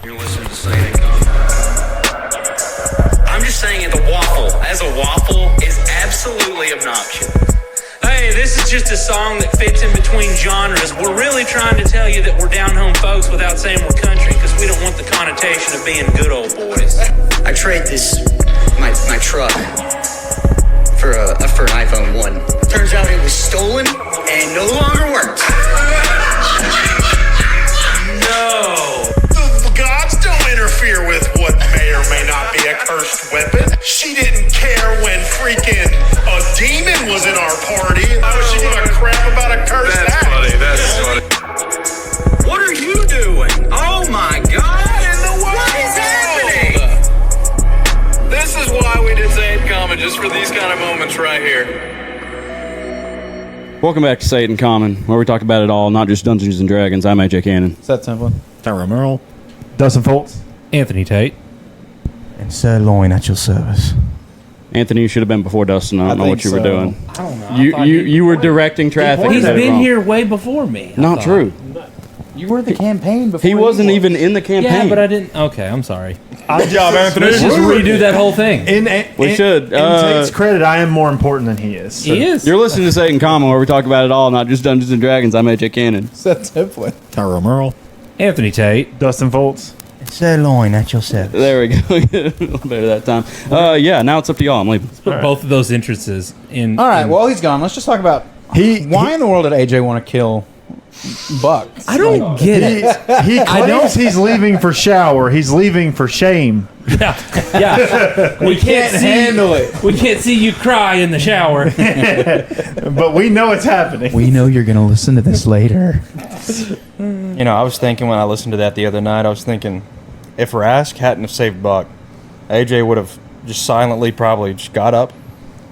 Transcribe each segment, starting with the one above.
You're listening to Say It Come. I'm just saying the waffle, as a waffle, is absolutely obnoxious. Hey, this is just a song that fits in between genres. We're really trying to tell you that we're down-home folks without saying we're country, because we don't want the connotation of being good old boys. I trade my truck for an iPhone 1. Turns out it was stolen and no longer worked. No. The gods don't interfere with what may or may not be a cursed weapon. She didn't care when freaking a demon was in our party. How was she gonna crap about a cursed act? That's funny. What are you doing? Oh my God! What is happening? This is why we did Say It Common, just for these kind of moments right here. Welcome back to Say It in Common, where we talk about it all, not just Dungeons and Dragons. I'm AJ Cannon. Seth Templin. Tyrone Merle. Dustin Foltz. Anthony Tate. And Sirloin at your service. Anthony, you should have been before Dustin. I don't know what you were doing. I don't know. You were directing traffic. He's That was been wrong. here way before me. I Not thought. true. You were the campaign before. He wasn't even in the campaign. Yeah, but I didn't. Okay, I'm sorry. Good job, Anthony. Let's just redo that whole thing. We should. In Tate's credit, I am more important than he is. So. He is. You're listening to Say It in Common, where we talk about it all, not just Dungeons and Dragons. I'm AJ Cannon. Seth Templin. Tyrone Merle. Anthony Tate. Dustin Foltz. And Sirloin at your service. There we go. A little better that time. Yeah, now it's up to y'all. I'm leaving. Put both of those entrances in. All right, in- well, he's gone. Let's just talk about why in the world did AJ want to kill Buck? I don't get it. He claims he's leaving for shower. He's leaving for shame. Yeah. We can't handle it. We can't see you cry in the shower. But we know it's happening. We know you're going to listen to this later. You know, I was thinking when I listened to that the other night, I was thinking, if Rask hadn't have saved Buck, AJ would have just silently probably just got up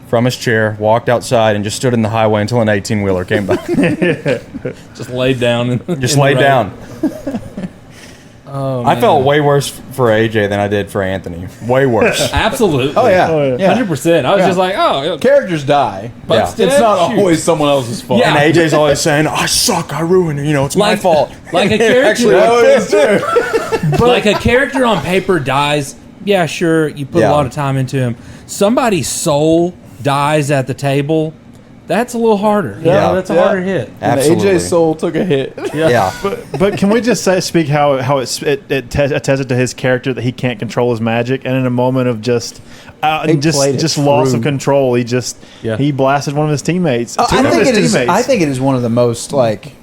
from his chair, walked outside, and just stood in the highway until an 18-wheeler came by. Just laid down. Just laid down. I felt way worse for AJ than I did for Anthony. Way worse. Absolutely. Oh yeah, yeah. 100%. I was just like, oh, Characters die, but Yeah. it's not Shoot. always someone else's fault. Yeah. And AJ's always saying, I suck, I ruined it, it's my fault. Like a Actually, character. Like a character on paper dies. Yeah, sure. You put a Yeah. lot of time into him. Somebody's soul dies at the table. That's a little harder. Yeah. That's a Yeah. harder hit. And Absolutely. AJ's soul took a hit. Yeah. But can we just speak how it attested to his character that he can't control his magic, and in a moment of just played it loss through. of control, he blasted one of his teammates. I think it is one of the most like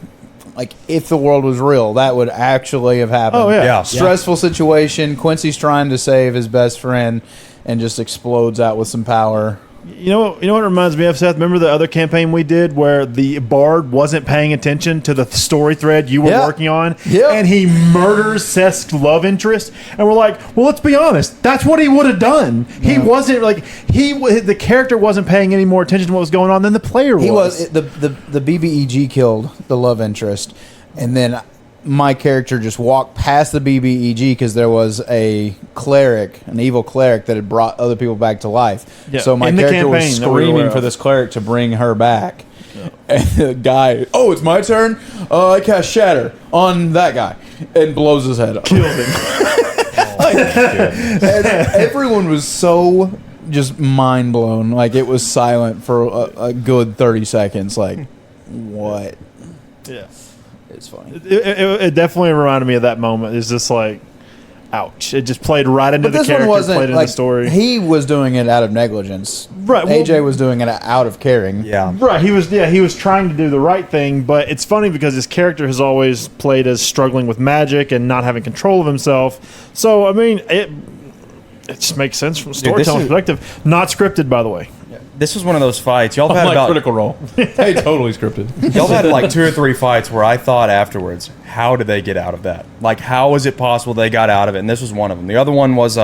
if the world was real, that would actually have happened. Oh yeah. Yeah. Stressful situation. Quincy's trying to save his best friend and just explodes out with some power. You know what it reminds me of, Seth? Remember the other campaign we did where the bard wasn't paying attention to the story thread you were Yeah. working on, Yeah. and he murders Seth's love interest, and we're like, well, let's be honest, that's what he would have done. He wasn't the character wasn't paying any more attention to what was going on than the player was. He was the BBEG killed the love interest, and then my character just walked past the BBEG because there was an evil cleric that had brought other people back to life. Yeah, So my in the character was campaign that we were screaming aware for of. this cleric to bring her back. And the guy, oh, it's my turn. I cast Shatter on that guy and blows his head up. Killed him. And everyone was so just mind blown. Like it was silent for a good 30 seconds. Like, what? Yeah. It's funny. It definitely reminded me of that moment. It's just like, ouch. It just played right into But the this one character, wasn't played into like the story. he was doing it out of negligence. Right, well- AJ was doing it out of caring. Yeah. Right, he was trying to do the right thing, but it's funny because his character has always played as struggling with magic and not having control of himself. So I mean, it just makes sense from a storytelling perspective. Not scripted, by the way. This was one of those fights. Y'all have had about Critical Role. Hey, totally scripted. Y'all have had like 2 or 3 fights where I thought afterwards, how did they get out of that? Like, how is it possible they got out of it? And this was one of them. The other one was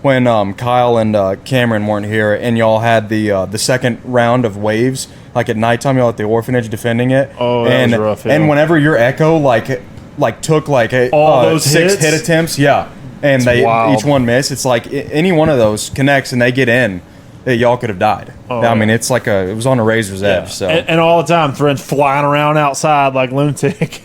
when Kyle and Cameron weren't here, and y'all had the second round of waves. Like at nighttime, y'all at the orphanage defending it. Oh, that and, was rough, yeah. And whenever your echo took all those 6 hits? hit attempts, yeah, and they wild. each one missed. It's like any one of those connects and they get in. Y'all could have died. Oh, I mean, yeah. it was on a razor's edge. So And all the time, friends flying around outside like lunatic.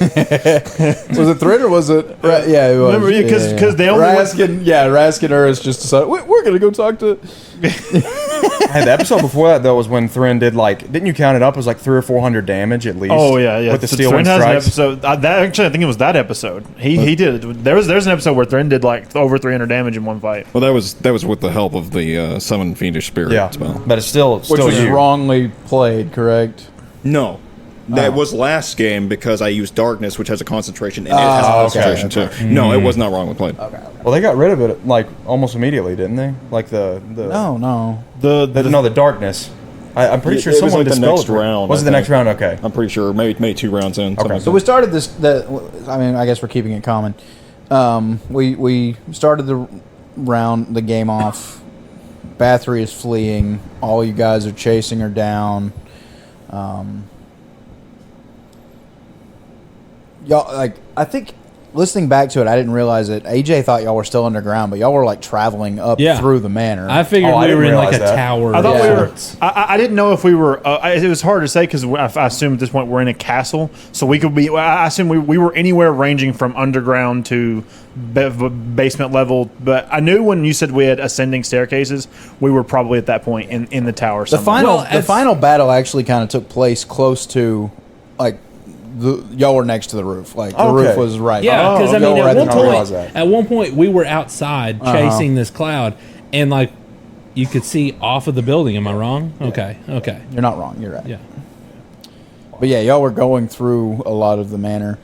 Was it Thread or was it? Yeah, it was. Remember, because they only Raskin and Urus just decided we're gonna go talk to. Hey, the episode before that though was when Thryn did didn't you count it up? It was like 300 or 400 damage at least. Oh yeah. With the So steel Thryn wind has an strikes. episode. I think it was that episode. He did. There's an episode where Thryn did like over 300 damage in one fight. Well, that was with the help of the summon fiendish spirit Yeah, spell. but it's still Which was you. wrongly played, correct? No. That was last game because I used darkness, which has a concentration, and it has a concentration too. No, it was not wrongly played. Well, they got rid of it almost immediately, didn't they? Like the No. the darkness. I'm pretty sure It was someone like the dispelled next it. round. Was it I the next think. round? Okay. I'm pretty sure maybe 2 rounds in. Okay. So we started this. I mean, I guess we're keeping it common. We started the game off. Bathory is fleeing. All you guys are chasing her down. Y'all, I think listening back to it, I didn't realize it. AJ thought y'all were still underground, but y'all were traveling up through the manor. I figured we were in a tower. I thought we were. I didn't know if we were. It was hard to say because I assume at this point we're in a castle, so we could be. I assume we were anywhere ranging from underground to basement level. But I knew when you said we had ascending staircases, we were probably at that point in the tower. The final battle actually kind of took place close to y'all were next to the roof. The roof was right. Yeah, because y'all were at one point we were outside chasing this cloud, and you could see off of the building. Am I wrong? Yeah. Okay. You're not wrong. You're right. Yeah. But yeah, y'all were going through a lot of the manor.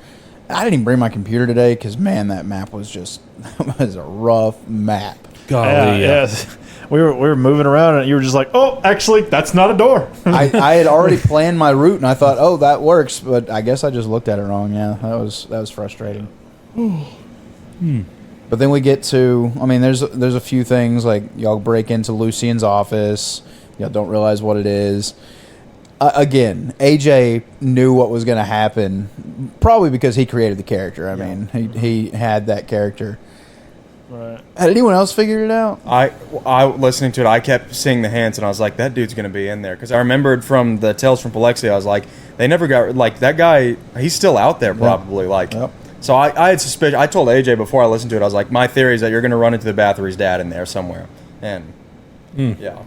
I didn't even bring my computer today because man, that map was was a rough map. Golly, yes. We were moving around, and you were just like, "Oh, actually, that's not a door." I had already planned my route, and I thought, "Oh, that works," but I guess I just looked at it wrong. Yeah, that was frustrating. But then we get to, I mean, there's a few things y'all break into Lucian's office. Y'all don't realize what it is. Again, AJ knew what was going to happen, probably because he created the character. I mean, he had that character. Right. Had anyone else figured it out? I listening to it, I kept seeing the hints, and I was like, that dude's going to be in there. Because I remembered from the Tales from Palexia, I was like, they never got, that guy, he's still out there probably. So I had suspicion. I told AJ before I listened to it, I was like, my theory is that you're going to run into the Bathory's dad in there somewhere. And, yeah.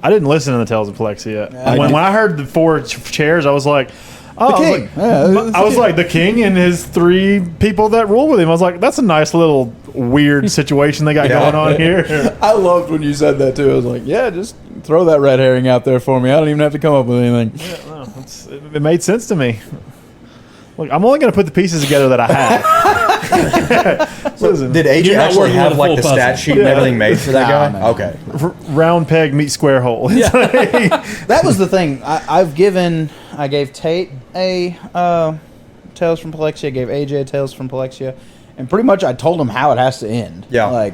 I didn't listen to the Tales of Palexia. When I heard the 4 chairs, I was like, oh, The king. I was like, the king and his 3 people that rule with him. I was like, that's a nice little weird situation they got going on here. I loved when you said that too. I was like, yeah, just throw that red herring out there for me. I don't even have to come up with anything. Yeah, no, it made sense to me. Look, I'm only going to put the pieces together that I have. So did AJ actually have the stat sheet and everything made for that guy? No. Okay. Round peg meets square hole. That was the thing. I gave Tate a Tales from Palexia, gave AJ a Tales from Palexia, and pretty much I told him how it has to end. Yeah.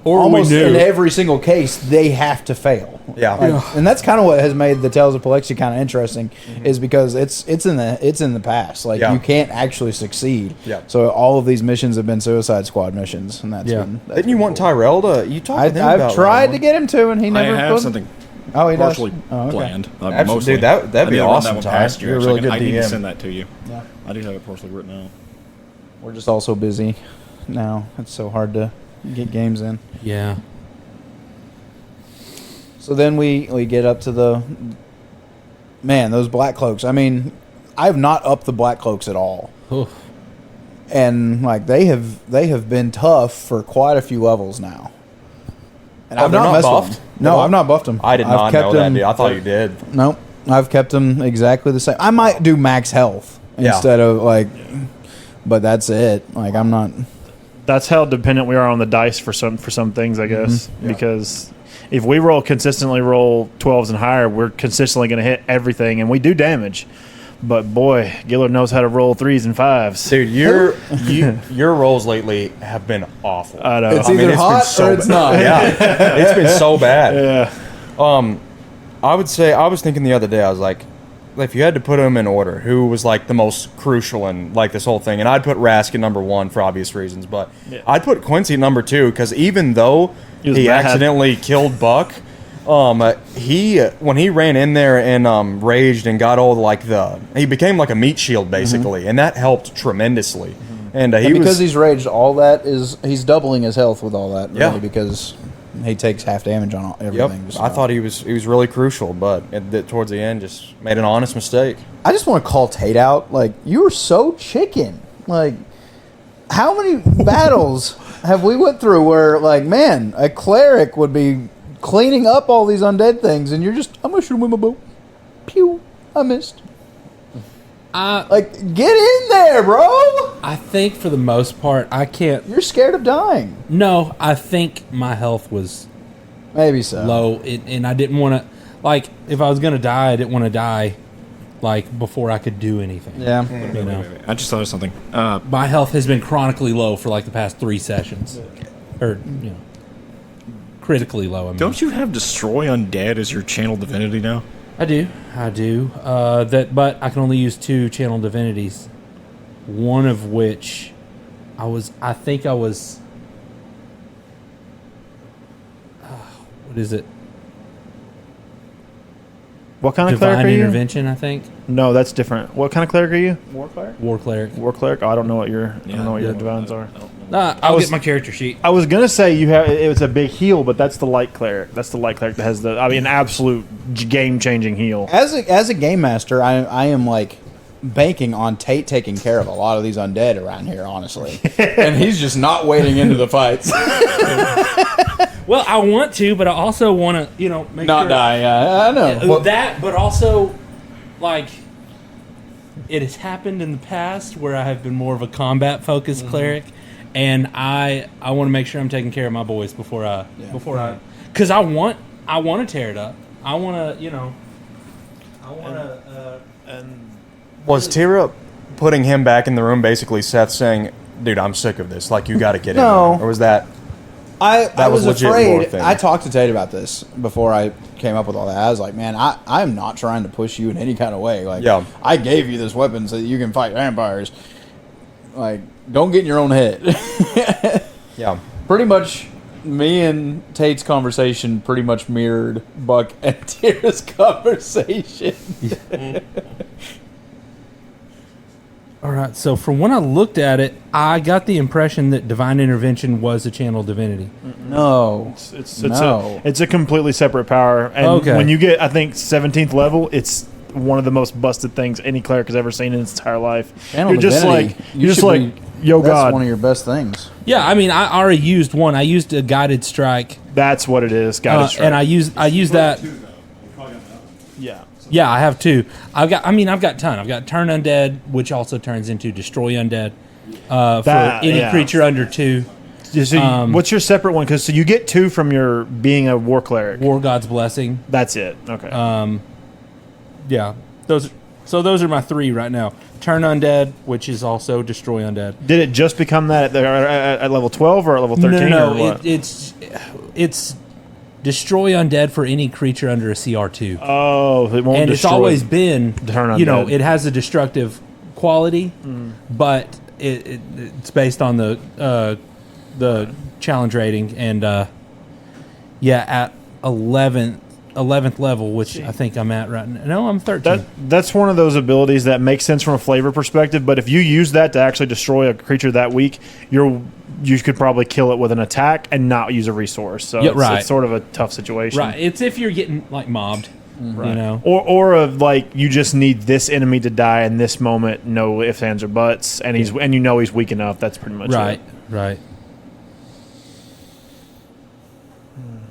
Or almost we knew. in every single case, they have to fail. Yeah. And that's kind of what has made the Tales of Palexia kind of interesting, is because it's in the past. You can't actually succeed. Yeah. So all of these missions have been Suicide Squad missions, and that's been. Didn't you want Tyrell to? You talked with him about I've tried to get him to, and he never. I have something Oh, he does. partially planned. Absolutely, dude, that'd be awesome, Ty. Past you, You're a actually. really good I need to DM. send that to you. Yeah. I do have it partially written out. We're just all so busy now. It's so hard to get games in. Yeah. So then we get up to those Black Cloaks. I mean, I have not upped the Black Cloaks at all. Oof. And they have been tough for quite a few levels now. And I've they're not not messed buffed? with them. No, I've not buffed them. I did not know that, dude. I thought you did. Nope. I've kept them exactly the same. I might do max health instead of but that's it. I'm not. That's how dependent we are on the dice for some things, I guess. Because if we consistently roll 12s and higher, we're consistently going to hit everything, and we do damage. But boy, Gillard knows how to roll 3s and 5s. Dude, your rolls lately have been awful. I know. It's either hot or it's not. Yeah, it's been so bad. Yeah. I would say, I was thinking the other day, I was like, if you had to put them in order, who was the most crucial in this whole thing? And I'd put Raskin number 1 for obvious reasons, but I'd put Quincy number 2 because even though he accidentally killed Buck, He when he ran in there and raged and got all he became like a meat shield basically, and that helped tremendously. And because he's raged, all that he's doubling his health with all that. Really, Yeah. because he takes half damage on everything. Yep. I thought he was really crucial, but towards the end, just made an honest mistake. I just want to call Tate out. Like, you were so chicken. Like, how many battles have we went through where, like, man, a cleric would be cleaning up all these undead things, and you're just, I'm gonna shoot him with my bow. Pew! I missed. Like, get in there, bro. I think for the most part, I can't. You're scared of dying. No, I think my health was maybe so low, and I didn't want to. Like, if I was gonna die, I didn't want to die, like, before I could do anything. Yeah, you know. I just thought of something. My health has been chronically low for like the past 3 sessions, or critically low. I mean. Don't you have Destroy Undead as your channel divinity now? I do. But I can only use 2 channel divinities. One of which I think I was. What is it? What kind of cleric are Divine you? intervention, I think. No, that's different. What kind of cleric are you? War cleric. War cleric. Oh, I don't know what your divines are. I'll get my character sheet. I was gonna say it was a big heal, but that's the light cleric. That's the light cleric that has an absolute game changing heal. As a game master, I am like banking on Tate taking care of a lot of these undead around here, honestly, and he's just not wading into the fights. Well, I want to, but I also want to, make not sure die. I know that, but also, like, it has happened in the past where I have been more of a combat focused cleric, and I want to make sure I'm taking care of my boys before I because I want to tear it up. I want to, Was Tira putting him back in the room basically Seth saying, dude, I'm sick of this, like, you got to get in there? Or was that I was legit war afraid. thing? I talked to Tate about this before I came up with all that. I was like, man, I'm not trying to push you in any kind of way. Like, I gave you this weapon so that you can fight vampires. Like, don't get in your own head. Yeah. Pretty much, me and Tate's conversation pretty much mirrored Buck and Tira's conversation. All right, so from when I looked at it, I got the impression that Divine Intervention was a channel divinity. No. It's a completely separate power. And when you get, I think, 17th level, it's one of the most busted things any cleric has ever seen in his entire life. Channel you're just divinity. Yo, that's God. one of your best things. Yeah, I mean, I already used one. I used a guided strike. That's what it is, guided strike. And I used that. Yeah. Yeah, I have 2. I've got a ton. I've got Turn Undead, which also turns into Destroy Undead for any creature under 2. So what's your separate one? Because you get 2 from your being a war cleric. War God's Blessing. That's it. Okay. Yeah, those are my 3 right now. Turn Undead, which is also Destroy Undead. Did it just become that at level 12 or at level 13? No, or what? it's Destroy Undead for any creature under a CR2. Oh, it won't. And it's always been, Turn Undead. it has a destructive quality, but it's based on the challenge rating, and at 11th level, which I think I'm at right now. No, I'm 13. That's one of those abilities that makes sense from a flavor perspective, but if you use that to actually destroy a creature that weak, you could probably kill it with an attack and not use a resource. So it's sort of a tough situation. Right. It's if you're getting, like, mobbed. Right. Or like you just need this enemy to die in this moment, no ifs, ands, or buts, and he's weak enough. That's pretty much it. Right.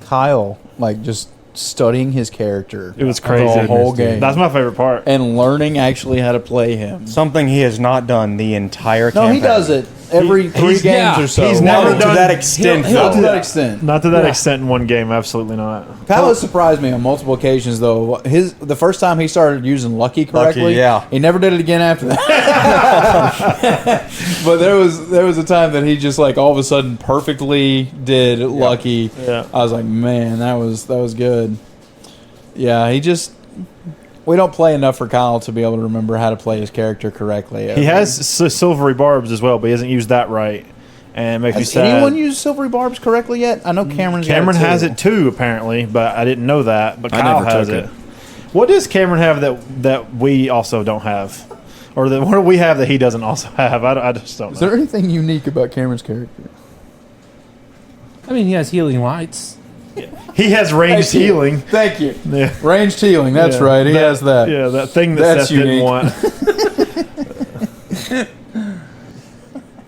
Kyle, like, just studying his character. It was crazy. The whole game. That's my favorite part. And learning actually how to play him. Something he has not done the entire campaign. No, he does it every 3 games or so. He's never done to that extent. Not to that extent. Not to that extent in one game. Absolutely not. Kyle has surprised me on multiple occasions, though. The first time he started using Lucky correctly, he never did it again after that. But there was a time that he just, like, all of a sudden perfectly did Lucky. Yeah. I was like, man, that was good. Yeah, we don't play enough for Kyle to be able to remember how to play his character correctly. He has silvery barbs as well, but he hasn't used that right. and it makes me Has sad. anyone used silvery barbs correctly yet? I know Cameron's got Cameron it too. has it too, apparently, but I didn't know that. But I Kyle never has took it. it. What does Cameron have that we also don't have, or what do we have that he doesn't also have? I just don't Is know. there anything unique about Cameron's character? I mean, he has healing lights. He has ranged Thank you. healing. Thank you. Yeah. Ranged healing. That's Yeah, right. He has that. Yeah, that thing that That's Seth didn't unique. want.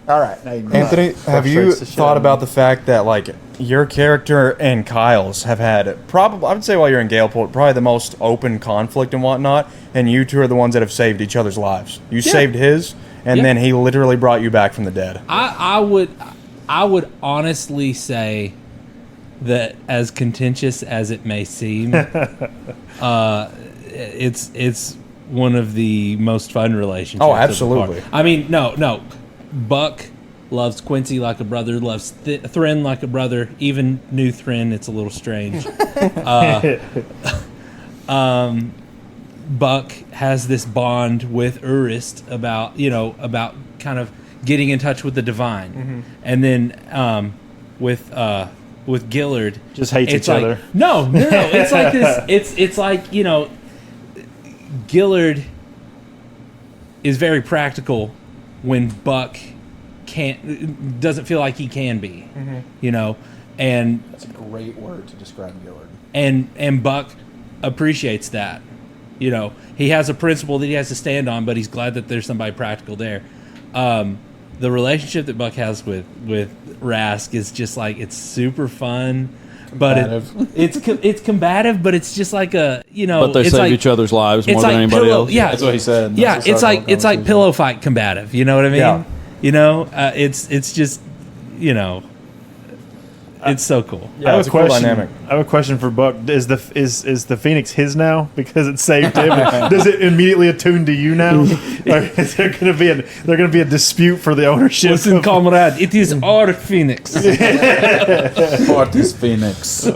All right. Now you can Anthony, have you Frustrates the shit out thought of about me. the fact that like your character and Kyle's have had probably, I would say while you're in Galeport, probably the most open conflict and whatnot, and you two are the ones that have saved each other's lives. You saved his, and Yeah. then he literally brought you back from the dead. I would honestly say that, as contentious as it may seem, it's one of the most fun relationships. Oh, of the absolutely. part. I mean, no. Buck loves Quincy like a brother, loves Thren like a brother. Even new Thren, it's a little strange. Buck has this bond with Urist about kind of getting in touch with the divine, and then with Gillard, Just hates it's each like, other. No. It's like this. It's like Gillard is very practical when Buck doesn't feel like he can be, and That's a great word to describe Gillard. and Buck appreciates that. He has a principle that he has to stand on, but he's glad that there's somebody practical there. The relationship that Buck has with Rask is just like, it's super fun, but it's combative, but it's just like But they it's save like, each other's lives it's more like than anybody pillow, else. Yeah, That's what he said. Yeah, That's the it's start like of the it's like conversation. pillow fight combative. You know what I mean? Yeah. It's just it's so cool. Yeah, I have it's a a cool question. dynamic. I have a question for Buck. Is the Phoenix his now because it saved him? Does it immediately attune to you now, or is there going to be a dispute for the ownership? Listen, comrade, it is our Phoenix. Artis Phoenix.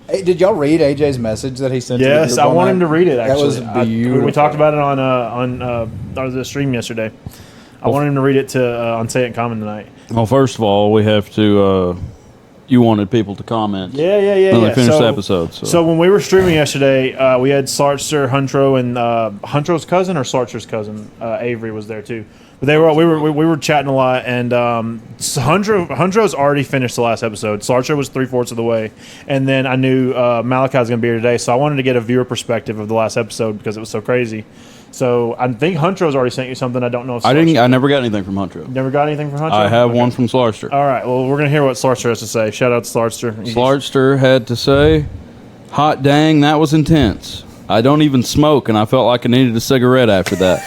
Hey, did y'all read AJ's message that he sent? Yes, to I want him to read it. Actually, That was beautiful. we talked about it on the stream yesterday. I wanted him to read it on Say It in Common tonight. Well, first of all, we have to. You wanted people to comment. Yeah. When they finish the episode. So. when we were streaming yesterday, we had Sarcher, Huntro, and Huntro's cousin or Sarcher's cousin, Avery was there too. But we were chatting a lot, and so Huntro's already finished the last episode. Sarcher was 3/4 of the way, and then I knew Malachi was going to be here today, so I wanted to get a viewer perspective of the last episode because it was so crazy. So I think Huntro's already sent you something. I don't know if I Sarcher- never got anything from Huntro. Never got anything from Huntro? I have Okay. one from Slarster. All right, well, we're going to hear what Slarster has to say. Shout out to Slarster. Slarster had to say, "Hot dang, that was intense. I don't even smoke, and I felt like I needed a cigarette after that."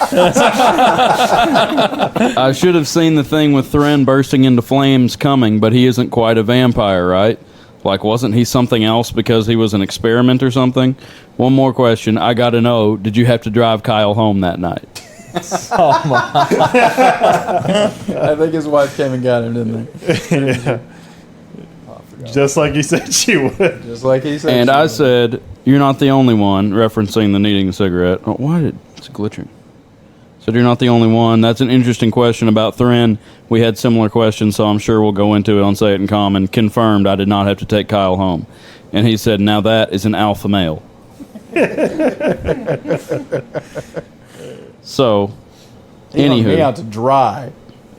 I should have seen the thing with Thren bursting into flames coming, but he isn't quite a vampire, right? Like, wasn't he something else because he was an experiment or something? One more question. I got to know, did you have to drive Kyle home that night? I think his wife came and got him, didn't they? Just like you said she would. Just like he said. And she I would. said, "You're not the only one," referencing the needing a cigarette. Oh, why did it's glitching? Said, "You're not the only one." That's an interesting question about Thren. We had similar questions, so I'm sure we'll go into it on Say It in Common. Confirmed, I did not have to take Kyle home. And he said, "Now that is an alpha male." So, He hung me anywho, out to dry.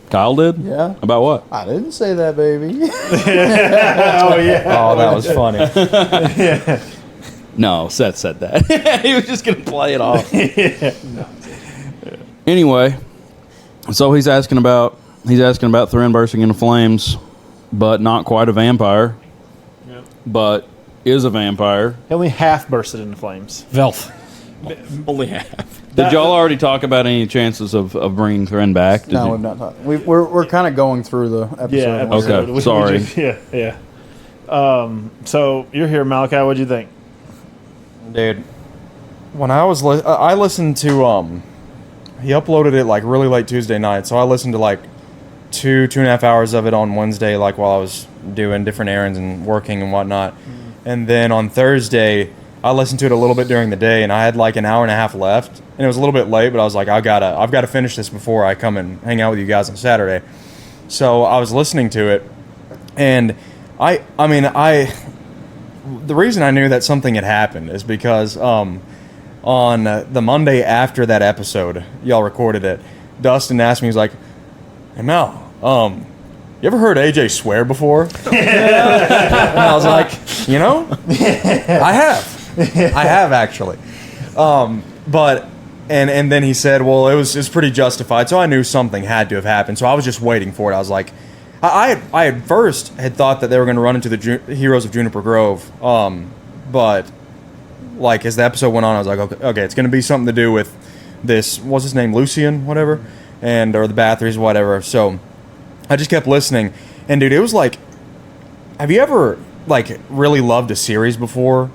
Kyle did? Yeah. About what? I didn't say that, baby. Oh, yeah. Oh, that was funny. No, Seth said that. He was just going to play it off. Anyway, so he's asking about Thren bursting into flames, but not quite a vampire. Yep. But is a vampire. He only half bursted into flames. Velth. Only half. Did y'all already talk about any chances of bringing Thren back? Did No, you- we've not talked. We're kind of going through the episode. Yeah. Okay, We sorry. just- yeah. So you're here, Malachi. What'd you think? Dude, when I was I listened to he uploaded it like really late Tuesday night, so I listened to like 2.5 hours of it on Wednesday, like while I was doing different errands and working and whatnot. And then on Thursday I listened to it a little bit during the day, and I had like an hour and a half left, and it was a little bit late, but I was like, I've got to finish this before I come and hang out with you guys on Saturday. So I was listening to it, and the reason I knew that something had happened is because on the Monday after that episode, y'all recorded it, Dustin asked me, he was like, "Hey Mel, you ever heard AJ swear before?" And I was like, I have actually. But and then he said, well, it was pretty justified, so I knew something had to have happened. So I was just waiting for it. I was like, I at first had thought that they were going to run into the Heroes of Juniper Grove, but like as the episode went on, I was like, okay, it's going to be something to do with this. What's his name, Lucian, whatever, or the Bathories, whatever. So I just kept listening, and dude, it was like, have you ever like really loved a series before,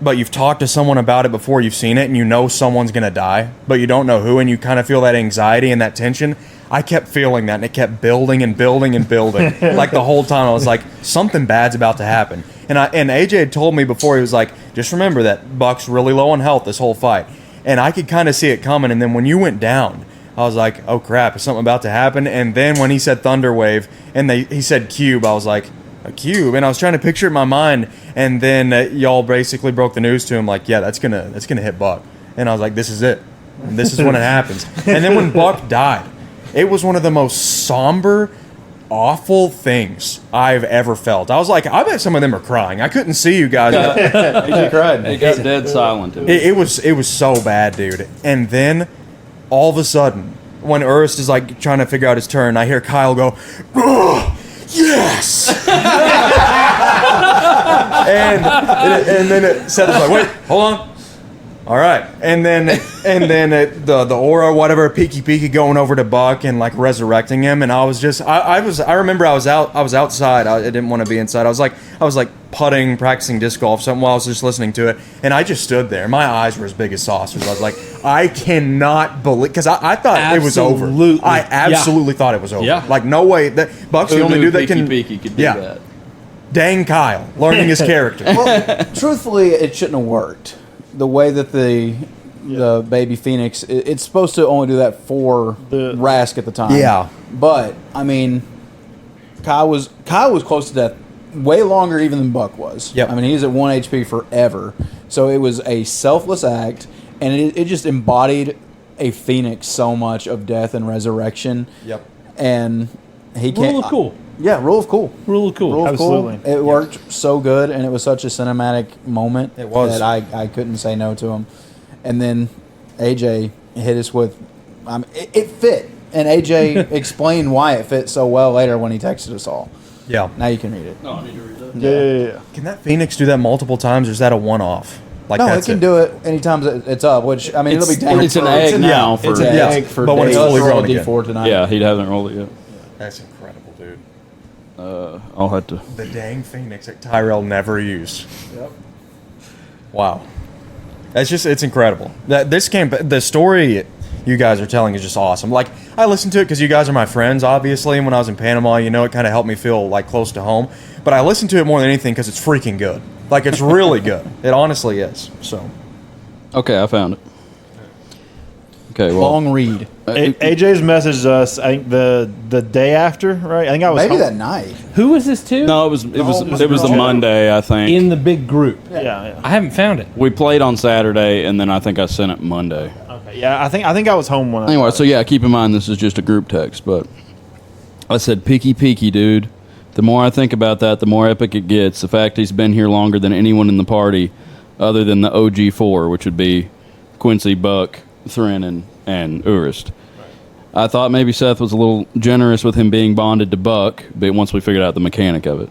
but you've talked to someone about it before you've seen it, and you know someone's gonna die, but you don't know who, and you kind of feel that anxiety and that tension? I kept feeling that, and it kept building and building and building. Like the whole time I was like, something bad's about to happen. And AJ had told me before, he was like, just remember that Buck's really low on health this whole fight. And I could kind of see it coming, and then when you went down, I was like, oh crap, is something about to happen? And then when he said Thunderwave, and he said cube, I was like, a cube? And I was trying to picture it in my mind, and then y'all basically broke the news to him, like, yeah, that's gonna hit Buck. And I was like, this is it. And this is when it happens. And then when Buck died, it was one of the most somber, awful things I've ever felt. I was like, I bet some of them are crying. I couldn't see you guys. AJ cried. It got dead silent. It was so bad, dude. And then all of a sudden, when Ernst is like trying to figure out his turn, I hear Kyle go, "Ugh, yes!" and then Seth was like, "Wait, hold on." All right, and then the aura, whatever, peeky going over to Buck and like resurrecting him, and I was just, I remember I was outside. I didn't want to be inside. I was like putting, practicing disc golf, something while I was just listening to it, and I just stood there. My eyes were as big as saucers. I was like, I cannot believe, because I thought it was over. I absolutely thought it was over. Yeah. Like no way that Buck's the only dude that can. Peeky could do that. Dang Kyle, learning his character. Well, truthfully, it shouldn't have worked. The way that the baby Phoenix, it's supposed to only do that for Rask at the time. Yeah. But I mean, Kyle was close to death way longer even than Buck was. Yep. I mean, he was at 1 HP forever. So it was a selfless act, and it just embodied a Phoenix so much of death and resurrection. Yep. And he can't. Rule of cool. Yeah, rule of cool. Rule of cool. Rule of Absolutely. cool. It worked so good, and it was such a cinematic moment. It was. That I couldn't say no to him. And then AJ hit us with, it fit. And AJ explained why it fit so well later when he texted us all. Yeah. Now you can read it. Oh, I need to read that. Yeah. Can that Phoenix do that multiple times, or is that a one-off? Like No, it that's can do it anytime it's up, which, I mean, it'll be tanked. It's an egg now for. It's an Yeah. egg for But when days. it's fully Roll grown a again. D4 tonight. Yeah, he hasn't rolled it yet. That's incredible, dude. I'll have to. The dang Phoenix that Tyrell never used. Yep. Wow. It's incredible. The story you guys are telling is just awesome. Like, I listened to it because you guys are my friends, obviously, and when I was in Panama, it kind of helped me feel like close to home. But I listened to it more than anything because it's freaking good. Like, it's really good. It honestly is. So. Okay, I found it. Okay, well. Long read. AJ's messaged us, I think the day after, right? I think I was Maybe home. that night. Who was this to? No, it was the Monday, I think. In the big group. Yeah. I haven't found it. We played on Saturday, and then I think I sent it Monday. Okay. Yeah, I think I was home when. Anyway, so yeah, keep in mind this is just a group text, but I said, peeky, dude. The more I think about that, the more epic it gets. The fact he's been here longer than anyone in the party, other than the OG4, which would be Quincy, Buck, Thrin, and Urist. I thought maybe Seth was a little generous with him being bonded to Buck, but once we figured out the mechanic of it.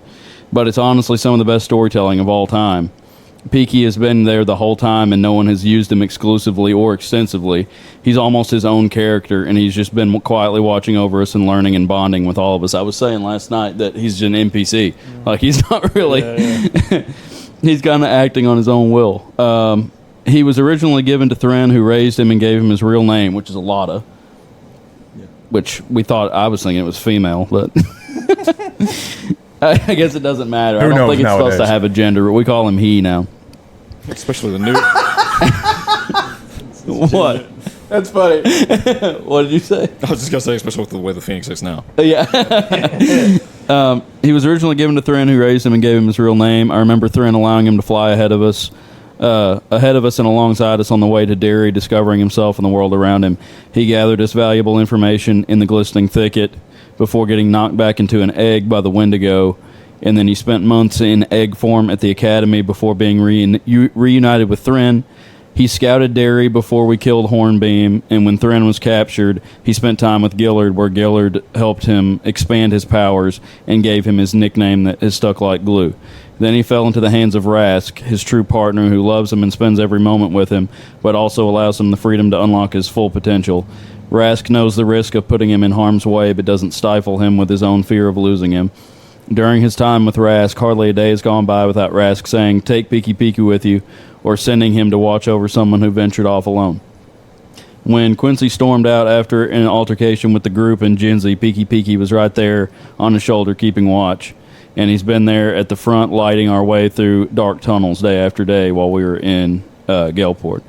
But it's honestly some of the best storytelling of all time. Peaky has been there the whole time, and no one has used him exclusively or extensively. He's almost his own character, and he's just been quietly watching over us and learning and bonding with all of us. I was saying last night that he's an NPC. Like, he's not really... He's kind of acting on his own will. He was originally given to Thrin, who raised him and gave him his real name, which is Alada. Which I was thinking it was female, but I guess it doesn't matter. I don't think it's supposed to have a gender. We call him he now. Especially the new. What? That's funny. What did you say? I was just gonna say, especially with the way the Phoenix is now. Yeah. He was originally given to Thren, who raised him and gave him his real name. I remember Thren allowing him to fly ahead of us and alongside us on the way to Derry, discovering himself and the world around him. He gathered us valuable information in the glistening thicket before getting knocked back into an egg by the Wendigo, and then he spent months in egg form at the Academy before being reunited with Thren. He scouted Derry before we killed Hornbeam, and when Thren was captured, he spent time with Gillard, where Gillard helped him expand his powers and gave him his nickname that has stuck like glue. Then he fell into the hands of Rask, his true partner, who loves him and spends every moment with him, but also allows him the freedom to unlock his full potential. Rask knows the risk of putting him in harm's way, but doesn't stifle him with his own fear of losing him. During his time with Rask, hardly a day has gone by without Rask saying, "Take Piki Piki with you," or sending him to watch over someone who ventured off alone. When Quincy stormed out after an altercation with the group and Jinzi, Piki Piki was right there on his shoulder keeping watch. And he's been there at the front lighting our way through dark tunnels day after day while we were in Galeport.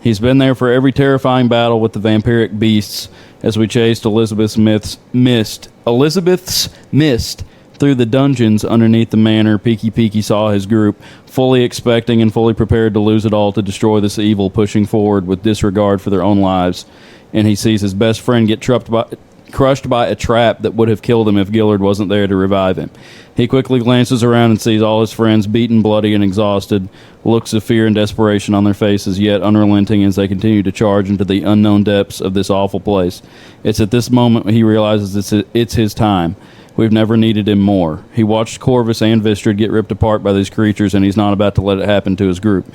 He's been there for every terrifying battle with the vampiric beasts as we chased Elizabeth's mist through the dungeons underneath the manor. Piki Piki saw his group, fully expecting and fully prepared to lose it all to destroy this evil, pushing forward with disregard for their own lives. And he sees his best friend get crushed by a trap that would have killed him if Gillard wasn't there to revive him. He quickly glances around and sees all his friends beaten, bloody, and exhausted, looks of fear and desperation on their faces, yet unrelenting as they continue to charge into the unknown depths of this awful place. It's at this moment he realizes it's his time. We've never needed him more. He watched Corvus and Vistrid get ripped apart by these creatures, and he's not about to let it happen to his group.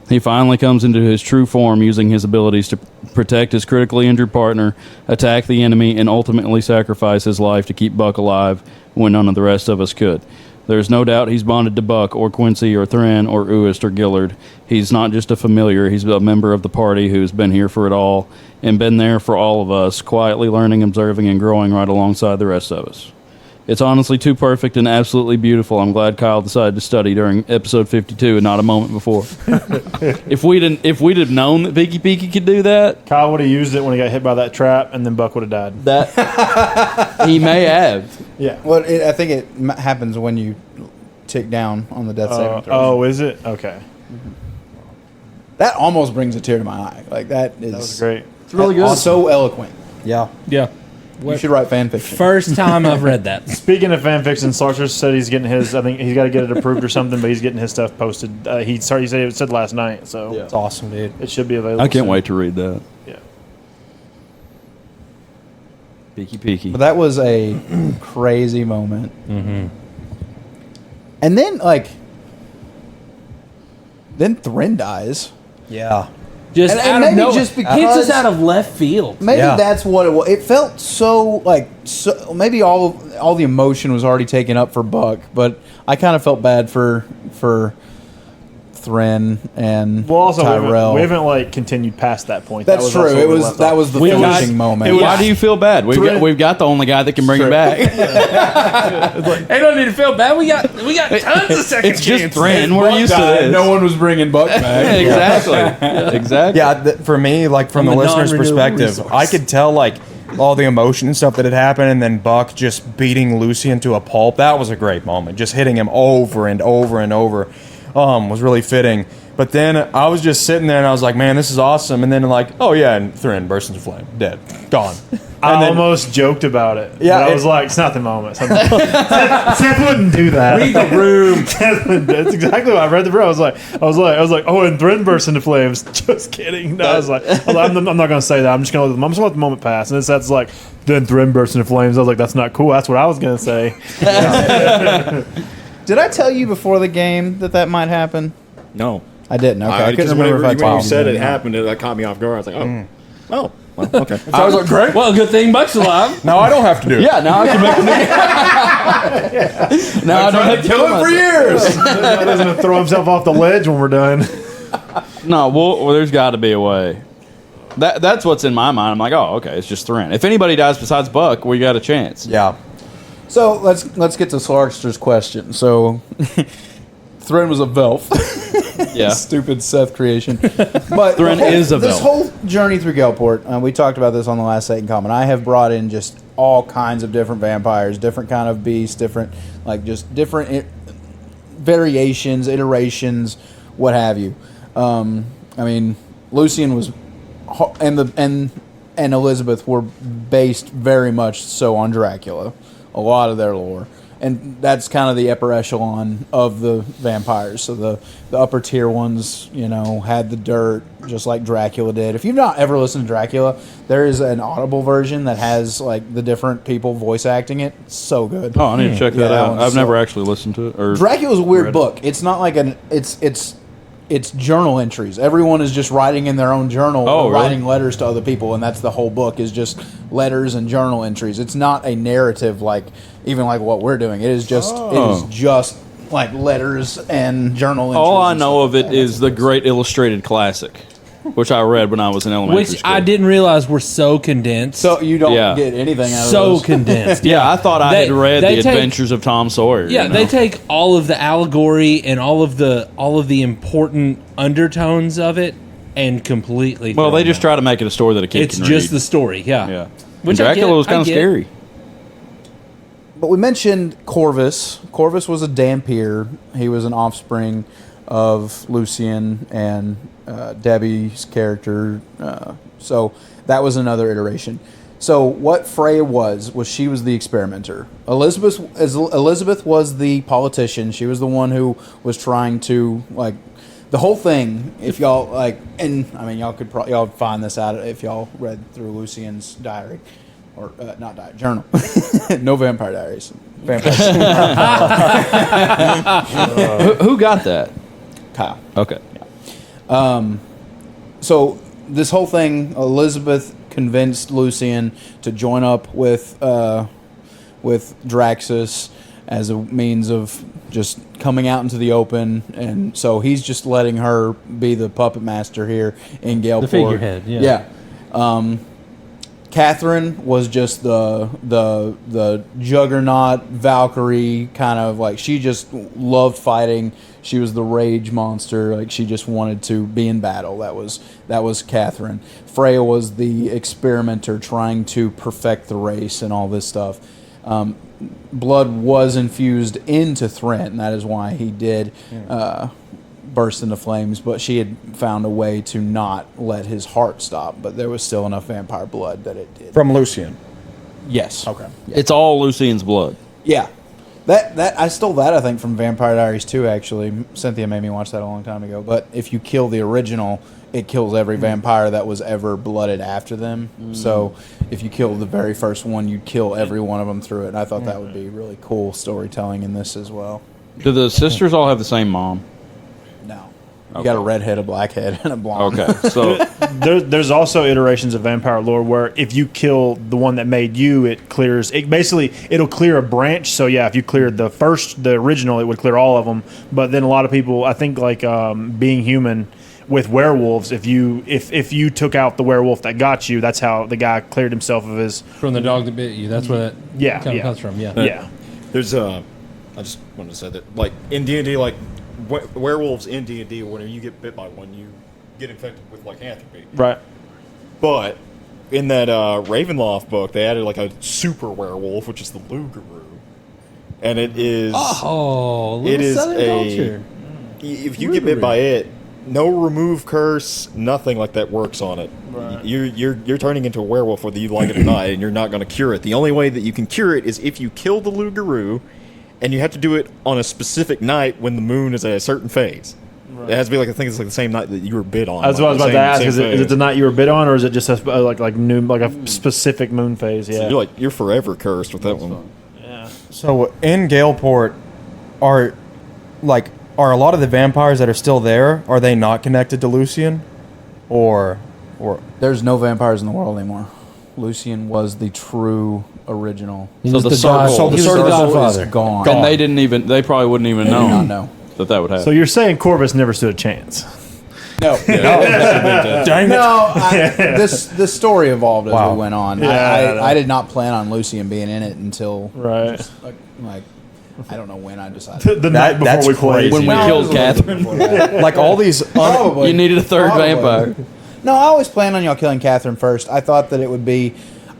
He finally comes into his true form, using his abilities to protect his critically injured partner, attack the enemy, and ultimately sacrifice his life to keep Buck alive when none of the rest of us could. There's no doubt he's bonded to Buck, or Quincy, or Thren, or Uist, or Gillard. He's not just a familiar, he's a member of the party who's been here for it all, and been there for all of us, quietly learning, observing, and growing right alongside the rest of us. It's honestly too perfect and absolutely beautiful. I'm glad Kyle decided to study during episode 52 and not a moment before. If we'd have known that Piki Piki could do that, Kyle would have used it when he got hit by that trap, and then Buck would have died. That he may have. Yeah. Well, I think it happens when you tick down on the death saving throw. Oh, is it? Okay. That almost brings a tear to my eye. Like that was great. It's really good. So eloquent. Yeah. Yeah. You should write fan fiction. First time I've read that. Speaking of fan fiction, Sartre said he's getting his. I think he's got to get it approved or something, but he's getting his stuff posted. He said it said last night, so It's awesome, dude. it should be available. I can't soon. wait to read that. Yeah. Piki Piki. But that was a crazy moment. Mm-hmm. And then then Thren dies. Yeah. Just And out maybe of nowhere. just Hits because- us out of left field. Maybe Yeah. that's what it was. It felt so maybe all the emotion was already taken up for Buck, but I kind of felt bad for Thren and Well, also Tyrell. we haven't continued past that point. That's that was true. also It where we was left that off. was the We got- finishing moment. Why do you feel bad? We've got the only guy that can bring it back. They don't need to feel bad. We got tons of second It's just chances. Thren. We're used to this. No one was bringing Buck back. Exactly. Exactly. Yeah, for me, from I'm the a listener's non-renewable perspective, resource. I could tell all the emotion and stuff that had happened, and then Buck just beating Lucy into a pulp. That was a great moment. Just hitting him over and over and over was really fitting. But then I was just sitting there and I was like, man, this is awesome. And then oh yeah, and Thren bursts into flame, dead, gone. I almost joked about it. Yeah, but I was like, it's not the moment. Seth wouldn't do that. Read the room. That's exactly what I read the room. I was like, oh, and Thren burst into flames. Just kidding. No, I was like, I'm not going to say that. I'm just going to let the moment pass. And then Seth's like, then Thren burst into flames. I was like, that's not cool. That's what I was going to say. Did I tell you before the game that might happen? No. I didn't. Okay, I couldn't Because remember if I when told you said you. it happened, that caught me off guard. I was like, oh, well, okay. I was like, great. Well, good thing Buck's alive. Now I don't have to do it. Yeah, now I can make a new. Now I don't have to kill him for years. He's going to throw himself off the ledge when we're done. No, well, there's got to be a way. That's what's in my mind. I'm like, oh, okay, it's just Thren. If anybody dies besides Buck, we got a chance. Yeah. So let's get to Slarkster's question. So Thren was a Velf. Yeah. Stupid Seth creation. But Thren is a this Velf. whole journey through Galport, we talked about this on the last Satan Common. I have brought in just all kinds of different vampires, different kind of beasts, different variations, iterations, what have you. I mean, Lucian was, and Elizabeth were based very much so on Dracula, a lot of their lore, and that's kind of the upper echelon of the vampires. So the upper tier ones, had the dirt, just like Dracula did. If you've not ever listened to Dracula, there is an Audible version that has like the different people voice acting it. It's so good. Oh, I need to check that out. one's I've never actually listened to it. Or Dracula's a read weird it. book. It's not like it's journal entries. Everyone is just writing in their own journal, Oh, or really? writing letters to other people, and that's the whole book is just letters and journal entries. It's not a narrative like what we're doing. It is just like letters and journal entries. All I and know stuff of like it that. is the Great Illustrated Classic, which I read when I was in elementary Which school. I didn't realize were so condensed. So you don't Yeah. get anything out of so those. condensed. Yeah, I thought I They- had read they The take- Adventures of Tom Sawyer. Yeah, you know? they take all of the allegory and all of the important undertones of it and completely. Well, throw they them just out. try to make it a story that a kid It's can just read. the story. Yeah. Yeah. Which And I Dracula get, was kind I of get. scary. But we mentioned Corvus. Corvus was a Dampier. He was an offspring of Lucian and Debbie's character. So that was another iteration. So what Freya was she was the experimenter. Elizabeth was the politician. She was the one who was trying to the whole thing. If y'all y'all could y'all find this out if y'all read through Lucian's diary. Or not diary, journal. No Vampire Diaries. Who got that? Kyle. Okay. So this whole thing, Elizabeth convinced Lucian to join up with Draxus as a means of just coming out into the open, and so he's just letting her be the puppet master here in Galeport. The figurehead, yeah. Catherine was just the juggernaut Valkyrie kind of she just loved fighting. She was the rage monster. She just wanted to be in battle. That was Catherine. Freya was the experimenter trying to perfect the race and all this stuff. Blood was infused into Thren, and that is why he did burst into flames, but she had found a way to not let his heart stop, but there was still enough vampire blood that it did. From Lucian. Yes. Okay. It's all Lucian's blood. Yeah. That I stole that, I think, from Vampire Diaries 2, actually. Cynthia made me watch that a long time ago. But if you kill the original, it kills every vampire that was ever blooded after them. So if you kill the very first one, you'd kill every one of them through it. And I thought that would be really cool storytelling in this as well. Do the sisters all have the same mom? No. You got a redhead, a blackhead, and a blonde. Okay, so There's also iterations of vampire lore where if you kill the one that made you, it clears. It'll clear a branch. So yeah, if you cleared the original, it would clear all of them. But then a lot of people, I think, Being Human with werewolves, if you took out the werewolf that got you, that's how the guy cleared himself of his. From the dog that bit you. That's where that kind of comes from. Yeah. Yeah. There's I just wanted to say that in D&D, werewolves in D&D, whenever you get bit by one, you get infected with lycanthropy. Right. But in that Ravenloft book, they added a super werewolf, which is the Lugaroo, and it is Little Southern culture. If you get bit by it, no remove curse, nothing like that works on it. Right. You're turning into a werewolf whether you like it or not, and you're not going to cure it. The only way that you can cure it is if you kill the Lugaroo, and you have to do it on a specific night when the moon is at a certain phase. Right. It has to be I think it's the same night that you were bit on. That's what I was about to ask. Is it the night you were bit on, or is it just a specific moon phase? Yeah. So you're forever cursed with that one. Yeah. So in Galeport, are a lot of the vampires that are still there? Are they not connected to Lucian, or There's no vampires in the world anymore. Lucian was the true original. So the circle is gone. And they probably wouldn't even They did not know know. that would happen. So you're saying Corvus never stood a chance? No. Dang it. No, this story evolved as we went on. Yeah, I did not plan on Lucian being in it until right. I don't know when I decided. The night before that's we played. When we No, it killed was a little bit Catherine. before that. Like all these. Probably. You needed a third Probably. vampire. No, I always planned on y'all killing Catherine first. I thought that it would be.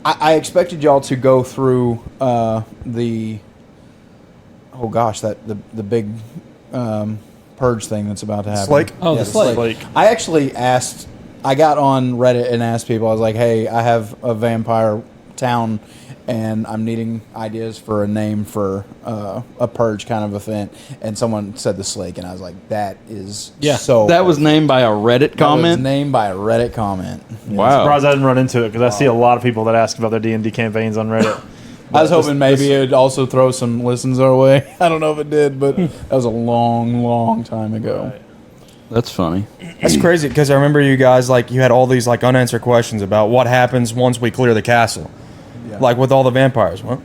I expected y'all to go through the. Oh gosh, the big purge thing that's about to happen. Slake? Oh, the Slake. Like, I actually asked. I got on Reddit and asked people. I was like, "Hey, I have a vampire town, and I'm needing ideas for a name for a purge kind of event." And someone said the Slake, and I was like, "That is so." That was named by a Reddit That was comment. named by a Reddit comment. Wow. surprised I didn't run into it because I see a lot of people that ask about their D&D campaigns on Reddit. I was hoping maybe it would also throw some listens our way. I don't know if it did, but that was a long, long time ago. That's funny. That's crazy because I remember you guys like you had all these like unanswered questions about what happens once we clear the castle, like with all the vampires. What?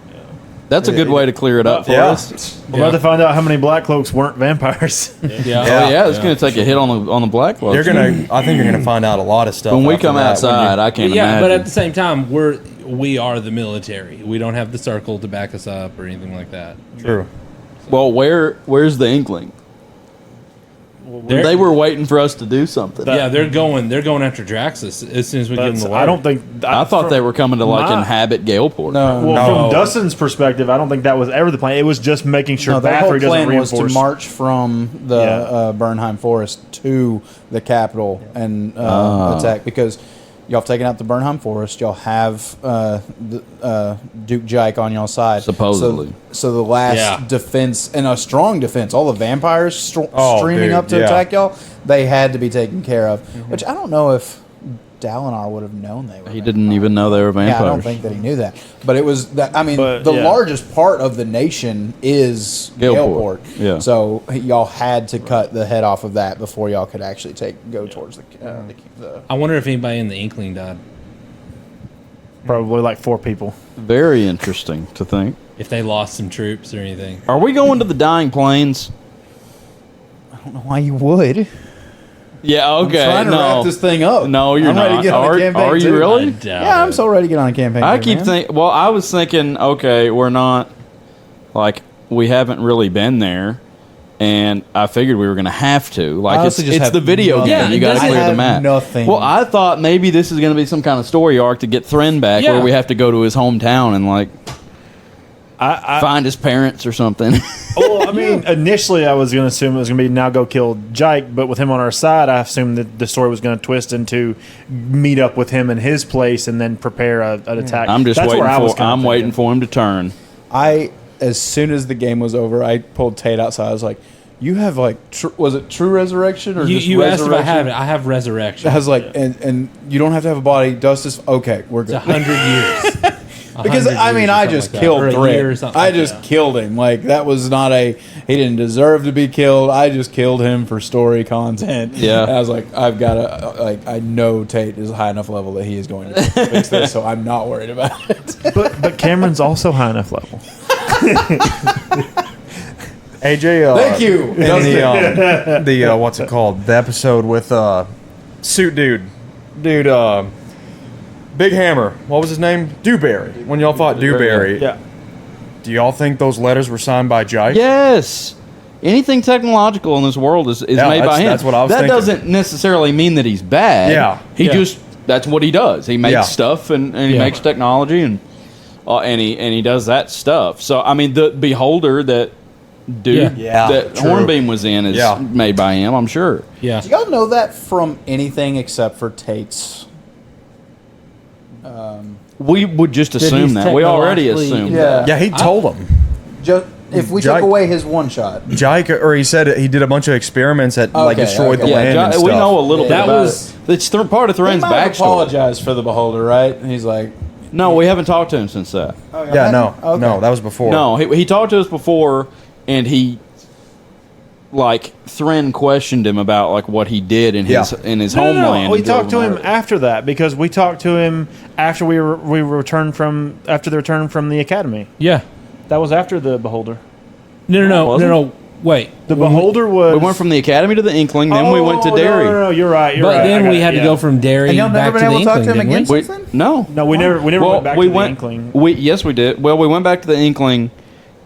That's a good way to clear it up for Yeah. us. We're about to find out how many Black Cloaks weren't vampires. Oh yeah, it's gonna take a hit on the black cloaks. You're gonna. I think you're gonna find out a lot of stuff when we after come that, when outside. you- I can't Yeah, imagine. but at the same time, we are the military. We don't have the circle to back us up or anything like that. True. well, where's the Inkling? They were waiting for us to do something. Yeah, they're going after Draxus as soon as we give them the word. I don't think. I thought they were coming to like my- inhabit Galeport. No, Well, No. from Dustin's perspective, I don't think that was ever the plan. It was just making sure no, their whole Bathory doesn't plan was reinforce. to march from the Bernheim Forest to the capital and attack because y'all have taken out the Bernheim Forest. Y'all have Duke Jike on y'all's side. Supposedly. So the last defense, and a strong defense, all the vampires streaming dude, up to yeah. attack y'all, they had to be taken care of. Which I don't know if Dalinar would have known they were. He didn't even know they were vampires. Yeah, I don't think that he knew that. But it was that. I mean, But, the yeah. largest part of the nation is Galeport. Galeport. Yeah. So y'all had to cut the head off of that before y'all could actually go towards the I wonder if anybody in the Inkling died. Probably like 4 people. Very interesting to think. If they lost some troops or anything. Are we going to the Dying Plains? I don't know why you would. Yeah, okay. I'm trying to no. wrap this thing up. No, you're I'm ready to not. get on a campaign, are you too. really? I doubt Yeah, I'm it. so ready to get on a campaign. I here, keep man. thinking. Well, I was thinking, okay, we're not like we haven't really been there, and I figured we were going to have to. Like honestly just it's have the video nothing. game. Yeah, you it got to doesn't clear the have map. nothing. Well, I thought maybe this is going to be some kind of story arc to get Thren back, Yeah. where we have to go to his hometown and like find his parents or something. Well, I mean, initially I was going to assume it was going to be now go kill Jike, but with him on our side, I assumed that the story was going to twist into meet up with him in his place and then prepare an attack. I'm just That's waiting where I was for. kinda I'm waiting thinking. for him to turn. As soon as the game was over, I pulled Tate outside. I was like, "You have like, was it True Resurrection or just You asked if I Resurrection?" have it. I have Resurrection. I was like, and you don't have to have a body. Dust is okay. We're It's good. 100 years. Because 100 I mean, years or I something just like that. killed Or a year or Thread. something I like just that. killed him. Like that was not a. He didn't deserve to be killed. I just killed him for story content. Yeah. And I was like, I've got to like. I know Tate is a high enough level that he is going to fix this, so I'm not worried about it. But Cameron's also high enough level. AJ. Thank you. In the what's it called? The episode with suit dude, Big Hammer. What was his name? Dewberry. When y'all fought Dewberry. Yeah. Do y'all think those letters were signed by Jike? Yes. Anything technological in this world is Yeah, made by that's- him. that's what I was That thinking. doesn't necessarily mean that he's bad. Yeah. He Yeah. just that's what he does. He makes Yeah. stuff and he makes technology and he does that stuff. So I mean the Beholder that dude Yeah. that True. Hornbeam was in is Yeah. made by him, I'm sure. Yeah. Do y'all know that from anything except for Tate's? We would just he's assume that. We already technologically- assumed Yeah. that. Yeah, he told him. If we Jike- took away his one shot, Jike, or he said he did a bunch of experiments that like Okay, destroyed okay. the land and stuff. we know a little bit That about was- it. It's part of he Thren's might have backstory. apologized for the Beholder, right? And he's like, No, we haven't talked to him since that. Yeah, no, Okay. no, that was before. No, he talked to us before, and he like Thren questioned him about like what he did in his homeland. We and talked to drove him over. after that because we talked to him after we returned from after the return from the academy. Yeah. That was after the Beholder. No. Was it? Wait. The Beholder was. We went from the academy to the Inkling, then we went to Derry. No, you're right. You're But right. then I we got had it, to go from Derry And y'all never back been to the able to talk Inkling, to him didn't we? again? We, no, No, we never went back to the Inkling. Yes, we did. Well, we went back to the Inkling,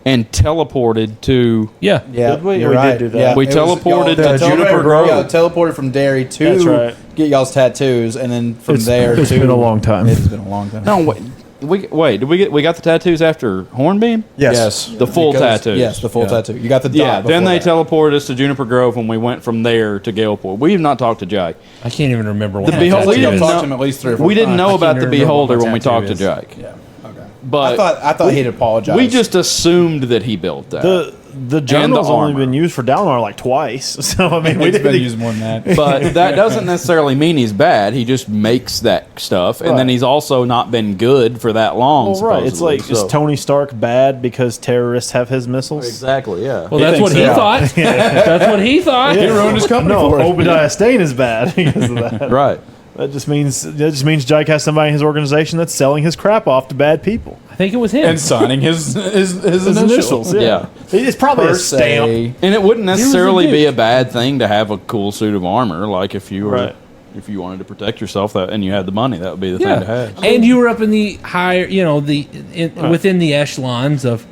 and teleported to. Yeah. Yeah, Did we? you're We did right. do that. Yeah, We it was- teleported y'all- to Juniper Grove. Yeah, teleported from Derry to That's right. get y'all's tattoos, and then from It's- there. it's to, been a long time. It's been a long time. No, wait. Did we got the tattoos after Hornbeam? Yes, The full because- tattoos. Yes, the full tattoo. You got the dot. Yeah. Then before they that. teleported us to Juniper Grove, and we went from there to Galeport. We have not talked to Jake. I can't even remember what The Beholder. We Y'all didn't talked know, to him at least 3 or 4 we didn't times. know I about can't the remember what Beholder my when we tattoo talked to is. Jake. Yeah. Okay. But I thought he'd apologize. we just assumed that he built that. The journal's only armor. been used for Dalinar like twice. So I mean, we it's didn't been used more than that. But that doesn't necessarily mean he's bad. He just makes that stuff, and then Right. he's also not been good for that long. Well, right. It's like, supposedly, is Tony Stark bad because terrorists have his missiles? exactly, yeah. Well, that's what he so. thought. That's what he thought. He ruined his company No, for it. Obadiah Stane is bad because of that. Right. That just means Jake has somebody in his organization that's selling his crap off to bad people. I think it was him. And signing his His initials. Yeah. It's probably Per a stamp. se. And it wouldn't necessarily dick. be a bad thing to have a cool suit of armor. Like if you were, Right. if you wanted to protect yourself, that and you had the money, that would be the yeah. thing to have. And you were up in the higher, within the echelons of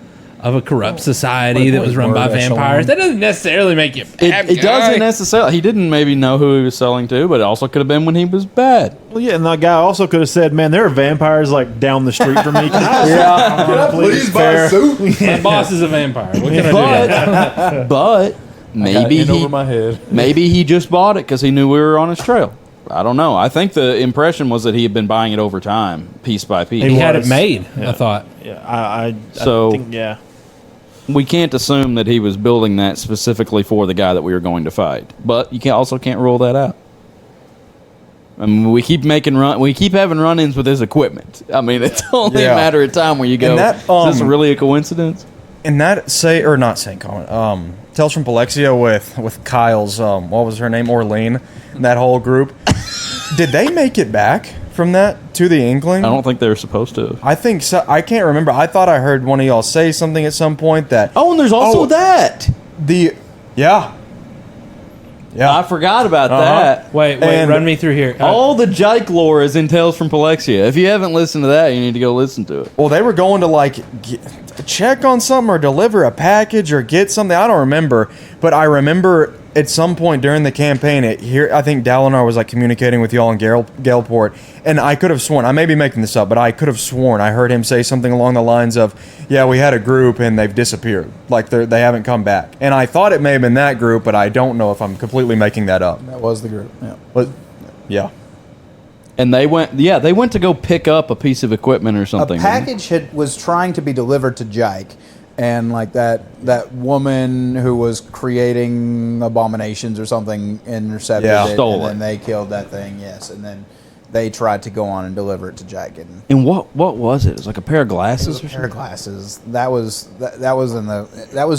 a corrupt society that was run by Word vampires. echelon. That doesn't necessarily make you a bad It doesn't necessarily. He didn't maybe know who he was selling to, but it also could have been when he was bad. Well, yeah, and that guy also could have said, "Man, there are vampires like down the street from me. Can I please fair?" My boss is a vampire. What can I do? But maybe in he over my head. maybe he just bought it because he knew we were on his trail. I don't know. I think the impression was that he had been buying it over time, piece by piece. He had it was. made, Yeah. I thought. Yeah, I So- think, yeah. We can't assume that he was building that specifically for the guy that we were going to fight, but you also can't rule that out. I mean, we keep having run-ins with his equipment. I mean, it's only a Yeah. matter of time where you go, And that, is this really a coincidence? And that Tales from Palexia with Kyle's what was her name, Orlean, and that whole group. Did they make it back from that to the Inkling? I don't think they were supposed to. I think so. I can't remember. I thought I heard one of y'all say something at some point that Oh, and there's also that. yeah. I forgot about that. Wait, And run me through here. All the Jake lore is in Tales from Palexia. If you haven't listened to that, you need to go listen to it. Well, they were going to check on something or deliver a package or get something. I don't remember, but I remember at some point during the campaign, I think Dalinar was communicating with y'all in Galeport, and I could have sworn, I may be making this up, but I could have sworn I heard him say something along the lines of, "Yeah, we had a group and they've disappeared, they haven't come back." And I thought it may have been that group, but I don't know if I'm completely making that up. That was the group. Yeah. But yeah. And they went to go pick up a piece of equipment or something. A package was trying to be delivered to Jake, and that woman who was creating abominations or something intercepted Yeah. it, Stole and it. then they killed that thing. Yes, and then they tried to go on and deliver it to Jake. And And what was it? It was like a pair of glasses or pair of something? glasses. That was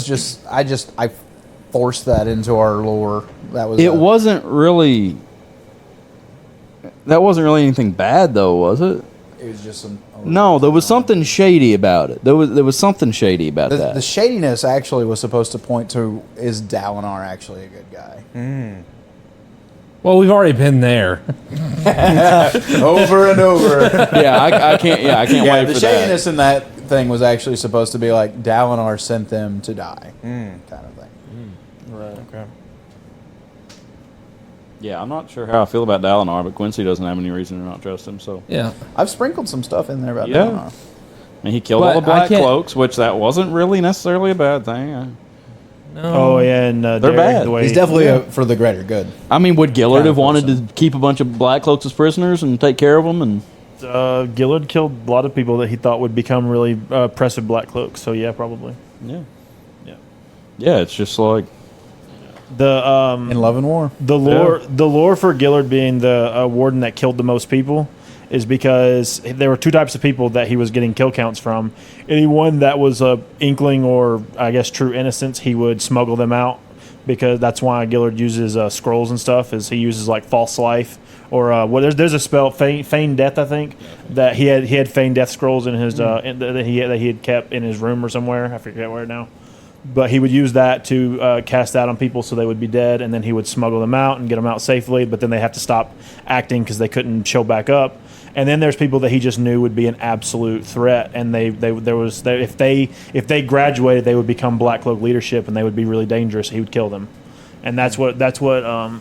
just I forced that into our lore. That was That wasn't really anything bad though, was it? It was just some. No, there was something shady about it. There was something shady about that. The shadiness actually was supposed to point to, is Dalinar actually a good guy? Well, we've already been there. Over and over. I can't wait the for that. shadiness in that thing was actually supposed to be like Dalinar sent them to die, kind of thing. Right. Okay. Yeah, I'm not sure how I feel about Dalinar, but Quincy doesn't have any reason to not trust him. So Yeah. I've sprinkled some stuff in there about Yeah. Dalinar. and he killed But all the I Black can't- Cloaks, which that wasn't really necessarily a bad thing. Oh yeah, and They're Derek, bad. the way He's definitely for the greater good. I mean, would Gillard Kind of have wanted person. to keep a bunch of Black Cloaks as prisoners and take care of them? And Gillard killed a lot of people that he thought would become really oppressive Black Cloaks. So yeah, probably. yeah, it's just like The In Love and War. the lore for Gillard being the warden that killed the most people is because there were two types of people that he was getting kill counts from. Anyone that was a inkling or I guess true innocence, he would smuggle them out, because that's why Gillard uses scrolls and stuff. Is he uses like false life or there's a spell feign death, I think, that he had feign death scrolls in his that he had kept in his room or somewhere. I forget where now. But he would use that to cast out on people so they would be dead, and then he would smuggle them out and get them out safely. But then they have to stop acting because they couldn't show back up. And then there's people that he just knew would be an absolute threat, and if they graduated, they would become Black Cloak leadership, and they would be really dangerous. He would kill them, and that's what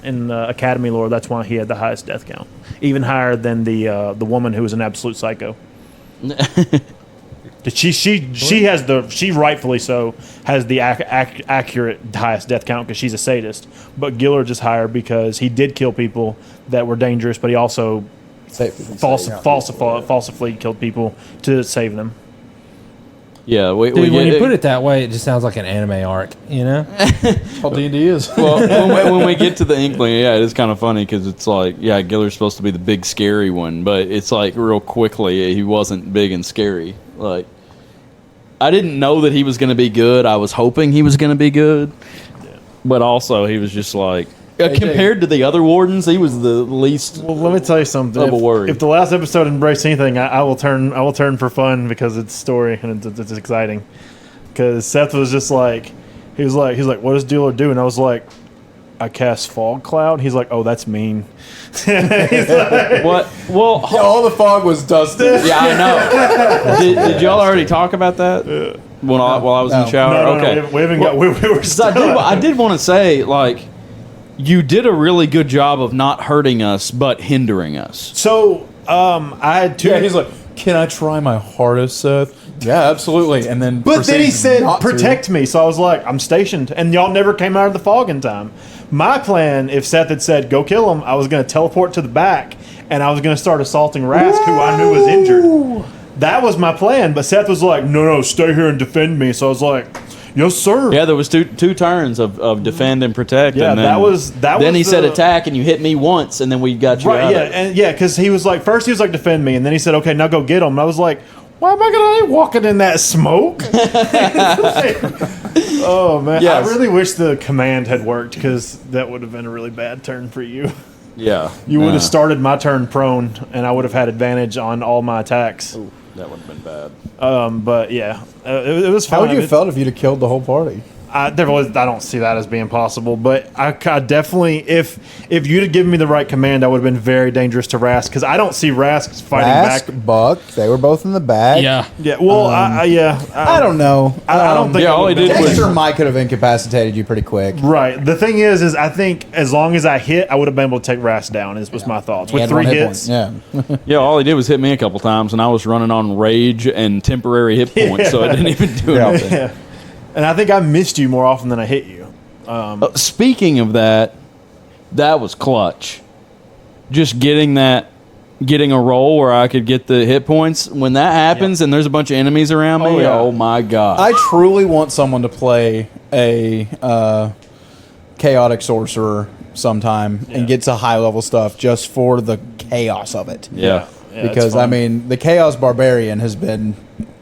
in the Academy lore. That's why he had the highest death count, even higher than the woman who was an absolute psycho. She rightfully so has the accurate highest death count because she's a sadist. But Gillard's is higher because he did kill people that were dangerous, but he also falsifully killed people to save them. Yeah, Dude, when you put it that way, it just sounds like an anime arc, you know? All D&D is. Well, when we get to the Inkling, yeah, it is kind of funny because it's like, yeah, Gillard's supposed to be the big scary one, but it's like real quickly he wasn't big and scary. Like, I didn't know that he was going to be good. I was hoping he was going to be good, but also he was just like, compared to the other wardens, he was the least. Well, let me tell you something. Of a worry. If the last episode embraced anything, I will turn for fun because it's story and it's exciting. Because Seth was just like, he was like, what does Gillard do? And I was like, I cast fog cloud. He's like, oh, that's mean. He's like, what? Well, yeah, all the fog was dusted. Yeah, I know. Did y'all already talk about that while I was in the shower? No, okay, we haven't got. We were. I did want to say, like, you did a really good job of not hurting us but hindering us. So, I had two. Yeah, he's like, can I try my hardest, Seth? Yeah, absolutely. And then, but then he said, protect me. So I was like, I'm stationed. And y'all never came out of the fog in time. My plan, if Seth had said, go kill him, I was going to teleport to the back and I was going to start assaulting Rask, who I knew was injured. That was my plan. But Seth was like, no, stay here and defend me. So I was like, yes, sir. Yeah, there was two turns of defend and protect. Yeah, and then, Then he said attack, and you hit me once, and then we got you out. Yeah, because he was like, first he was like, defend me, and then he said, okay, now go get him. And I was like, why am I gonna be walking in that smoke? Oh man, yes. I really wish the command had worked because that would have been a really bad turn for you. Yeah, you would have started my turn prone, and I would have had advantage on all my attacks. Ooh, that would have been bad. But yeah, it was fun. How would you have felt if you'd have killed the whole party? I don't see that as being possible, but I definitely, if you'd have given me the right command, I would have been very dangerous to Rask because I don't see Rask fighting back. Buck, they were both in the back. Yeah. Well, I don't know. I don't think. Yeah, all he did was Dexter might could have incapacitated you pretty quick. Right. The thing is I think as long as I hit, I would have been able to take Rask down. Was my thoughts with 3 hits. Yeah. Yeah, all he did was hit me a couple times, and I was running on rage and temporary hit points, so I didn't even do anything. Yeah. And I think I missed you more often than I hit you. Speaking of that was clutch. Just getting a roll where I could get the hit points. When that happens and there's a bunch of enemies around me, oh my god. I truly want someone to play a chaotic sorcerer sometime and get to high level stuff just for the chaos of it. Yeah. Because I mean, the chaos barbarian has been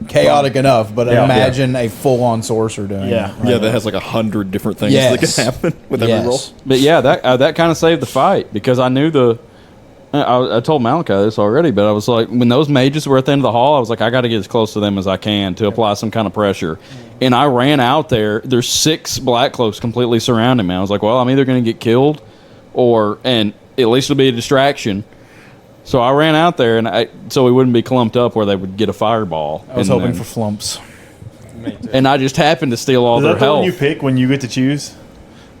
chaotic enough, but imagine a full-on sorcerer doing it. Yeah, that has like 100 different things that can happen with every roll. But yeah, that kind of saved the fight because I knew I told Malachi this already, but I was like, when those mages were at the end of the hall, I was like, I got to get as close to them as I can to apply some kind of pressure. And I ran out there. There's 6 black cloaks completely surrounding me. I was like, well, I'm either going to get killed and at least it'll be a distraction. So I ran out there, so we wouldn't be clumped up where they would get a fireball. I was hoping for flumps. And I just happened to steal all their Is that the one health. you pick when you get to choose?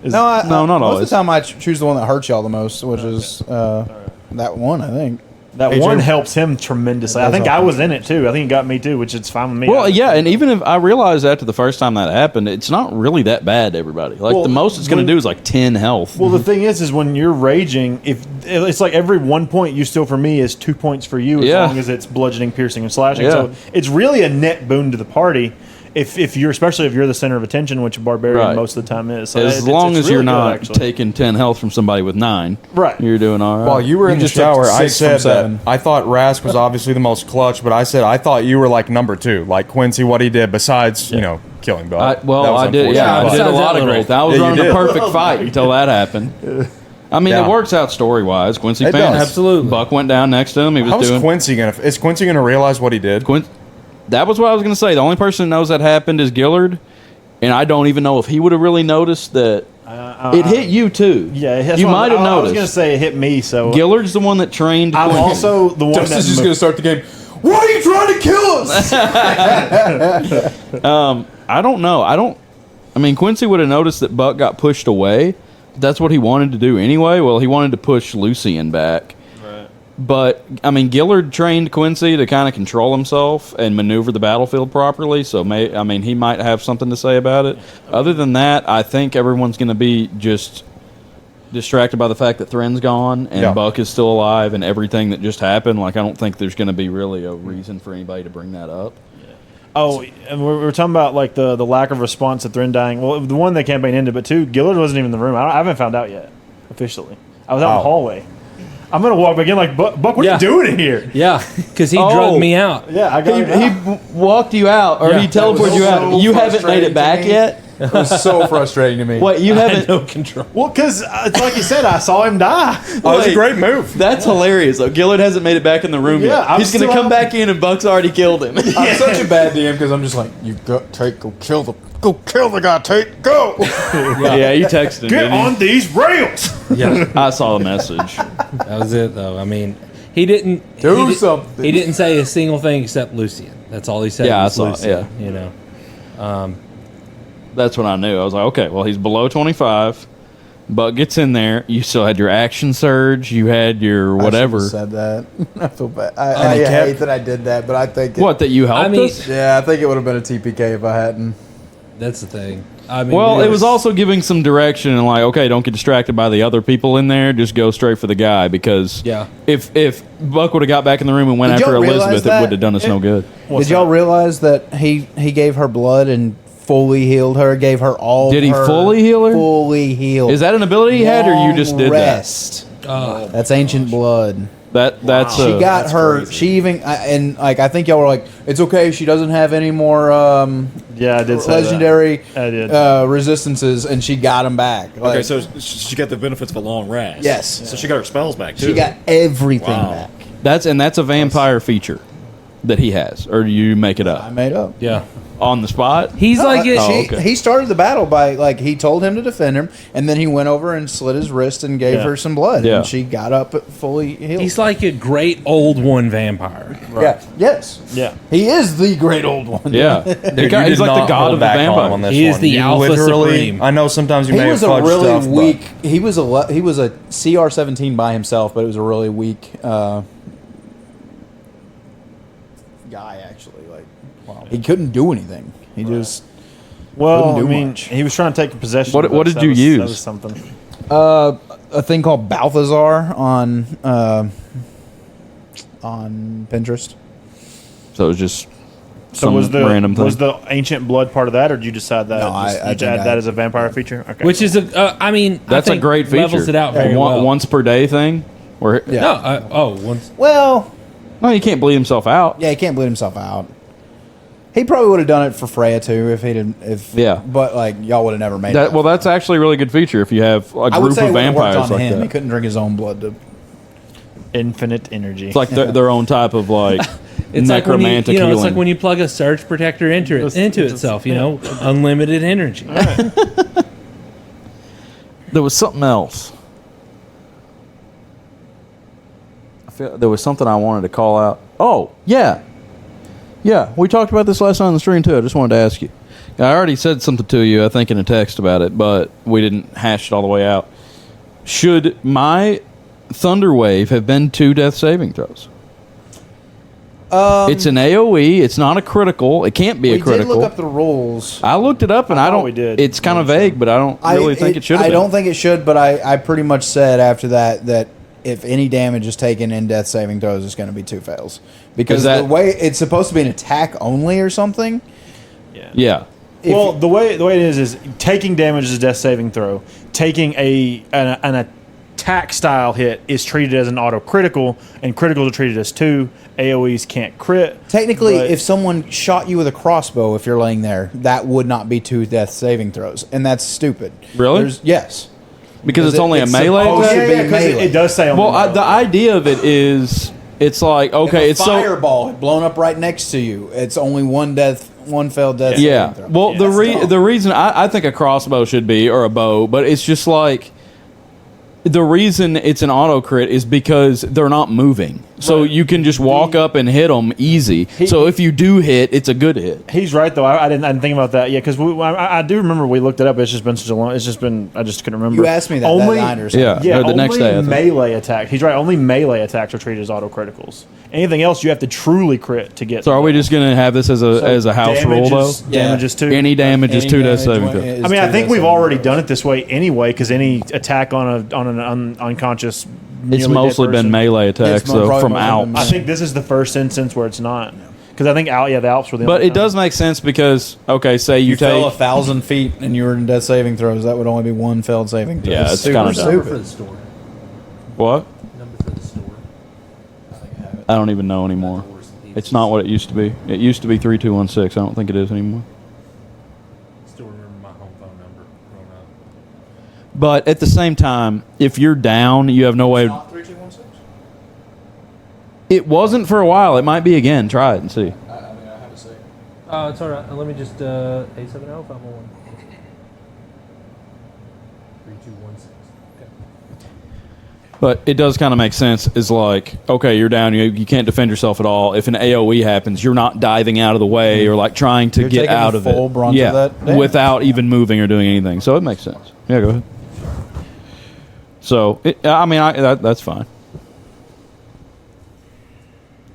No, not most always. of the time I choose the one that hurts y'all the most, which is that one, I think. That AJ one helps him tremendously. I think I was in it too. I think it got me too, which is fine with me. Well, yeah, and even if I realized after the first time that happened, it's not really that bad to everybody. Like, the most it's going to do is like 10 health. Well, the thing is when you're raging, if it's like every 1 point you steal for me is 2 points for you, as long as it's bludgeoning, piercing, and slashing. Yeah. So it's really a net boon to the party. If you're, especially if you're the center of attention, which a barbarian most of the time is. So as long as really you're good, not actually. taking 10 health from somebody with 9, right? You're doing all right. While you were in the just took shower, I 6 from said 7. that I thought Rask was obviously the most clutch, but I said I thought you were like number 2, like Quincy, what he did besides killing Bo. I did. Yeah, I did a lot of great. I was running a perfect fight until that happened. I mean, it works out story wise. Quincy It fans, does. Absolutely. Buck went down next to him. He was How doing. is Quincy gonna realize what he did? That was what I was going to say. The only person that knows that happened is Gillard, and I don't even know if he would have really noticed that It hit you too. Yeah, that's you what might have I was noticed. going to say it hit me. So Gillard's the one that trained. I'm Quincy. also the one Dustin's that just going to start the game. Why are you trying to kill us? I don't know. I mean, Quincy would have noticed that Buck got pushed away. That's what he wanted to do anyway. Well, he wanted to push Lucien back. Right. But, I mean, Gillard trained Quincy to kind of control himself and maneuver the battlefield properly. So, he might have something to say about it. Other than that, I think everyone's going to be just distracted by the fact that Thren's gone and Buck is still alive and everything that just happened. Like, I don't think there's going to be really a reason for anybody to bring that up. Oh, and we're talking about like the lack of response to Thren dying. Well, the one, the campaign ended, but two, Gillard wasn't even in the room. I haven't found out yet, officially. I was out in the hallway. I'm gonna walk back in like, Buck, what are you doing in here? Yeah, because he drugged me out. Yeah, I got He walked you out, or he teleported you out. You haven't made it back yet? It was so frustrating to me. What, you haven't? No control. Well, because it's like you said, I saw him die. It was a great move. That's hilarious, though. Gillard hasn't made it back in the room Yeah, yet. I'm He's going to still come back in, and Buck's already killed him. I'm such a bad DM because I'm just like, you go kill the guy, Tate, go. Yeah, you texted him. Get didn't you? on these rails. Yeah, I saw the message. that was it though. I mean, he didn't Do he something. He didn't say a single thing except Lucien. That's all he said. Yeah, was I saw it, Lucien, yeah. you know. That's when I knew. I was like, okay, well, he's below 25. Buck gets in there. You still had your action surge. You had your whatever. I should've said that. I feel bad. I hate that I did that, but I think What, that you helped us? Yeah, I think it would have been a TPK if I hadn't. That's the thing. I mean, Well, it was also giving some direction and like, okay, don't get distracted by the other people in there. Just go straight for the guy because if Buck would have got back in the room and went Did after y'all realize Elizabeth, that? it would have done us no good. Did y'all realize that he gave her blood and fully healed her? Gave her all. Did he her fully heal her? Fully healed. Is that an ability he had, or you Long just did rest. That's ancient blood. That's She got her. She even and like I think y'all were like, it's okay. She doesn't have any more. Yeah, I did say legendary that. I did. resistances, and she got them back. Okay, Like, so she got the benefits of a long rest. Yes. So she got her spells back too. she got everything Wow. back. that's a vampire feature that he has, or do you make it I up made up. Yeah. on the spot? He's like it. okay. He started the battle by like he told him to defend him, and then he went over and slit his wrist and gave her some blood, Yeah. and she got up fully healed. He's like a great old one vampire. Yeah. Yes. Yeah. He is the great old one. Yeah, Dude, guy- you he's did like the not god hold of the back on him vampire. on this He is one. the You Alpha literally, Supreme. I know sometimes you He may was have a fudged really stuff, weak. He was a CR-17 by himself, but it was a really weak guy. Actually, like he couldn't do anything. He just Well, Couldn't I do mean, much. he was trying to take possession. What- of what us. did you That use? was something. a thing called Balthazar on Pinterest. So it was just So some was the random thing. was the ancient blood part of that, or did you decide that? No, I you think add I- that as a vampire feature. Okay. Which is I mean, That's I a think great feature. Levels it out very One- well. Once per day thing. Where Yeah. No, once. Well, no, he can't bleed himself out. yeah, he can't bleed himself out. He probably would have done it for Freya too if he didn't. Yeah. but like y'all would have never made That, it. well, that's actually a really good feature if you have a I would group say of it would've worked vampires on like him. He that. couldn't drink his own blood. To infinite energy. It's like their own type of like It's like when necromantic it's healing. like when you plug a surge protector into itself. You know, unlimited energy. There was something else. I feel there was something I wanted to call out. Oh, yeah. Yeah, we talked about this last night on the stream too. I just wanted to ask you. I already said something to you, I think, in a text about it, but we didn't hash it all the way out. Should my Thunder Wave have been 2 death saving throws? It's an AoE. It's not a critical. It can't be a we did critical. look up the rules. I looked it up, and I thought don't. we did. It's kind of vague, but I don't really think it should. I don't think it should, but I pretty much said after that if any damage is taken in death saving throws, it's going to be 2 fails because the way it's supposed to be an attack only or something. Yeah. Well, the way it is taking damage is a death saving throw. Taking an attack style hit is treated as an auto critical, and criticals are treated as 2. AoEs can't crit. Technically, but- if someone shot you with a crossbow, if you're laying there, that would not be 2 death saving throws, and that's stupid. Really? Yes. Because it's only a melee supposed attack? to be yeah, because melee. it does say on Well, the the idea of it is it's like okay, if it's a so fireball had blown up right next to you. It's only one failed death. yeah. saving throw. Well, the reason I think a crossbow should be or a bow, but it's just like the reason it's an auto crit is because they're not moving, so you can just walk up and hit them easy. So if you do hit, it's a good hit. He's right though. I didn't think about that. Yeah, because I do remember we looked it up. It's just been such a long. It's just been I just couldn't remember. You asked me that. Only that night or something. Yeah, or the only next day, I think. melee attack. He's right. Only melee attacks are treated as auto criticals. Anything else, you have to truly crit to get. So are we just gonna have this as a house rule though? Damages too. Any damage is 2 death saving throw. I mean, I think we've already done it this way anyway. Because any attack on an unconscious. It's mostly been melee attacks though from Alps. I think this is the first instance where it's not. Because I think the Alps were the. But only it does make sense because okay, say you fell take 1,000 feet and you were in death saving throws. That would only be one failed saving throw. Yeah, it's kind of Number for the store. What? Number for the store. I don't even know anymore. It's not what it used to be. It used to be 3216. I don't think it is anymore. Still remember my home phone number growing up. But at the same time, if you're down, you have no way. Not 3216. It wasn't for a while. It might be again. Try it and see. I mean, I have to say. It's all right. Let me just 870-501. 3216. Okay. But it does kind of make sense. Is like, okay, you're down. You can't defend yourself at all. If an AOE happens, you're not diving out of the way or like trying to You're get taking out the of it. full brunt of that damage. without even moving or doing anything. So it makes sense. Yeah, go ahead. So I mean, that's fine.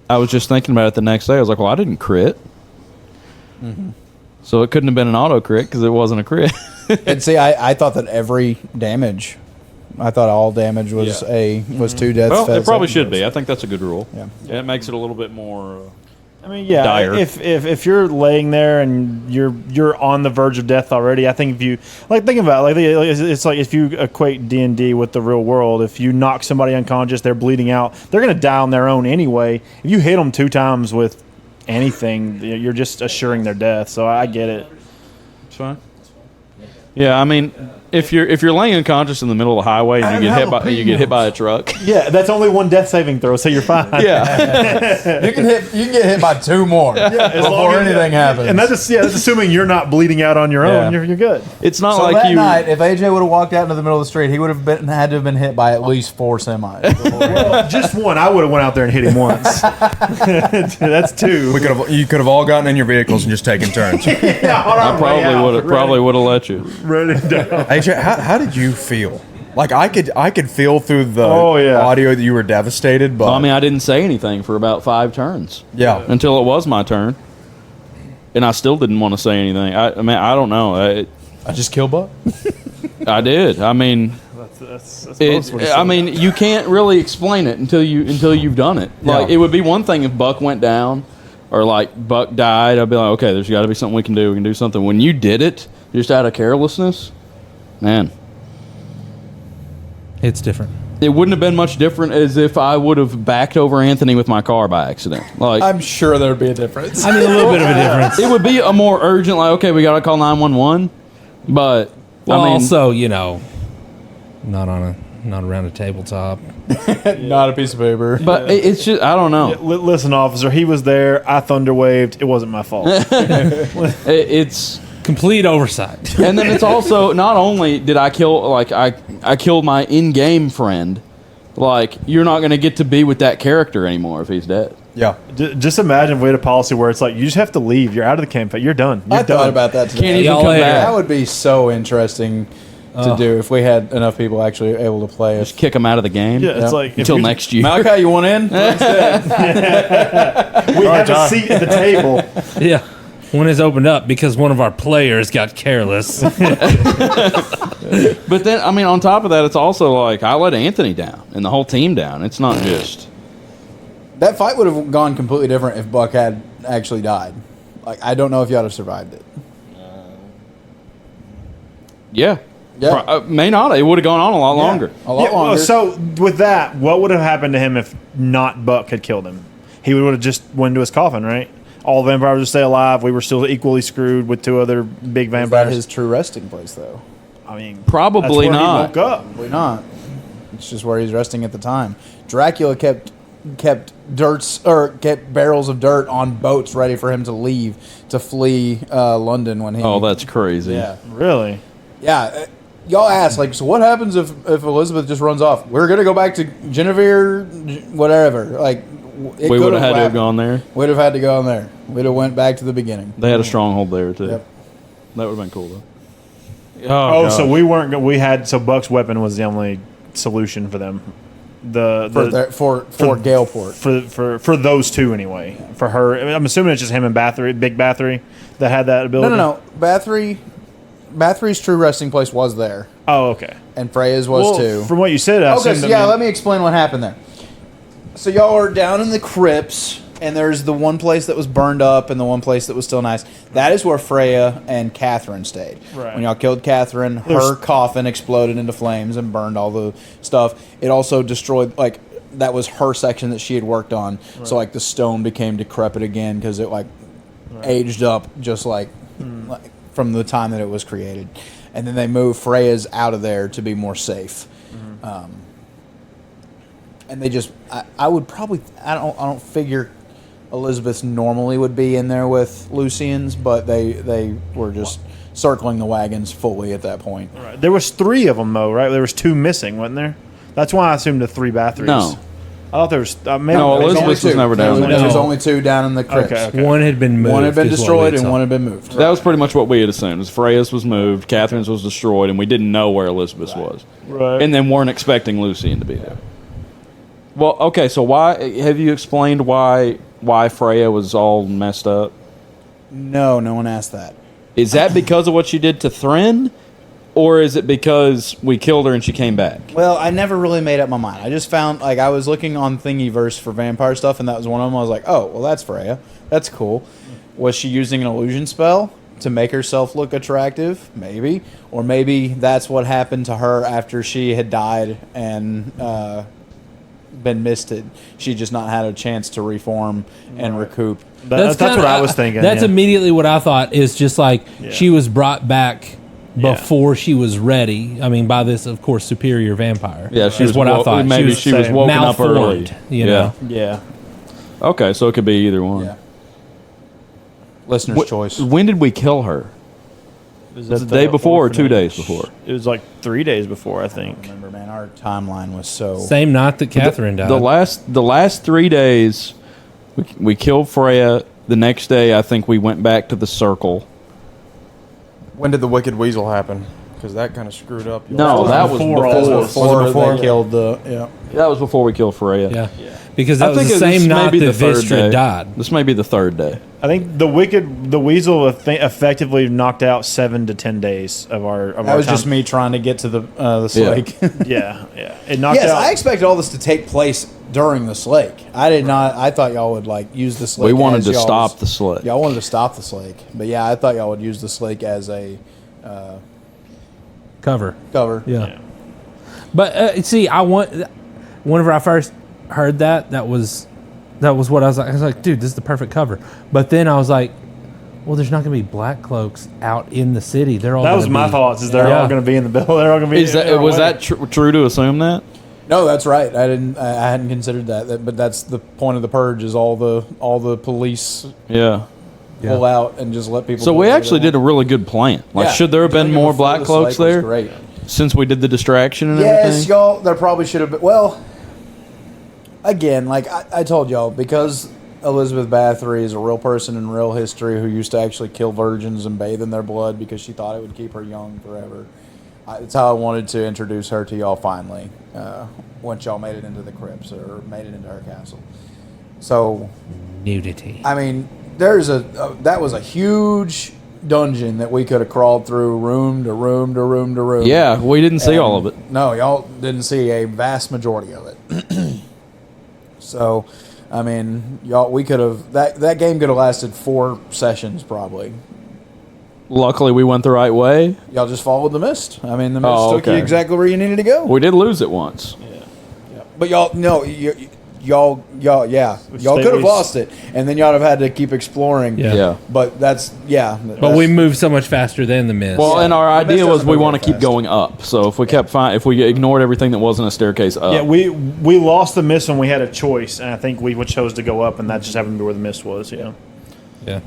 I was just thinking about it the next day. I was like, well, I didn't crit. Mm-hmm. So it couldn't have been an auto crit because it wasn't a crit. And see, I thought that every damage, I thought all damage was was 2 deaths. Well, failed it probably saving should be. throws. I think that's a good rule. Yeah. It makes it a little bit more. I mean, yeah. Dire. If you're laying there and you're on the verge of death already, I think if you think about it, it's like if you equate D&D with the real world, if you knock somebody unconscious, they're bleeding out, they're gonna die on their own anyway. If you hit them 2 times with anything, you're just assuring their death. So I get it. It's fine. Yeah, I mean, if you're laying unconscious in the middle of the highway and you get hit by a truck. Yeah, that's only 1 death saving throw, so you're fine. Yeah, you can get hit by 2 more before anything happens. And that's assuming you're not bleeding out on your own. Yeah. You're good. It's not so like that you. night, if AJ would have walked out into the middle of the street, he would have had to have been hit by at least 4 semis. Well, just 1. I would have went out there and hit him once. That's 2. You could have all gotten in your vehicles and just taken turns. I probably would have let you. Run it down. AJ, how did you feel? Like I could feel through the yeah. audio that you were devastated, but I mean, I didn't say anything for about 5 turns. Yeah. Until it was my turn, and I still didn't want to say anything. I mean, I don't know. I just killed Buck. I did. I mean, I mean, you can't really explain it until you've done it. Like it would be one thing if Buck went down, or like Buck died. I'd be like, okay, there's got to be something we can do. We can do something. When you did it just out of carelessness, man, It's different. it wouldn't have been much different as if I would have backed over Anthony with my car by accident. Like I'm sure there would be a difference. I mean, a little bit of a difference. it would be a more urgent. Like, okay, we got to call 911. But Well, I mean, also, not around a tabletop. Not a piece of paper. but it's just I don't know. Listen, officer, he was there. I thunder waved. It wasn't my fault. It's Complete oversight. and then it's also not only did I kill I killed my in-game friend. Like you're not going to get to be with that character anymore if he's dead. yeah. Just imagine if we had a policy where it's like you just have to leave. You're out of the campaign. You're done. You're I done. thought about that today. Can't even Y'all come later. back. That would be so interesting to do if we had enough people actually able to play. Just kick him out of the game. Yeah, it's like if until you- next year. Malachi, you want in? We have a seat at the table. Yeah. When it's opened up because one of our players got careless. But then, I mean, on top of that, it's also like I let Anthony down and the whole team down. It's not just. That fight would have gone completely different if Buck had actually died. Like, I don't know if y'all have survived it. Yeah. Yeah. May not. It would have gone on a lot longer. A lot Well, longer. so with that, what would have happened to him if not Buck had killed him? He would have just went into his coffin, right? All the vampires would stay alive. We were still equally screwed with 2 other big Is that vampires. his true resting place, though? I mean, Probably that's where not. He woke up. Probably not. It's just where he's resting at the time. Dracula kept kept barrels of dirt on boats ready for him to leave to flee London when he. Oh, that's crazy. Yeah. Really? Yeah. Y'all ask, like, so what happens if Elizabeth just runs off? We're going to go back to Genevieve, whatever. Like, We would have had to have gone there. We'd have had to go in there. We'd have went back to the beginning. They had a stronghold there, too. Yep. That would have been cool, though. Oh, gosh. so we weren't. We had so Buck's weapon was the only solution for them. For Galeport. For those two anyway. For her, I mean, I'm assuming it's just him and Big Bathory that had that ability. No. Bathory's true resting place was there. Oh, okay. And Freya's was too. From what you said, I okay, assumed so that let me explain what happened there. So y'all are down in the crypts, and there's the one place that was burned up and the one place that was still nice. That is where Freya and Catherine stayed. Right. When y'all killed Catherine, her coffin exploded into flames and burned all the stuff. It also destroyed, like, that was her section that she had worked on. Right. So, like, the stone became decrepit again because it, like, aged up just like from the time that it was created. And then they moved Freya's out of there to be more safe. And they just, I would probably, I don't figure Elizabeth's normally would be in there with Lucian's, but they were just circling the wagons fully at that point. Right. There was 3 of them though, right? There was 2 missing, wasn't there? That's why I assumed the 3 Bathories. No. I thought there was maybe no. Elizabeth was never down there. There was only 2 down in the crypts. Okay. One had been moved. One had been destroyed and one had been moved. That was pretty much what we had assumed. Freya's was moved, Catherine's was destroyed, and we didn't know where Elizabeth's was. Right. And then weren't expecting Lucian to be there. Well, okay, so why have you explained why Freya was all messed up? No one asked that. Is that because of what she did to Thren? Or is it because we killed her and she came back? Well, I never really made up my mind. I just found, like, I was looking on Thingiverse for vampire stuff, and that was one of them. I was like, oh, well, that's Freya. That's cool. Was she using an illusion spell to make herself look attractive? Maybe. Or maybe that's what happened to her after she had died and been misted. She just not had a chance to reform and recoup. That's what I was thinking. That's immediately what I thought, is just like she was brought back before she was ready. I mean, by this, of course, superior vampire. Yeah, she was what I thought. Maybe she was woken up early. You know? Yeah. Okay, so it could be either one. Yeah. Listener's choice. When did we kill her? Was it the day before or 2 days before? It was like 3 days before, I think. I remember, man, our timeline was so... Same night that Catherine died. The last 3 days, we killed Freya. The next day, I think we went back to the circle. When did the Wicked Weasel happen? Because that kind of screwed up. No, that was before they killed the... Yeah. That was before we killed Freya. Yeah. Because that was the same night that Vistra died. This may be the 3rd day. I think the Weasel effectively knocked out 7 to 10 days of our. That was just me trying to get to the slake. Yeah. It knocked out. I expected all this to take place during the slake. I did not. I thought y'all would like use the slake. We wanted to stop the slake. Y'all wanted to stop the slake, but yeah, I thought y'all would use the slake as a cover. Yeah. But see, whenever I first heard that was what I was like. I was like, dude, this is the perfect cover. But then I was like, well, there's not going to be black cloaks out in the city. They're all. That was my thoughts. Is they're all going to be in the bill? They're all going to be. Was that true to assume that? No, that's right. I hadn't considered that. But that's the point of the purge. Is all the police. Pull out and just let people. So we actually did a really good plan. Like, should there have been more black cloaks there? Great. Since we did the distraction and everything. Yes, y'all. There probably should have been. Well. Again, like I told y'all, because Elizabeth Bathory is a real person in real history who used to actually kill virgins and bathe in their blood because she thought it would keep her young forever. It's how I wanted to introduce her to y'all finally, once y'all made it into the crypts or made it into her castle. So, nudity. I mean, that was a huge dungeon that we could have crawled through room to room to room to room. Yeah, we didn't see all of it. No, y'all didn't see a vast majority of it. So, I mean, we could have that game could have lasted 4 sessions probably. Luckily, we went the right way. Y'all just followed the mist. I mean, the mist took you exactly where you needed to go. We did lose it once. Yeah. But y'all, no, y'all could have lost it, and then y'all have had to keep exploring. Yeah. But But we moved so much faster than the mist. Well, and our The mist idea was doesn't we move want to very keep going up. So if we if we ignored everything that wasn't a staircase up. Yeah, we lost the mist when we had a choice, and I think we chose to go up, and that just happened to be where the mist was. Yeah. Yeah.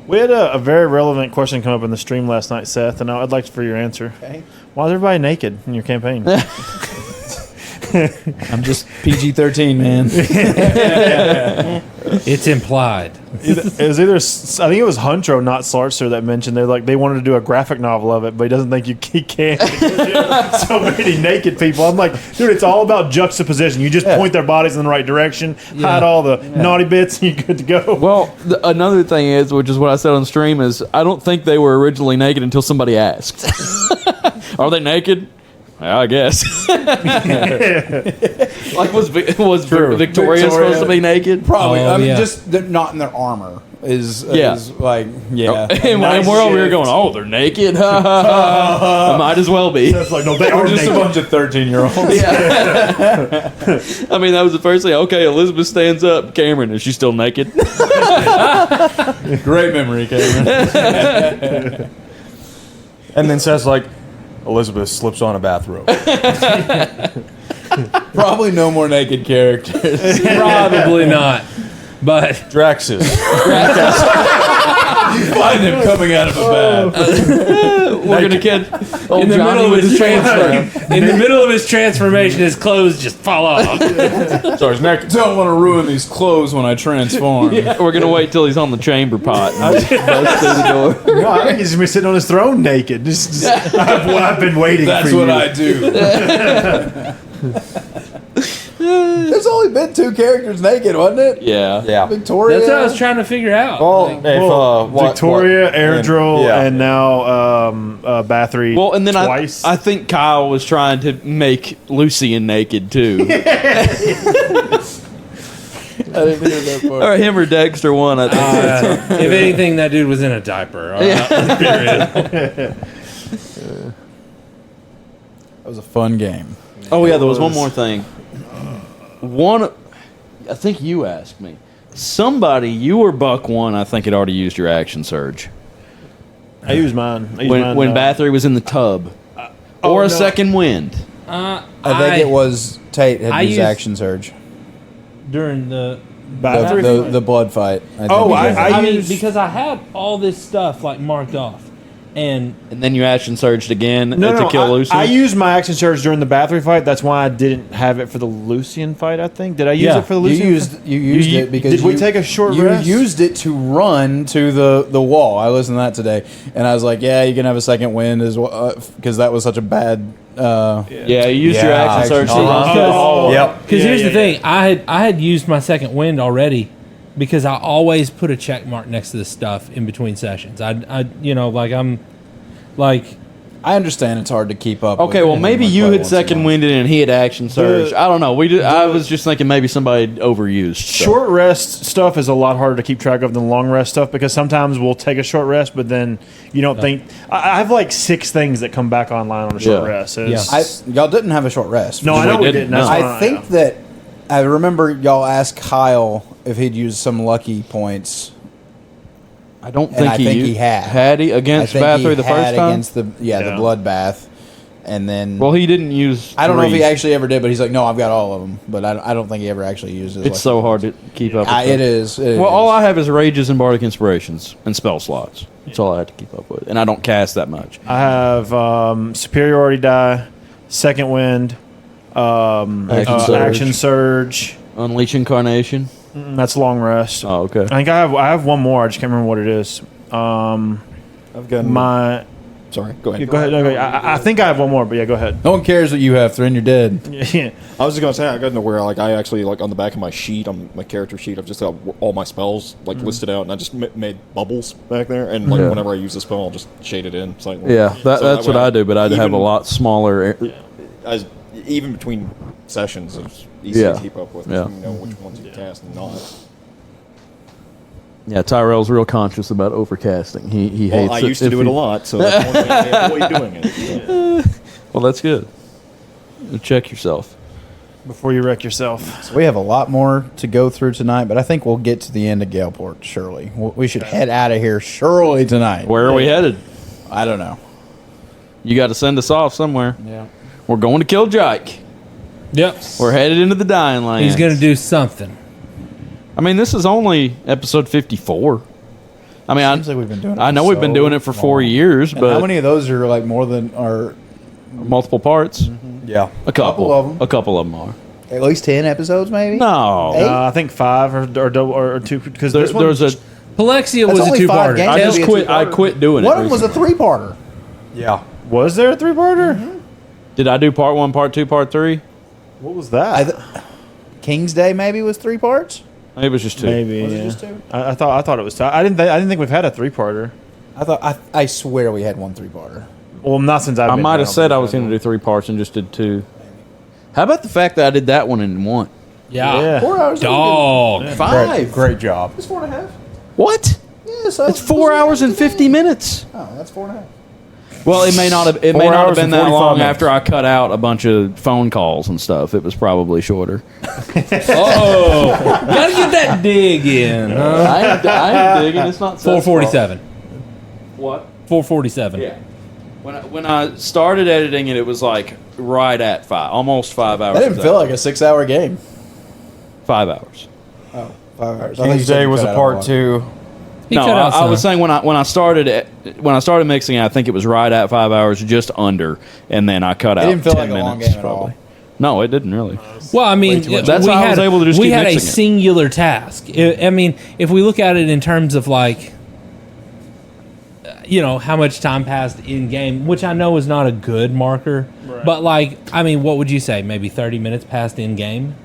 We had a very relevant question come up in the stream last night, Seth, and I'd like for your answer. Okay. Why is everybody naked in your campaign? I'm just PG-13, man. It's implied. It was either I think it was Huntro, not Slarster, that mentioned they wanted to do a graphic novel of it, but he doesn't think he can. So many naked people. I'm like, dude, it's all about juxtaposition. You just point their bodies in the right direction, hide all the naughty bits, and you're good to go. Well, another thing is, which is what I said on stream, is I don't think they were originally naked until somebody asked. Are they naked? I guess. Like was Victoria supposed to be naked? Probably. Oh, I mean, yeah. just they're not in their armor. Is like And we're over here going, oh, they're naked. I might as well be. It's like, no, they are just naked. a bunch of 13-year-olds. Yeah. I mean, that was the first thing. Okay, Elizabeth stands up. Cameron, is she still naked? Great memory, Cameron. And then says like, Elizabeth slips on a bathrobe. Probably no more naked characters. Probably not. But Draxus. You find him coming out of a bath. We're gonna get old in the Johnny middle of with his his transfer. in the middle of his transformation, his clothes just fall off. So he's naked. Don't want to ruin these clothes when I transform. We're gonna wait till he's on the chamber pot. And bust through the door. No, I think he's just been sitting on his throne naked. I've been waiting That's for what you. I do. There's only been 2 characters naked, wasn't it? Yeah. Yeah. Victoria. That's what I was trying to figure out. Well, Victoria, Airdril, yeah. and now Bathory. Well, and then twice. I think Kyle was trying to make Lucian naked too. I didn't hear that part. Or him or Dexter one, I think. If anything, that dude was in a diaper. That was a fun game. Oh yeah, there was one more thing. I think you asked me. Somebody, you or Buck one, I think had already used your action surge. I used mine. When Bathory was in the tub. Or a second wind. I think it was Tate had used action surge. During the The blood fight. I mean, because I had all this stuff like marked off. And then you action surged again to kill Lucian? I used my action surge during the Bathory fight. That's why I didn't have it for the Lucian fight, I think. Did I use it for the Lucian? You used it because did we take a short you rest? You used it to run to the wall. I listened to that today, and I was like, yeah, you can have a second wind as well, because that was such a bad... you used your action surge to run. Because here's the thing. I had used my second wind already because I always put a check mark next to this stuff in between sessions. I understand it's hard to keep up. Okay, well maybe you had second winded and he had action surge. I don't know. I was just thinking maybe somebody had overused. Short rest stuff is a lot harder to keep track of than long rest stuff because sometimes we'll take a short rest, but then you don't think. I have like 6 things that come back online on a short rest. Y'all didn't have a short rest. No, I know we didn't. I think that I remember y'all asked Kyle if he'd used some lucky points. I don't think he had. Had he against Bathory the first time? Against the bloodbath, and then he didn't use. I don't know if he actually ever did, but he's like, no, I've got all of them, but I don't think he ever actually used it. It's so hard to keep up. With it is. All I have is rages and bardic inspirations and spell slots. That's all I have to keep up with, and I don't cast that much. I have superiority die, second wind, action surge, unleash incarnation. That's long rest. Oh, okay. I think I have one more. I just can't remember what it is. I've got my. Sorry, go ahead. Yeah, go ahead. No, I think I have one more, but yeah, go ahead. No one cares what you have, Thrin. You're dead. Yeah. I was just gonna say I got to where I actually on the back of my sheet, on my character sheet, I've just got all my spells listed out, and I just made bubbles back there, and whenever I use a spell, I'll just shade it in. It's like that's what I do, but I'd have a lot smaller. Even between sessions, it's easy to keep up with. You know which ones you cast and not. Yeah, Tyrell's real conscious about overcasting. He hates it. I used to do it a lot, so that's one way I avoid doing it. So. Well, that's good. Check yourself. before you wreck yourself. So we have a lot more to go through tonight, but I think we'll get to the end of Galeport, surely. We should head out of here surely tonight. Where are we headed? I don't know. You got to send us off somewhere. Yeah. We're going to kill Jike. Yep. We're headed into the Dying Land. He's going to do something. I mean, this is only episode 54. I mean, Seems like we've been doing it I know for we've been so doing it for 4 long. years, And but how many of those are like more than are multiple parts? Yeah. A couple. Couple of 'em. A couple of them are. at least 10 episodes, maybe? No. Eight? I think 5 or 2 because There's a Palexia That's was a only 5 two-parter. games. I It'll just be a quit. I two-parter. quit doing One it. of them was a recently. 3-parter. Yeah. Was there a 3-parter? Did I do part 1, part 2, part 3? What was that? King's Day maybe was 3 parts. Maybe it was just 2. Maybe. Was it yeah. just 2? I thought it was. I didn't think we've had a 3-parter. I swear we had one 3-parter. Well, not since I've I been might here, have said I don't was think going to do 3 parts and just did 2. How about the fact that I did that one in 1? Yeah. Yeah. 4 hours. Dog. 5. Great job. It's 4.5. What? Yeah, so It's 4 hours and 50 minutes. Oh, that's 4.5. Well, it may not have. It 4 may not have hours been and that 45 long minutes. after I cut out a bunch of phone calls and stuff. It was probably shorter. Oh, gotta get that dig in. I ain't digging. It's not 447. What? 447. Yeah. When I started editing it, it was like right at 5, almost 5 hours. That didn't feel like a 6-hour game. 5 hours. Oh, 5 hours. King's Day was a part 2. He No, cut out I was some. saying when I started mixing it, I think it was right at 5 hours, just under, and then I cut out. didn't feel 10 like a long minutes, game at all. probably. No, it didn't really. Well, I mean, That's how I was able to just we keep had a mixing it. singular task. I mean, if we look at it in terms of like, how much time passed in game, which I know is not a good marker, but like, I mean, what would you say? Maybe 30 minutes passed in game.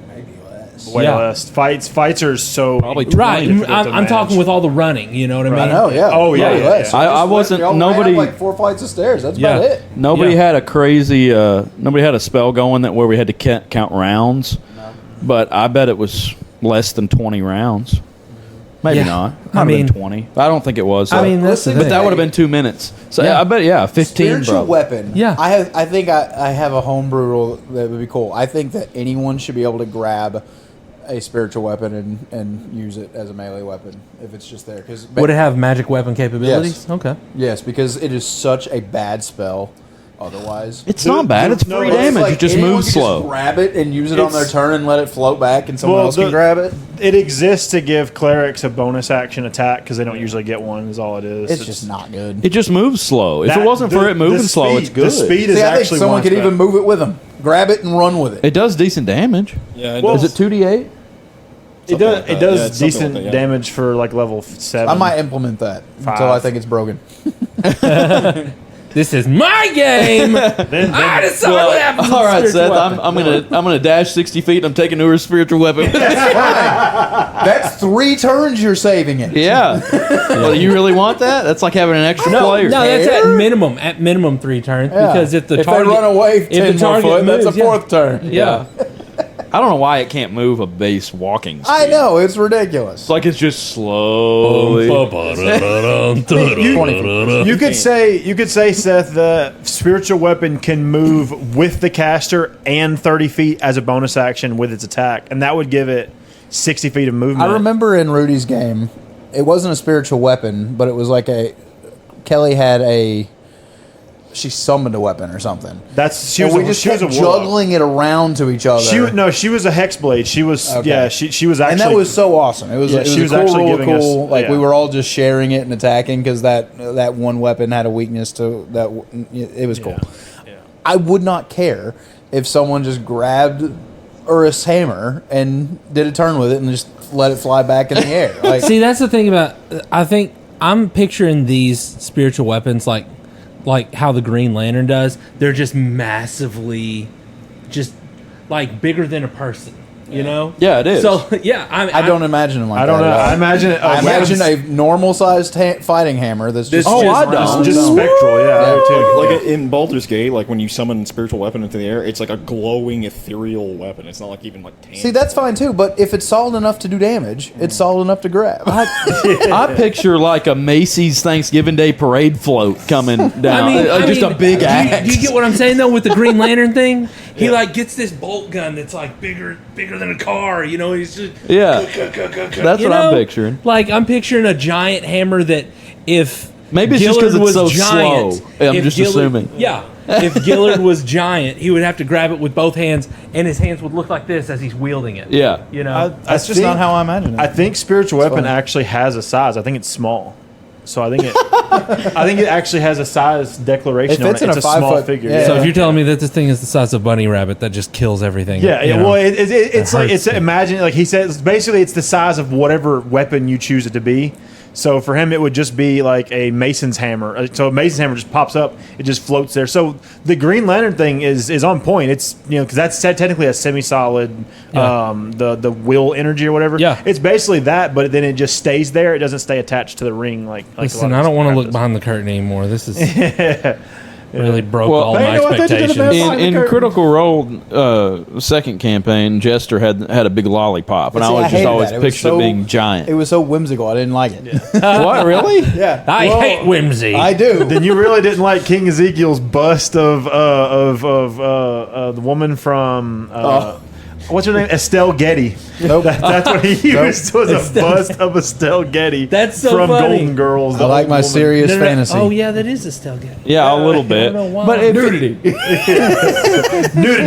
Maybe less. Way Yeah. less. Fights are so Probably Right. difficult to I'm talking manage. with all the running. You know what I mean? I know, yeah. Oh, yeah, Way yeah, less. yeah. I wasn't. Y'all ran Nobody. up like 4 flights of stairs. That's Yeah. about it. Nobody Yeah. had a crazy. Nobody had a spell going where we had to count rounds. But I bet it was less than 20 rounds. Maybe Yeah. not. I Might have mean- been 20. I don't think it was. I mean, that's the But but thing. that would have been 2 minutes. So Yeah. I bet 15. Spiritual Bro. weapon. Yeah. I think I have a homebrew rule that would be cool. I think that anyone should be able to grab a spiritual weapon and use it as a melee weapon if it's just there. Because Would it have magic weapon capabilities? Yes. Okay. yes, because it is such a bad spell. Otherwise, It's not bad. It's no, free it's damage. like it just anyone moves can slow. Just grab it and use it on their It's- turn and let it float back, and someone Well, else can grab it. It exists to give clerics a bonus action attack because they don't usually get one. Is all it is. It's just not good. It just moves slow. If That- it wasn't for it moving slow, it's good. The speed is See, I think actually someone one could even aspect. move it with them, grab it and run with it. It does decent damage. Yeah, Well, Is it 2d8? It does. like It that. does Yeah, it's something decent like that, yeah. damage for like level 7. I might implement that until 5. I think it's broken. This is my game. Then I decide what happens. All with right, spiritual Seth. weapon. I'm gonna dash 60 feet. And I'm taking to her spiritual weapon. That's 3 turns you're saving it. Yeah. Well, you really want that? That's like having an extra player. No, that's at Care? minimum. At minimum 3 turns Yeah. because if the if target they run away 10 if the more target foot, moves, that's a yeah. 4th turn. Yeah. I don't know why it can't move a base walking speed. I know, it's ridiculous. It's like it's just slowly. You could say, Seth, the spiritual weapon can move with the caster and 30 feet as a bonus action with its attack, and that would give it 60 feet of movement. I remember in Rudy's game, it wasn't a spiritual weapon, but it was like Kelly had she summoned a weapon or something. She And was we a, just she was kept a warlock. juggling it around to each other. She was a hexblade. She was Okay. yeah. She was actually, and that was so awesome. It was, Yeah, it was she a was cool actually rule, giving us- cool. Like we yeah. were all just sharing it and attacking because that one weapon had a weakness to that. It was cool. Yeah. I would not care if someone just grabbed Urus hammer and did a turn with it and just let it fly back in the air. Like, See, that's the thing about. I think I'm picturing these spiritual weapons like how the Green Lantern does. They're just massively, just like bigger than a person. You know? Yeah, it is. So yeah, I don't imagine him like I don't that know. at all. I imagine it. I imagine a normal-sized fighting hammer that's just. just spectral. Yeah, I do too. Like in Baldur's Gate, like when you summon a spiritual weapon into the air, it's like a glowing ethereal weapon. It's not like even like tangible. See, that's fine too, but if it's solid enough to do damage, it's solid enough to grab. I picture like a Macy's Thanksgiving Day parade float coming down. Just a big axe. Do you get what I'm saying though with the Green Lantern thing? He like gets this bolt gun that's like bigger than a car. You know, he's just That's what I'm picturing. Like I'm picturing a giant hammer that if Maybe it's just Gillard 'cause it's was so giant, slow. I'm if just Gillard- assuming. Yeah, if Gillard was giant, he would have to grab it with both hands, and his hands would look like this as he's wielding it. Yeah. you know. That's just not how I imagine it. I think spiritual weapon funny. actually has a size. I think it's small. So I think it actually has a size declaration It fits on it. in It's a a small 5 foot- figure. yeah. So if you're telling me that this thing is the size of Bunny Rabbit, that just kills everything. Yeah, you know? well, it's like hurts it's imagine like he says basically it's the size of whatever weapon you choose it to be. So for him, it would just be like a mason's hammer. So a mason's hammer just pops up; it just floats there. So the Green Lantern thing is on point. It's because that's technically a semi-solid, the will energy or whatever. Yeah. it's basically that, but then it just stays there. It doesn't stay attached to the ring like. Listen, I don't want to look behind the curtain anymore. This is really broke all my expectations. In Critical Role second campaign, Jester had a big lollipop, and I See, was just hated always that. It was pictured so- it being giant. It was so whimsical. I didn't like it. What, really? Yeah, I hate whimsy. I do. Then you really didn't like King Ezekiel's bust of the woman from what's her name? Estelle Getty. Nope. That's what he used was a bust of Estelle Getty. That's so from funny. Golden Girls. I the like old my woman. serious fantasy. Oh yeah, that is a Stelgate. Yeah, a little bit. But Nudity.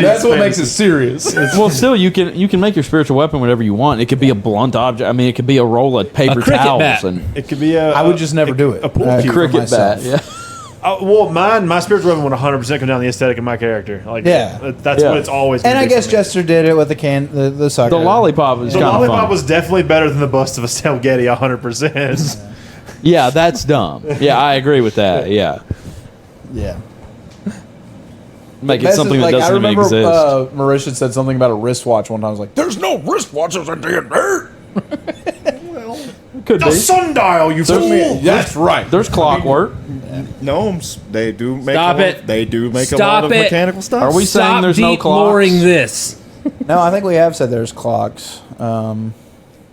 That's what makes it serious. Well, still, you can make your spiritual weapon whatever you want. It could be a blunt object. I mean, it could be a roll of paper cricket towels bat. and It could be a. I would just never do it. A pool cue. for cricket bat. myself. Yeah. Well, my spiritual weapon would 100% come down the aesthetic of my character. Like, Yeah. that's Yeah. what it's always. And gonna I be for guess me. Jester did it with the sucker. The lollipop is The kind of lollipop fun. was definitely better than the bust of Estelle Getty. 100%. Yeah, that's dumb. Yeah, I agree with that. Yeah, Yeah. make it Best something is, that like, doesn't I remember, exist. Marisha said something about a wristwatch one time. I was like, "There's no wristwatches in D&D." Could The be. sundial, you fool! That's right. There's clockwork. Gnomes, they do make Stop a lot, it. They do make a Stop lot of it. mechanical stuff. Are we saying Stop there's no deep clocks? loring this. No, I think we have said there's clocks.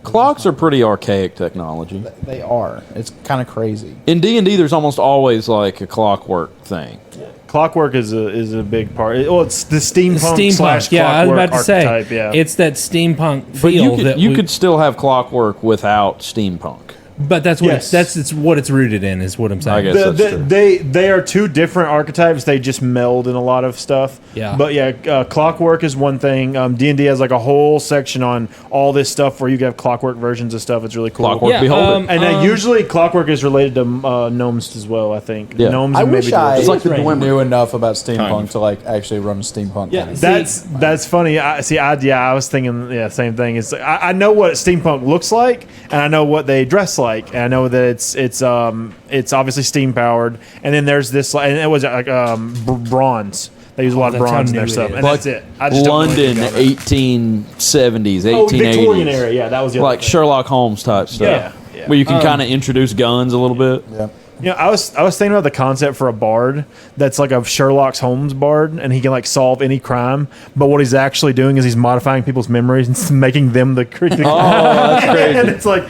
Clocks are pretty archaic technology. They are. It's kind of crazy. In D&D, there's almost always like a clockwork thing. Clockwork is a big part. Well, it's the steampunk, Steampunk. / Yeah, I was clockwork about to say archetype, yeah. it's that steampunk But feel that you could still have clockwork without steampunk. But that's what Yes. it's what it's rooted in is what I'm saying. I guess. That's true. They are two different archetypes. They just meld in a lot of stuff. Yeah. But yeah, clockwork is one thing. D&D has like a whole section on all this stuff where you have clockwork versions of stuff. It's really cool. Clockwork Yeah, Beholder. And usually clockwork is related to gnomes as well. I think. Yeah. Gnomes. I and wish maybe I It's like the Dwemer. knew enough about steampunk Kind of. to like actually run a steampunk. Yeah. kind of- That's funny. I was thinking, same thing. It's I know what steampunk looks like, and I know what they dress like, and I know that it's obviously steam powered, and then there's this, and it was like bronze. They use a lot of that's how bronze in new their it stuff, is. and Like that's it. I just don't know London, anything about it. 1870s, 1880s. Oh, Victorian era. Yeah, that was the other Like thing. Sherlock Holmes type stuff. Yeah. Where you can kind of introduce guns a little bit. Yeah. You know, I was thinking about the concept for a bard that's like a Sherlock Holmes bard, and he can like solve any crime. But what he's actually doing is he's modifying people's memories and making them the critic. Oh, that's crazy. And it's like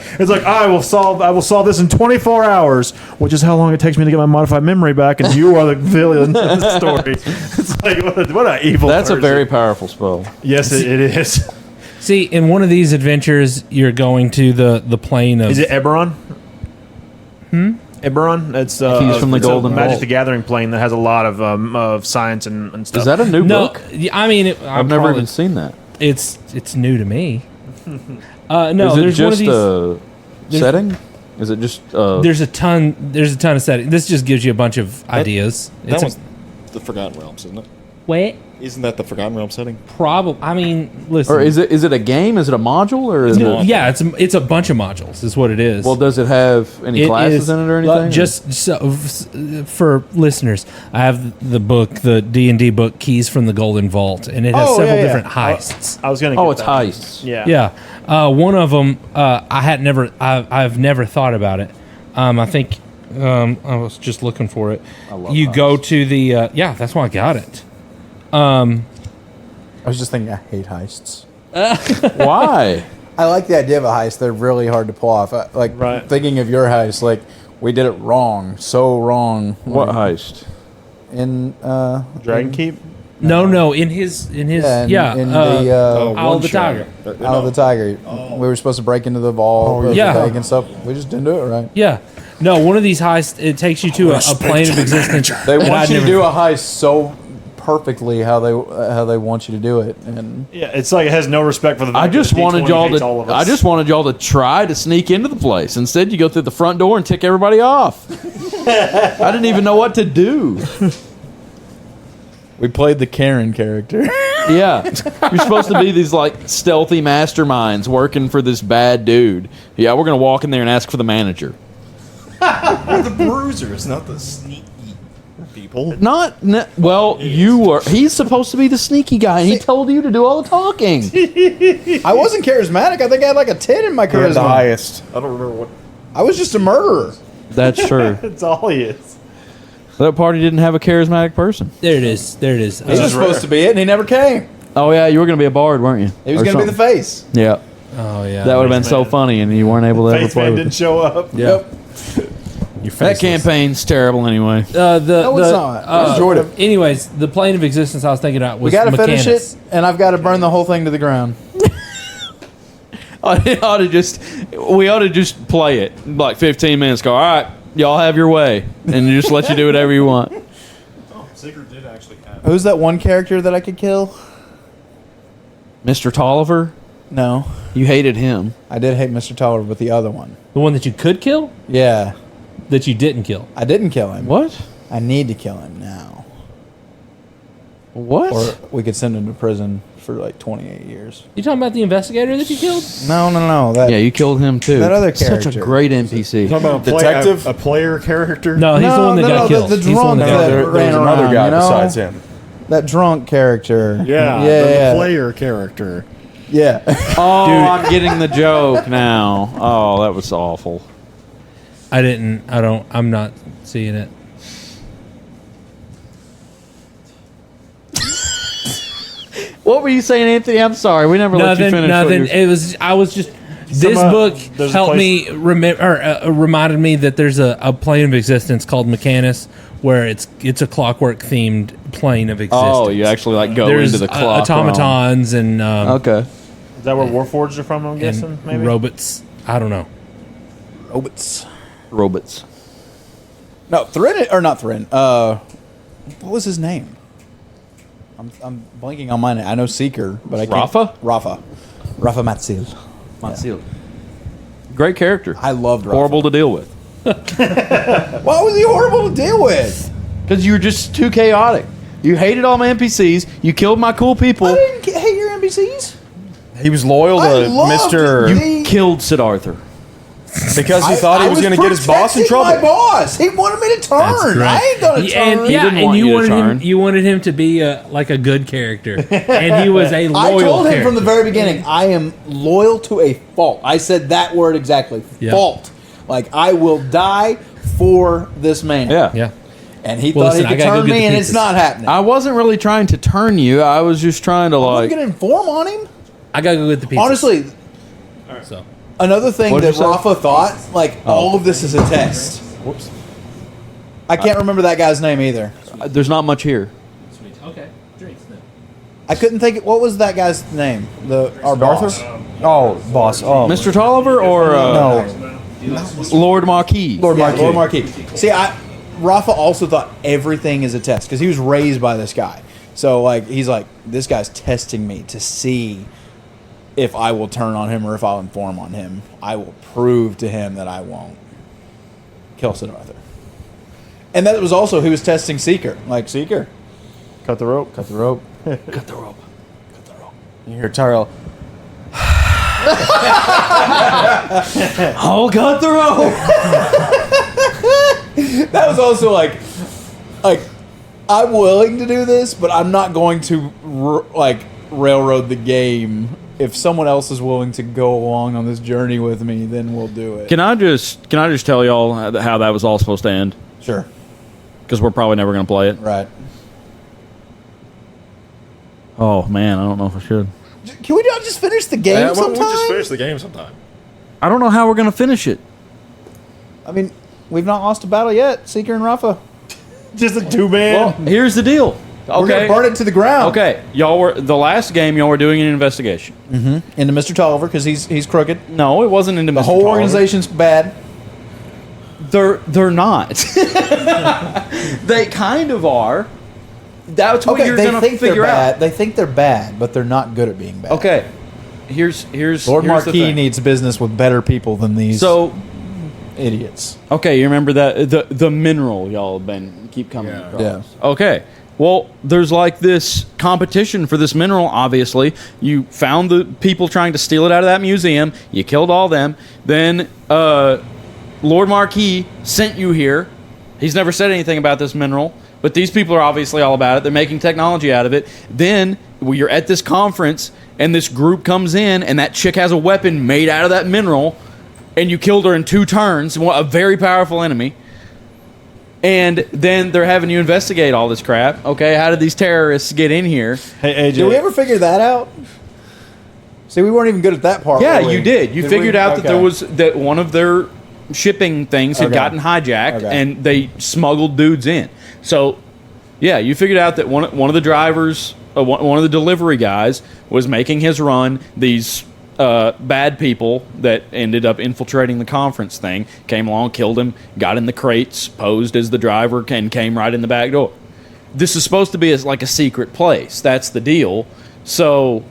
I will solve this in 24 hours, which is how long it takes me to get my modified memory back, and you are the villain of the story. It's like what a evil. That's a person. very powerful spell. Yes, it is. See, in one of these adventures, you're going to the plane of. Is it Eberron? Eberron. It's He's from the it's a Golden Magic Vault. the Gathering plane that has a lot of science and stuff. Is that a new No, book? I mean, I've never even seen that. It's new to me. No, Is it there's one of just these. a setting? Is it just There's a ton of settings. This just gives you a bunch of ideas. That It's was the Forgotten Realms, isn't it? What? Isn't that the Forgotten Realm setting? Probably. I mean, listen. Or is it a game? Is it a module? Or is it? Yeah, it's a bunch of modules. Is what it is. Well, does it have any classes in it or anything? Just so, for listeners, I have the book, the D&D book, Keys from the Golden Vault, and it has several different heists. I was going to. Oh, it's heists. Yeah. Yeah. One of them, I've never thought about it. I think I was just looking for it. You go to the yeah, that's why I got it. I was just thinking, I hate heists. Why? I like the idea of a heist. They're really hard to pull off. Thinking of your heist, like, we did it wrong. So wrong. What heist? In Dragon Keep? No, in his in the Owl of the Tiger. Owl of the Tiger. We were supposed to break into the vault of the bank and stuff. We just didn't do it right. Yeah. No, one of these heists, it takes you to a plane of existence. They want you to do a heist so perfectly how they want you to do it, and Yeah, it's like it has no respect for the. I just wanted y'all hates all of to. us. I just wanted y'all to try to sneak into the place. Instead, you go through the front door and tick everybody off. I didn't even know what to do. we played the Karen character. Yeah, you're supposed to be these like stealthy masterminds working for this bad dude. Yeah, we're gonna walk in there and ask for the manager. We're the bruisers, not the sneaky people. Well, you were. He's supposed to be the sneaky guy, and he told you to do all the talking. I wasn't charismatic. I think I had like a 10 in my charisma. The highest. I don't remember what. I was just a murderer. That's true. That's all he is. That party didn't have a charismatic person. There it is. There it is. He was supposed to be it, and he never came. Oh yeah, you were gonna be a bard, weren't you? He was Or going to be the something. face. Yeah. Oh yeah. That would have been so funny, and you weren't able to ever Face play Man with didn't it. show up. Yeah. That campaign's terrible anyway. No, it's not. I enjoyed it. Anyways, the plane of existence I was thinking about was We got to finish Mechanus. it, and I've got to burn the whole thing to the ground. We ought to just play it like 15 minutes. Go, all right, y'all have your way, and just let you do whatever you want. Oh, Sigurd did actually have. Who's that one character that I could kill? Mr. Tolliver? No. You hated him. I did hate Mr. Tolliver, but the other one. The one that you could kill? Yeah. That you didn't kill. I didn't kill him. What? I need to kill him now. What? Or we could send him to prison for like 28 years. You talking about the investigator that you killed? No. Yeah, you killed him too. That other Such a character. great NPC. Talking about Detective? a player character. No, he's the one that got killed. The He's the drunk one that got that killed. ran There's around, another guy you know? besides him. That drunk character. Yeah, the player character. Yeah. Oh, I'm getting the joke now. Oh, that was awful. I'm not seeing it. What were you saying, Anthony? I'm sorry. We never let you finish. Nothing. I was just. This book there's a helped place- me reminded me that there's a plane of existence called Mechanus, where it's a clockwork themed plane of existence. Oh, you actually like go There's into the clock. automatons and Okay. Is that where Warforged are from? I'm guessing. and Maybe. robots. I don't know. Robots. No, Thrin, or not Thrin. What was his name? I'm blanking on my name. I know Seeker, but I can't. Rafa Matzil. Matzil. Great character. I loved Rafa. Horrible to deal with. Why was he horrible to deal with? Because you were just too chaotic. You hated all my NPCs. You killed my cool people. I didn't hate your NPCs. He was loyal I to loved Mr. the- You killed Sid Arthur. because he thought he was going to get his boss in protecting trouble. My boss. He wanted me to turn. I ain't gonna turn. And, yeah, didn't and want you you to wanted turn. him. You wanted him to be like a good character, and he was a loyal. I told him character. from the very beginning, I am loyal to a fault. I said that word exactly. Yeah. Fault. Like, I will die for this man. Yeah. Yeah. And he Well, thought listen, he I could gotta go turn get me, the and it's pizzas. not happening. I wasn't really trying to turn you. I was just trying to I'm like. going to inform on him. I gotta go get the pizza. Honestly, so another thing What'd that you say? Rafa thought, like, all of this is a test. Whoops. I can't remember that guy's name either. There's not much here. okay, drinks then. I couldn't think. What was that guy's name? Our boss. Oh, boss. Oh, Mr. Tolliver or Lord Marquis? Lord Marquis. See, Rafa also thought everything is a test because he was raised by this guy. So, like, he's like, this guy's testing me to see if I will turn on him or if I'll inform on him. I will prove to him that I won't kill Sid Arthur. And that was also, he was testing Seeker. Like, Seeker, Cut the rope. Cut the rope. Cut the rope. You hear Tyrell. Oh, cut the rope. That was also like I'm willing to do this, but I'm not going to railroad the game. If someone else is willing to go along on this journey with me, then we'll do it. Can I just tell y'all how that was all supposed to end? Sure. Because we're probably never going to play it. Right. Oh man, I don't know if I should. Can we not just finish the game sometime? We'll just finish the game sometime. I don't know how we're going to finish it. I mean, we've not lost a battle yet. Seeker and Rafa. Just a 2-man. Well, here's the deal. We're gonna burn it to the ground. Okay, the last game y'all were doing an investigation. Mm-hmm. Into Mr. Tolliver because he's crooked. No, it wasn't into the Mr. whole Tolliver. organization's bad. They're not. They kind of are. That's what you're gonna figure out. They think they're bad, but they're not good at being bad. Okay, here's Lord here's the Marquis thing. needs business with better people than these. Idiots. Okay, you remember that the mineral y'all have keep coming across. Yeah. Okay. Well, there's like this competition for this mineral, obviously. You found the people trying to steal it out of that museum. You killed all them. Then Lord Marquis sent you here. He's never said anything about this mineral, but these people are obviously all about it. They're making technology out of it. Then you're at this conference, and this group comes in, and that chick has a weapon made out of that mineral, and you killed her in 2 turns, a very powerful enemy. And then they're having you investigate all this crap. Okay, how did these terrorists get in here? Hey, AJ. Did we ever figure that out? See, we weren't even good at that part. Yeah, were we? you did. You figured out that one of their shipping things had gotten hijacked, and they smuggled dudes in. So, yeah, you figured out that one of the drivers, one of the delivery guys, was making his run. These bad people that ended up infiltrating the conference thing came along, killed him, got in the crates, posed as the driver, and came right in the back door. This is supposed to be like a secret place. That's the deal. So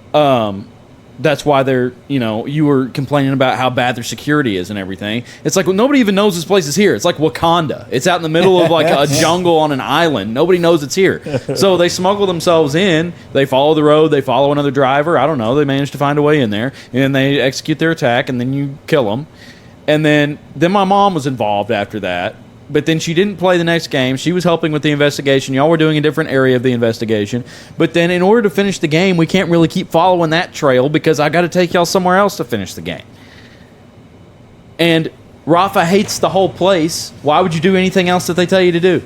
that's why you were complaining about how bad their security is and everything. It's like, well, nobody even knows this place is here. It's like Wakanda. It's out in the middle of like a jungle on an island. Nobody knows it's here. So they smuggle themselves in. They follow the road. They follow another driver. I don't know. They manage to find a way in there. And they execute their attack, and then you kill them. And then my mom was involved after that. But then she didn't play the next game. She was helping with the investigation. Y'all were doing a different area of the investigation. But then in order to finish the game, we can't really keep following that trail because I got to take y'all somewhere else to finish the game. And Rafa hates the whole place. Why would you do anything else that they tell you to do?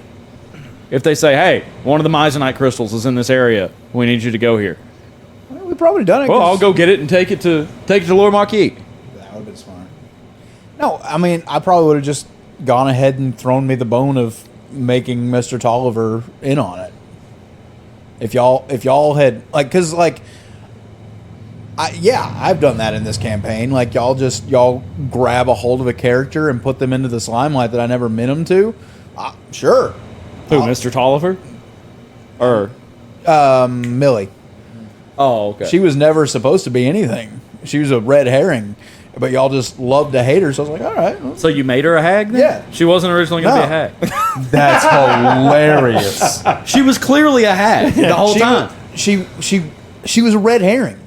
If they say, hey, one of the Mizonite crystals is in this area. We need you to go here. We've probably done it. Well, I'll go get it and take it to Lord Marquis. That would have been smart. No, I mean, I probably would have just gone ahead and thrown me the bone of making Mr. Tolliver in on it. If y'all had I've done that in this campaign. Like y'all grab a hold of a character and put them into this limelight that I never meant them to. Sure. Who, Mr. Tolliver? Or Millie. Oh, okay. She was never supposed to be anything. She was a red herring. But y'all just loved to hate her, so I was like, all right. Well. So you made her a hag then? Yeah. She wasn't originally going to be a hag. That's hilarious. She was clearly a hag the whole time. She was a red herring.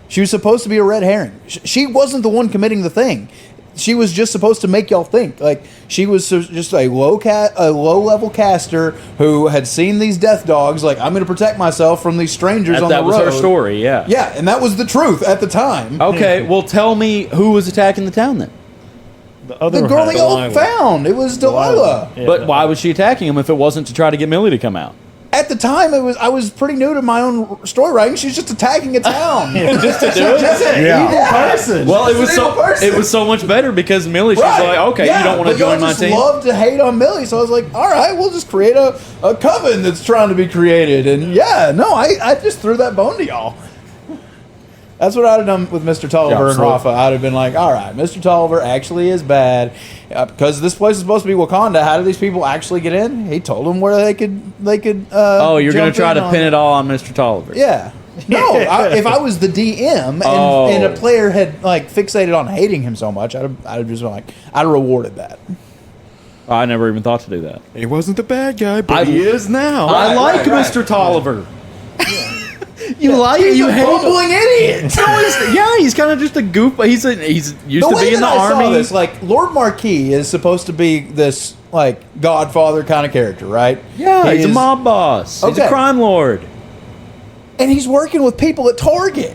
She was supposed to be a red herring. She wasn't the one committing the thing. She was just supposed to make y'all think. Like, she was just a low-level caster who had seen these death dogs. Like, I'm going to protect myself from these strangers on the road. That was her story, yeah. Yeah, and that was the truth at the time. Okay, well, tell me who was attacking the town then? The girl they all found. It was Delilah. Yeah. But why was she attacking him if it wasn't to try to get Millie to come out? At the time, I was pretty new to my own story writing. She's just attacking a town. Just to do it? Just an evil person. Well, it was so much better because Millie, she's like, okay, you don't want to join my team? I love to hate on Millie, so I was like, all right, we'll just create a coven that's trying to be created. And yeah, no, I just threw that bone to y'all. That's what I'd have done with Mr. Tolliver and Rafa. I'd have been like, all right, Mr. Tolliver actually is bad. Because this place is supposed to be Wakanda. How do these people actually get in? He told them where they could oh, you're going to try to pin it all on Mr. Tolliver. Yeah. No, if I was the DM and a player had like fixated on hating him so much, I'd have just been like, I'd have rewarded that. I never even thought to do that. He wasn't the bad guy, but he is now. I like Mr. Tolliver. You like it? You hate him? bumbling idiot. He's kind of just a goof. He's used to be in the army. This, like Lord Marquis is supposed to be this like Godfather kind of character, right? Yeah, He he's a is- mob boss. He's a Okay. crime lord. and he's working with people at Target.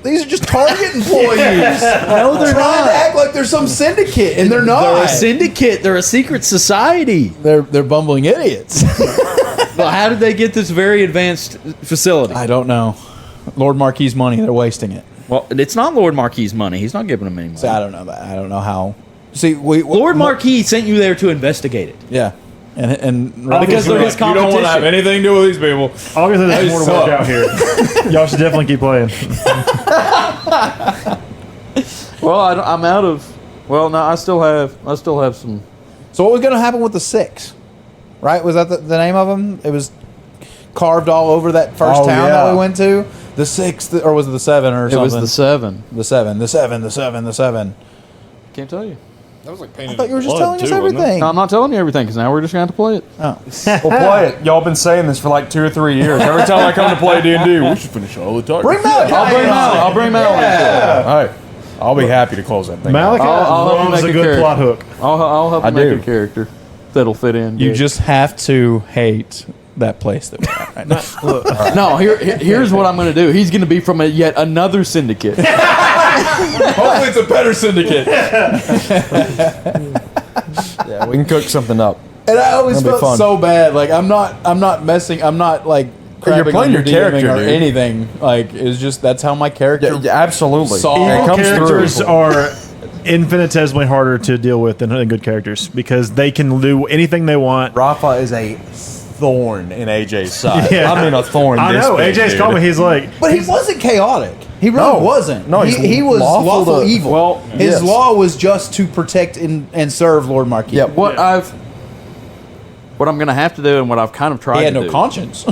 These are just Target employees. No, they're trying not. to act like they're some syndicate, and they're not. They're a syndicate. They're a secret society. They're bumbling idiots. Well, how did they get this very advanced facility? I don't know. Lord Marquis' money, they're wasting it. Well, it's not Lord Marquis' money. He's not giving them any money. See, I don't know that. I don't know how. See, Lord Marquis sent you there to investigate it. Yeah, and because they're his competition. You don't want to have anything to do with these people. Obviously, there's more to work out here. Y'all should definitely keep playing. Well, I'm out of. Well, no, I still have some. So what was going to happen with the 6? Right? Was that the name of them? It was carved all over that first town that we went to. The 6, or was it the 7 or something? It was the 7. The 7. The 7. The 7. The 7. Can't tell you. That was like painted. I thought you were just telling us everything. No, I'm not telling you everything because now we're just going to have to play it. Oh. We'll play it. Y'all been saying this for like 2 or 3 years. Every time I come to play D&D, we should finish all the time. Bring Malachi. I'll bring Malachi. All right. I'll be happy to close that thing. Malachi I'll help you loves make a a good character. plot hook. I'll help you I make do. a character that'll fit in. You good. just have to hate that place that we're at right now. No, here's what I'm going to do. He's going to be from yet another syndicate. Hopefully it's a better syndicate. Yeah, we can cook something up. And I always That'll be felt fun. so bad. Like I'm not like crapping playing on your DMing character, or dude. anything. Like it's just that's how my character. Yeah, absolutely. Saw- It Evil comes characters through. are infinitesimally harder to deal with than good characters because they can do anything they want. Rafa is a thorn in AJ's side. Yeah. I mean, a thorn. I this know. big, AJ's dude. called me. He's like, But he wasn't chaotic. He really wasn't. No, he was lawful lawful to- evil. well, his yes. law was just to protect and serve Lord Marquis. Yeah, what I'm going to have to do and what I've kind of tried He had to no do. conscience.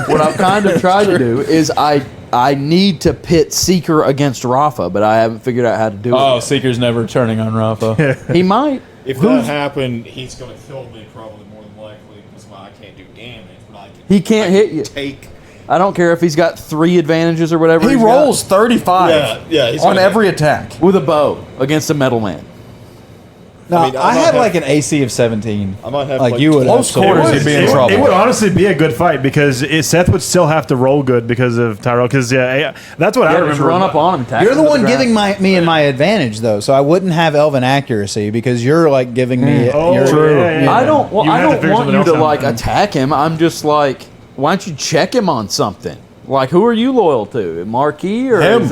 What I've kind of tried to do is I need to pit Seeker against Rafa, but I haven't figured out how to do it. Seeker's never turning on Rafa. He might. If that happened, he's going to kill me probably more than likely because I can't do damage, but I can. He can't hit you. Take. I don't care if he's got 3 advantages or whatever. He he's rolls 35 Yeah, he's on gonna- every attack. got with a bow against a metal man. No, I mean, I I might had have- like an AC of 17. I might have, like like, you would. close absolutely. quarters, he'd be in it, trouble. it would honestly be a good fight because Seth would still have to roll good because of Tyrell. Because that's what I Yeah, remember. just run up on him and tackle You're the him to one ground. giving me and my advantage though, so I wouldn't have elven accuracy because you're like giving me. Oh, your, true. Yeah, yeah. I don't. Well, You I have to don't figure want something you to else out. like attack him. I'm just like, why don't you check him on something? Like, who are you loyal to, Marquis or Him.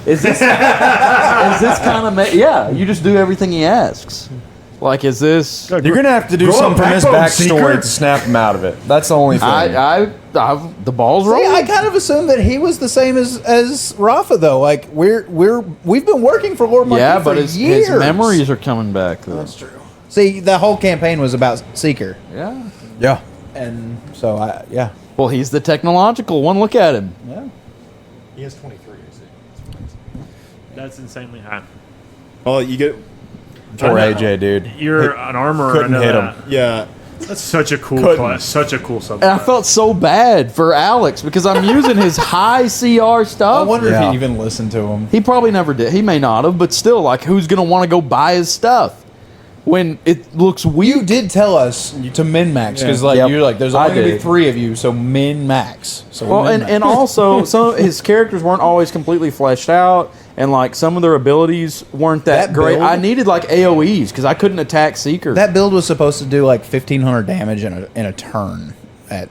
is this kind of yeah? You just do everything he asks. Like, is this? You're going to have to do Grow a something from his backbone, Seeker Seeker. to snap him out of it. That's the only thing. The ball's See, rolling. I kind of assumed that he was the same as Rafa though. Like we've been working for Lord Marquis yeah, for but his years. memories are coming back. Though. That's true. See, the whole campaign was about Seeker, Yeah. yeah. and so yeah. Well, he's the technological one. Look at him. Yeah. He has 23. That's insanely high. Oh, you get. Poor AJ, dude. You're an armorer. couldn't I know hit that. him. Yeah. That's such a cool Couldn't. class. Such a cool subject. And I felt so bad for Alex because I'm using his high CR I stuff. wonder if Yeah. he even listened to him. He probably never did. He may not have, but still, like, who's going to want to go buy his stuff when it looks weak? You did tell us to min max because like Yep. you're like there's I only gonna be did. 3 of you, so min max. So Well, min and also, some of his characters weren't always completely fleshed out, and, like, some of their abilities weren't that That great. build- I needed, like, AoEs because I couldn't attack Seeker. that build was supposed to do like 1500 damage in a turn at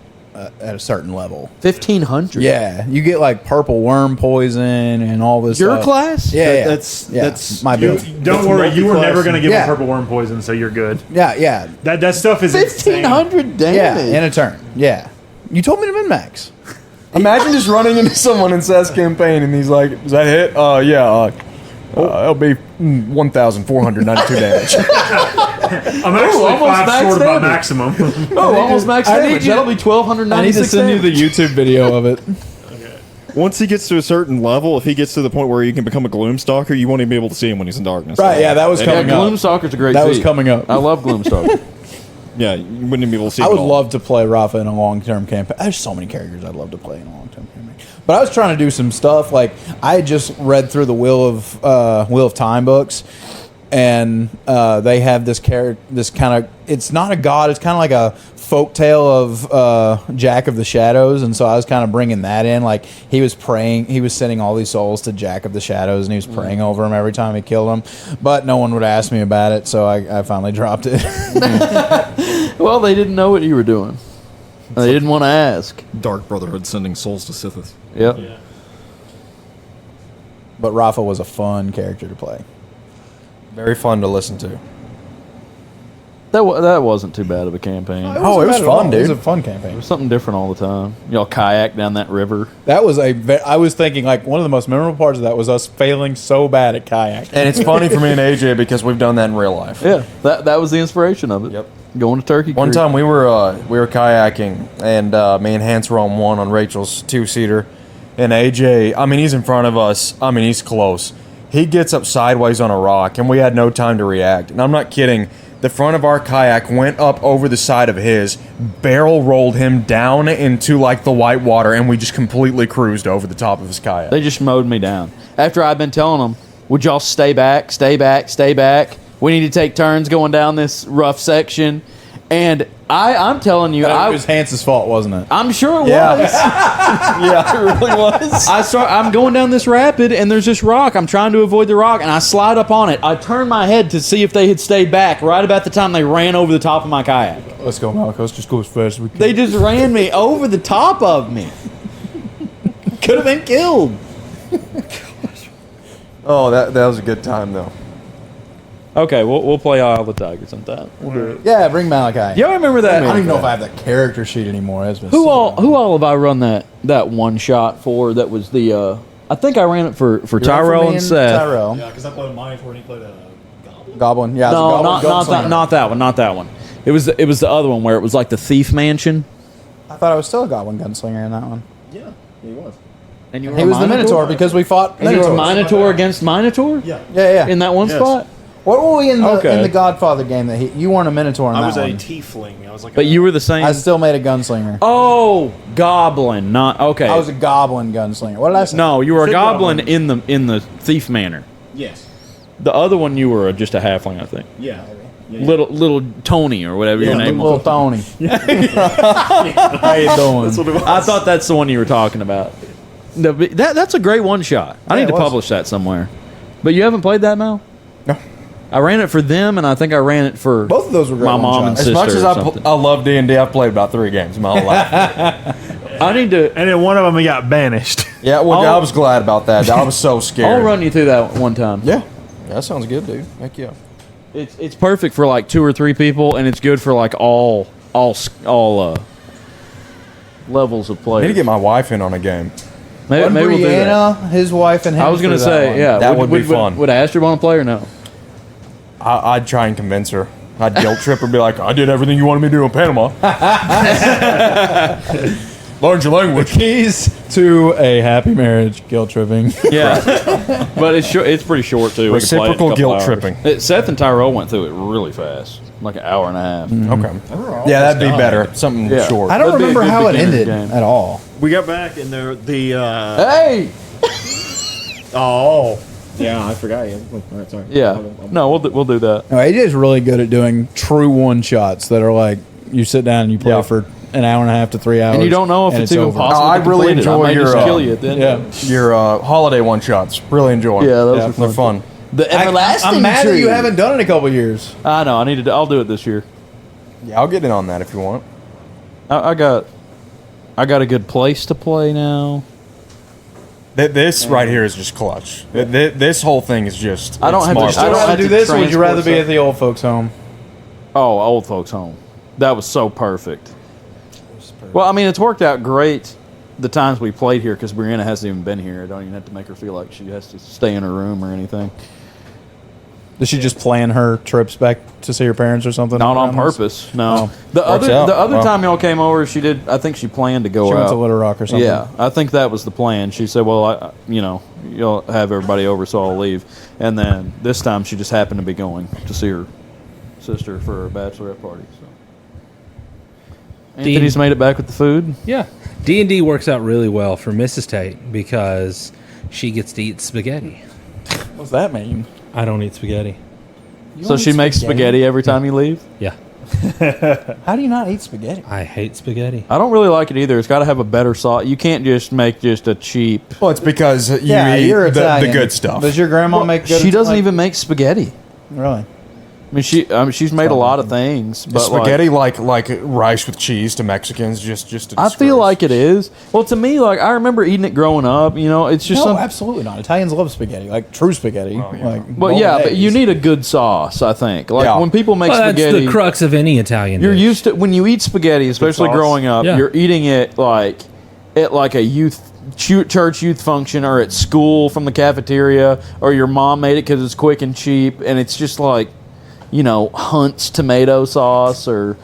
a certain level. 1,500. Yeah, you get like purple worm poison and all this. Your stuff. class? Yeah, That's my build. Don't worry, you were never going to give Yeah. him purple worm poison, so you're good. Yeah, That stuff is 1,500 yeah, damage. in a turn. Yeah, you told me to min max. Imagine just running into someone in Seth's campaign and he's like, "Is that hit? Yeah. It'll be 1,492 damage." I'm actually almost 5 max short of my damage. maximum. Oh, almost max I need damage. you- That'll be I need to 1,296 send you the damage. YouTube video of it. Once he gets to a certain level, if he gets to the point where he can become a Gloomstalker, you won't even be able to see him when he's in darkness. Right? Yeah, that was Yeah, coming up. Gloomstalker's a great That was feat. coming up. I love Gloomstalker. Yeah, you wouldn't even be able to see. I it would all. love to play Rafa in a long-term campaign. There's so many characters I'd love to play in a long-term campaign. But I was trying to do some stuff. Like I had just read through the Wheel of Time books, and they have this character, this kind of. It's not a god. It's kind of like a folk tale of Jack of the Shadows, and so I was kind of bringing that in. Like he was praying, he was sending all these souls to Jack of the Shadows, and he was praying over him every time he killed them. But no one would ask me about it, so I finally dropped it. Well, they didn't know what you were doing. They didn't want to ask. Dark Brotherhood sending souls to Sithis. Yep. Yeah. But Rafa was a fun character to play. Very fun to listen to. That wasn't too bad of a campaign. It was fun, dude. It was a fun It campaign. was something different all the time. Y'all kayak down that river. That was I was thinking like one of the most memorable parts of that was us failing so bad at kayak. And it's funny for me and AJ because we've done that in real life. Yeah, that was the inspiration of it. Yep. Going to Turkey One Creek. time we were kayaking, and me and Hans were on one on Rachel's 2-seater, and AJ, I mean, he's in front of us. I mean, he's close. He gets up sideways on a rock, and we had no time to react. And I'm not kidding. The front of our kayak went up over the side of his, barrel rolled him down into like the white water, and we just completely cruised over the top of his kayak. They just mowed me down. After I'd been telling them, would y'all stay back, stay back, stay back? We need to take turns going down this rough section. And I'm telling you, It was Hans's fault, wasn't it? I'm sure it Yeah. was. Yeah, it really was. I'm going down this rapid, and there's this rock. I'm trying to avoid the rock, and I slide up on it. I turn my head to see if they had stayed back right about the time they ran over the top of my kayak. Let's go, Malcolm. Let's just go as fast as we can. They just ran me over the top of me. Could have been killed. Oh, that was a good time, though. Okay, we'll play Eye of the Tigers on that. We'll do it. Yeah, bring Malachi. Y'all remember that? I don't even know if I have that character sheet anymore. That's been Who so all have I run that one shot for? That was the I think I ran it for You ran for Tyrell me and Seth. Tyrell. Yeah, because I played mine when he played Goblin. Yeah, it was No, a Goblin Gunslinger. not that one. Not that one. It was the other one where it was like the Thief Mansion. I thought I was still a Goblin Gunslinger in that one. Yeah, he was. And you He was the Minotaur because we fought And you were Minotaurs. Minotaur against Minotaur. Yeah. Yeah. In that one Yes. spot. What were we in the Okay. in the Godfather game that you weren't a Minotaur in I that was a one? tiefling. I was like. But you were the same. I still made a gunslinger. Oh, Goblin, not okay. I was a Goblin Gunslinger. What did I say? No, you were a Said goblin Goblin. in the Thief Manor. Yes. The other one you were just a halfling, I think. Yeah. Little Tony or whatever your name Little was. Tony. How you doing? That's what it was. I thought that's the one you were talking about. No, but that's a great one shot. I Yeah, need to it was. publish that somewhere. But you haven't played that, Mel? No. I ran it for them, and I think I ran it for Both of those were great my mom and one-shots. As sister. much as or something. I love D&D, I've played about 3 games in my whole life. I need to. And then one of them he got banished. Yeah, well, I was glad about that. I was so scared. I'll run you through that one time. Yeah. That sounds good, dude. Heck yeah. It's perfect for like 2 or 3 people, and it's good for like all levels of play. I need to get my wife in on a game. Maybe we'll do that. Brianna, his wife, and him. I was gonna for that say, one. yeah, That would be fun. Would Astrid want to play or no? I'd try and convince her. I'd guilt trip her, be like, I did everything you wanted me to do in Panama. Learned your language. Keys to a happy marriage, guilt tripping. Yeah, but it's pretty short too. We can play it in a Reciprocal couple guilt hours. tripping. Seth and Tyrell went through it really fast, like an hour and a half. Okay. Yeah, that'd be better. Something Yeah. short. I don't That'd be a remember good how it beginner's ended game. at all. We got back and the Hey, oh yeah, I forgot. Yeah, all right, sorry. yeah, no, we'll do that. No, AJ's really good at doing true one shots that are like you sit down and you play Yeah. for an hour and a half to 3 hours, And you don't know if and it's even over. possible. I to really complete it. I enjoy may your, just kill you at the end. Yeah. Your holiday one-shots. Really enjoy them. Yeah, those are They're fun. The everlasting I'm mad that tree. you haven't done it in a couple years. I know. I need to. I'll do it this year. Yeah, I'll get in on that if you want. I got a good place to play now. This right here is just clutch. This whole thing is just. I don't it's have to- marvelous. I don't rather have do to this, or would you rather transport be stuff. at the old folks' home? Oh, old folks' home. That was so perfect. Well, I mean, it's worked out great the times we played here because Brianna hasn't even been here. I don't even have to make her feel like she has to stay in her room or anything. Does she just plan her trips back to see her parents or something? Not on around this? purpose. No. Oh. The Works other out. the other Well. time y'all came over, she did. I think she planned to go She out. went to Little Rock or something. Yeah, I think that was the plan. She said, "Well, you'll have everybody over, so I'll leave." And then this time, she just happened to be going to see her sister for her bachelorette party. So Anthony's made it back with the food. Yeah. D&D works out really well for Mrs. Tate because she gets to eat spaghetti. What's that mean? I don't eat spaghetti. So she makes spaghetti every time you leave? Yeah. How do you not eat spaghetti? I hate spaghetti. I don't really like it either. It's got to have a better sauce. You can't just make just a cheap. Well, it's because you eat you're the Italian. good stuff. Does your grandma make good? She doesn't even make spaghetti. Really? I mean, she's made a lot of things, but spaghetti like rice with cheese to Mexicans just. A I feel like it is. Well, to me, like I remember eating it growing up. You know, it's just No, absolutely not. Italians love spaghetti, like true spaghetti. Like Well, yeah, but you need a good sauce. I think. Like when people make Well, spaghetti, that's the crux of any Italian you're dish. used to when you eat spaghetti, especially sauce. growing up. Yeah. You're eating it like at like a church youth function or at school from the cafeteria, or your mom made it because it's quick and cheap, and it's just like, you know, Hunt's tomato sauce or,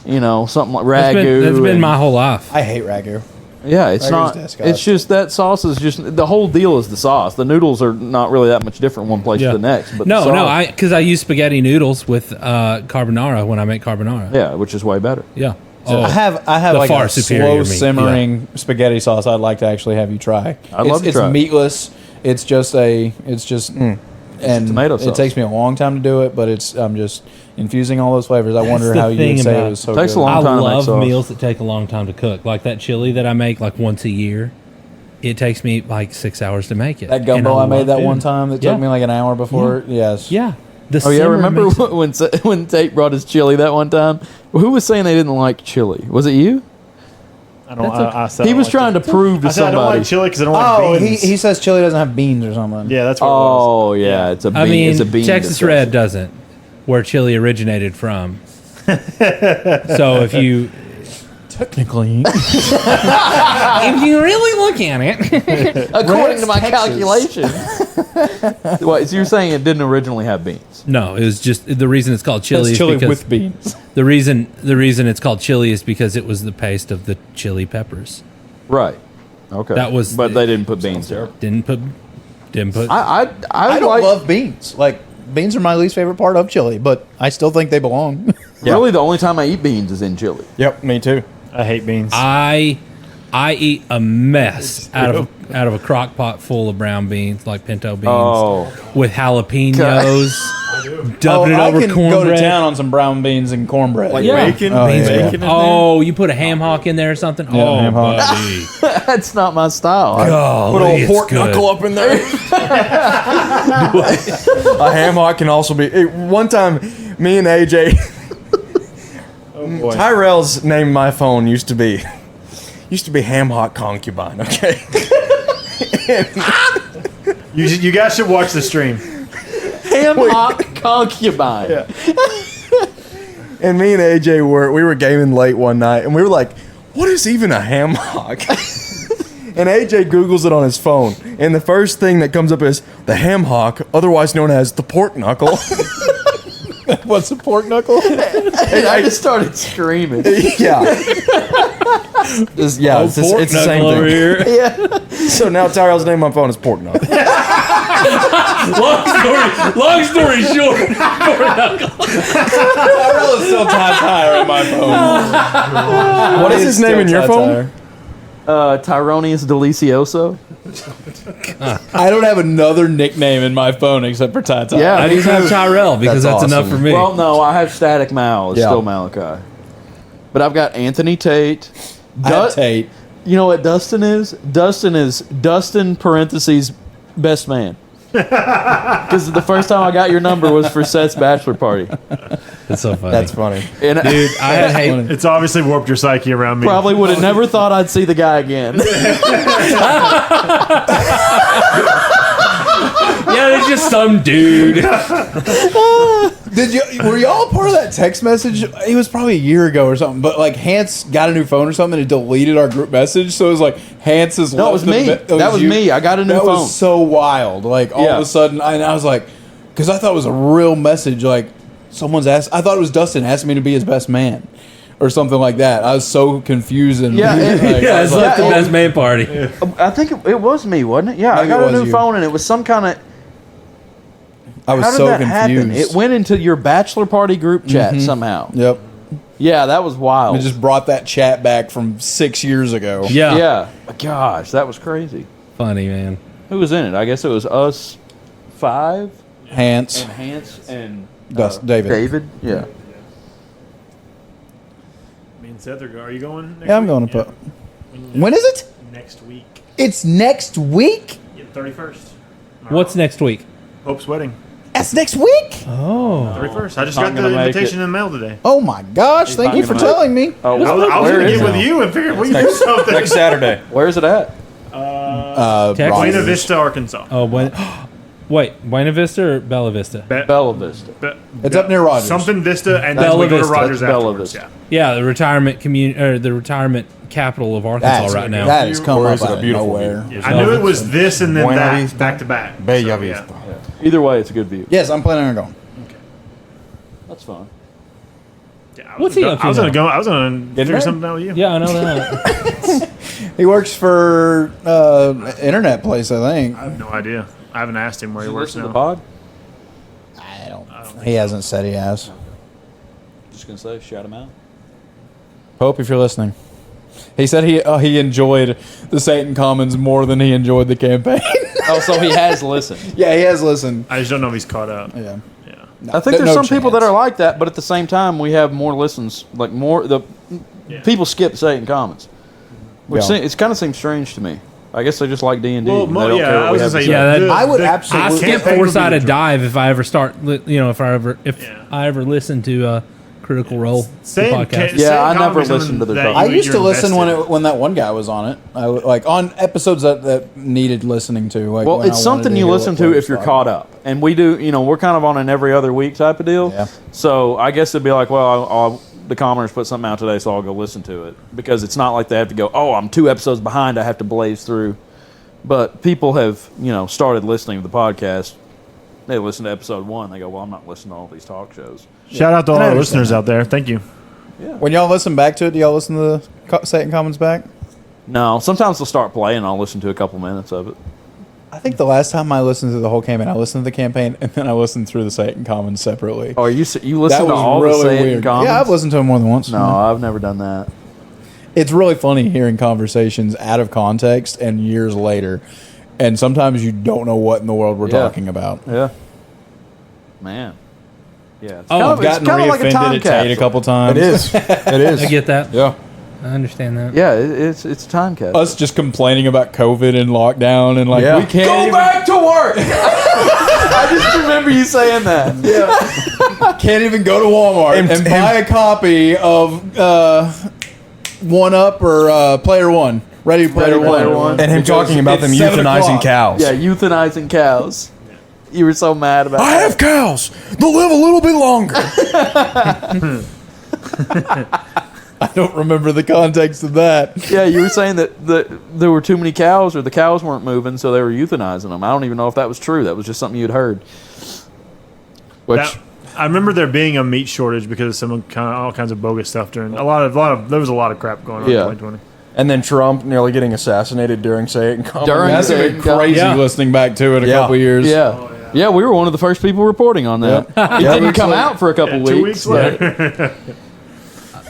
you know, something like ragu. That's been my whole life. I hate ragu. Yeah, it's Ragu's not. disgusting. It's just that sauce is just the whole deal is the sauce. The noodles are not really that much different one place to the next. But the sauce, because I use spaghetti noodles with carbonara when I make carbonara. yeah, which is way better. Yeah. I have the like far a superior slow meat, simmering spaghetti sauce. I'd like to actually have you try. I'd love to it's try it. meatless. It's just and tomato it sauce. takes me a long time to do it, but I'm just infusing all those flavors. I wonder how you would say it was so good. I love meals that take a long time to cook. Like that chili that I make like once a year. It takes me like 6 hours to make it. That gumbo And I made love that it. one time that took me like an hour before. Yes. Yeah. Oh yeah, remember when Tate brought his chili that one time? Who was saying they didn't like chili? Was it you? I don't. I said He I was don't trying like to prove to I said I don't somebody. like chili because I don't like beans. he says chili doesn't have beans or something. Yeah, that's what it Oh yeah, it's a bean. I mean, it's a bean Texas discussion. Red doesn't, where chili originated from. So if you technically, if you really look at it, according to my Texas. calculations. What? So you're saying it didn't originally have beans? no, it was just the reason it's called chili. It's is chili because with beans. The reason it's called chili is because it was the paste of the chili peppers. Right. Okay. That was- But they didn't put beans there. Didn't put. I don't like, love beans. Like beans are my least favorite part of chili, but I still think they belong. Really, the only time I eat beans is in chili. Yep, me too. I hate beans. I eat a mess out of a crock pot full of brown beans, like pinto beans, with jalapenos, dumping it I over can go to cornbread. town on some brown beans and cornbread. Like Yeah. bacon, Oh, beans, yeah. bacon in there. Oh, you put a ham hock in there or something? Yeah, oh, ham hock. buddy. That's not my style. Golly, Put a it's pork good. knuckle up in there. A ham hock can also be. One time, me and AJ, boy. Tyrell's name in my phone used to be ham hock concubine. Okay. You guys should watch the stream. Ham hock concubine. And me and AJ we were gaming late one night, and we were like, "What is even a ham hock?" And AJ Googles it on his phone, and the first thing that comes up is the ham hock, otherwise known as the pork knuckle. What's a pork knuckle? And I just started screaming. Yeah. It's the same thing. Here. Yeah. So now Tyrell's name on my phone is pork knuckle. Long story short, Tyrella's still Ty Tire in my phone. What is his name in your phone? Tyronius Delicioso. I don't have another nickname in my phone except for Ty Tire. Yeah, I just have Tyrell because That's that's enough awesome. for me. Well, no, I have Static Mal. It's Yeah. still Malachi. But I've got Anthony Tate. I have Tate. You know what Dustin is? Dustin is Dustin parentheses best man. Because the first time I got your number was for Seth's bachelor party. That's so funny. That's funny. And Dude, I had hate. It's obviously warped your psyche around me. probably would have never thought I'd see the guy again. Yeah, it's just some dude. Were y'all part of that text message? It was probably a year ago or something. But like Hans got a new phone or something and deleted our group message. So it was like Hans is. No, it was me. That was me. I got a new that phone. was so wild. Like all Yeah. of a sudden, I was like, because I thought it was a real message. Like someone's asked. I thought it was Dustin asking me to be his best man. Or something like that. I was so confused and Yeah, Yeah, it's like the best man party. I think it was me, wasn't it? Yeah, I Maybe got it a was new you. phone and it was some kind of. I was How did so that confused. happen? It went into your bachelor party group chat somehow. Yep. Yeah, that was wild. It just brought that chat back from 6 years ago. Yeah. Yeah. Gosh, that was crazy. Funny, man. Who was in it? I guess it was us 5 Hans. and Hans and David. David? Yeah. Me and Seth are you going? Next Yeah, I'm week? going to put. When is it? Next week. It's next week? Yeah, 31st. What's next week? Hope's wedding. That's next week? Oh. 31st. I just Not got the gonna make invitation it. in the mail today. Oh my gosh, thank not you for gonna make telling me. Oh, I was where going to is get it? with you and figure we can do something. Next Saturday. Where is it at? Texas? Buena Rogers. Vista, Arkansas. Oh, wait, Buena Vista or Bella Vista? Bella Vista. It's up near Rogers. Something Vista, and Bella then we go to Vista. Rogers That's Bella afterwards. Vista. Yeah. Yeah, the retirement the retirement capital of Arkansas right now. That has come Or up is it a out of beautiful nowhere. I knew it was this and then Buena that Vista. back to back. Bella So, Vista. Either way, it's a good view. Yes, I'm planning on going. That's fun. Yeah, What's he up to I was gonna now? go. I was gonna figure married? something out with you. Yeah, I know that. He works for internet place, I think. I have no idea. I haven't asked him where he You works listen to the now. pod? I don't. He hasn't said he has. Just gonna say, shout him out. Hope if you're listening. He said he enjoyed the Satan Commons more than he enjoyed the campaign. Oh, so he has listened. Yeah, he has listened. I just don't know if he's caught up. Yeah. Yeah. No, I think there's no some people that chance. are like that, but at the same time, we have more listens. Like more people skip Satan Commons, which Yeah. it kind of seems strange to me. I guess they just like D&D. Well, and they don't yeah, care what I we was have gonna to say, say. Yeah, that- I would absolutely- I skip campaign would be four-sided the- dive if I ever start. If I ever listen to Critical Role Same podcast. Yeah, I never listened to their I used to listen when that one guy was on it. Like on episodes that needed listening to. Like Well, when it's I something wanted you hear listen what to players if you're thought. caught up, and we do. We're kind of on an every other week type of deal. Yeah. So I guess it'd be like, well, the commoners put something out today, so I'll go listen to it because it's not like they have to go. Oh, I'm 2 episodes behind. I have to blaze through. But people have started listening to the podcast. They listen to episode 1. They go, well, I'm not listening to all these talk shows. Shout out to all And I our understand listeners that. out there. Thank you. When y'all listen back to it, do y'all listen to the Satan Commons back? No, sometimes they'll start playing. And I'll listen to a couple minutes of it. I think the last time I listened to the whole campaign, I listened to the campaign and then I listened through the Satan Commons separately. Oh, you listen That to was all really the Satan weird. Commons? Yeah, I've listened to them more than once. No, I've never done that. It's really funny hearing conversations out of context and years later, and sometimes you don't know what in the world we're Yeah. talking about. Yeah. Man. Yeah. It's I've gotten reoffended at Tate a couple times. It is. It is. I get that. Yeah. I understand that. Yeah, it's a time capsule. Us just complaining about COVID and lockdown and like Yeah. we can't Go even, back to work. I just remember you saying that. Yeah. Can't even go to Walmart and buy a copy of One Up or Player One. Ready Player One. And him Because talking about them it's 7 euthanizing o'clock. cows. Yeah, euthanizing cows. You were so mad about I that. have cows. They'll live a little bit longer. I don't remember the context of that. Yeah, you were saying that there were too many cows or the cows weren't moving, so they were euthanizing them. I don't even know if that was true. That was just something you'd heard. Which I remember there being a meat shortage because of all kinds of bogus stuff during there was a lot of crap going on in 2020. And then Trump nearly getting assassinated during Satan Commons. That's been crazy listening back to it a couple years. Yeah, we were one of the first people reporting on that. It didn't come out for a couple weeks. 2 weeks later.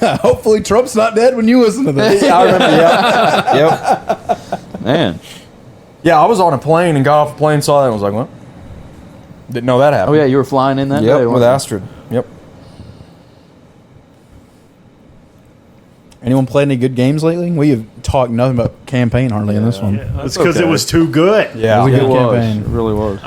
Hopefully Trump's not dead when you listen to this. I remember, Yep. Man. Yeah, I was on a plane and got off a plane, saw that, and was like, what? Didn't know that happened. Oh, yeah, you were flying in that Yep, day, with weren't you? Astrid. Yep. Anyone played any good games lately? We have talked nothing about campaign hardly in this one. It's because it was too good. Yeah, It was a good It campaign. really was.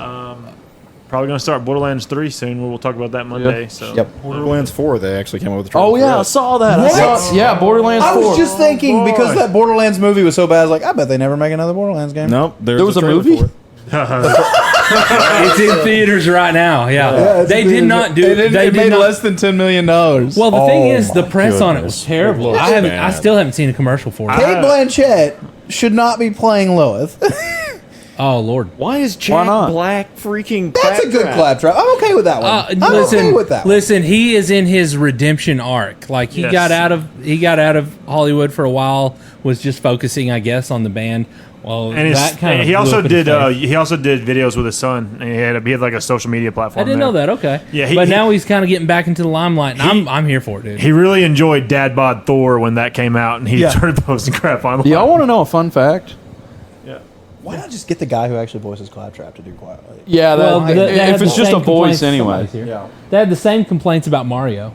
Probably going to start Borderlands 3 soon. We'll talk about that Monday. So Yep. Borderlands 4, they actually came up with a trailer. Oh, yeah, I for saw that. What? Yeah, Borderlands 4. I was just thinking boy. because that Borderlands movie was so bad, I was like, I bet they never make another Borderlands game. Nope. There was a trailer movie? for it. It's in theaters right now. Yeah, it's they did not do. It They did made not. less than $10 million. Well, the thing Oh is, the my press on it goodness. was terrible. It I looks still haven't seen a commercial for it. Kate Blanchett should not be playing Lilith. Oh Lord. Why is Jack not? Black freaking? That's a good claptrap. I'm okay with that one. I'm listen, okay with that one. listen. He is in his redemption arc. Like he Yes. got out of Hollywood for a while. Was just focusing, I guess, on the band. Well, And that kind of he also blew up in his did face. he also did videos with his son. And he had like a social media platform. I didn't there. know that. Okay. Yeah, but now he's kind of getting back into the limelight, and I'm here for it, dude. He really enjoyed Dad Bod Thor when that came out, and he Yeah. started posting crap online. Y'all want to know a fun fact? Why not just get the guy who actually voices Claptrap to do quietly? Yeah, Well, that, they had if the it's just same a voice complaints- anyway. somebody's here. Yeah. They had the same complaints about Mario.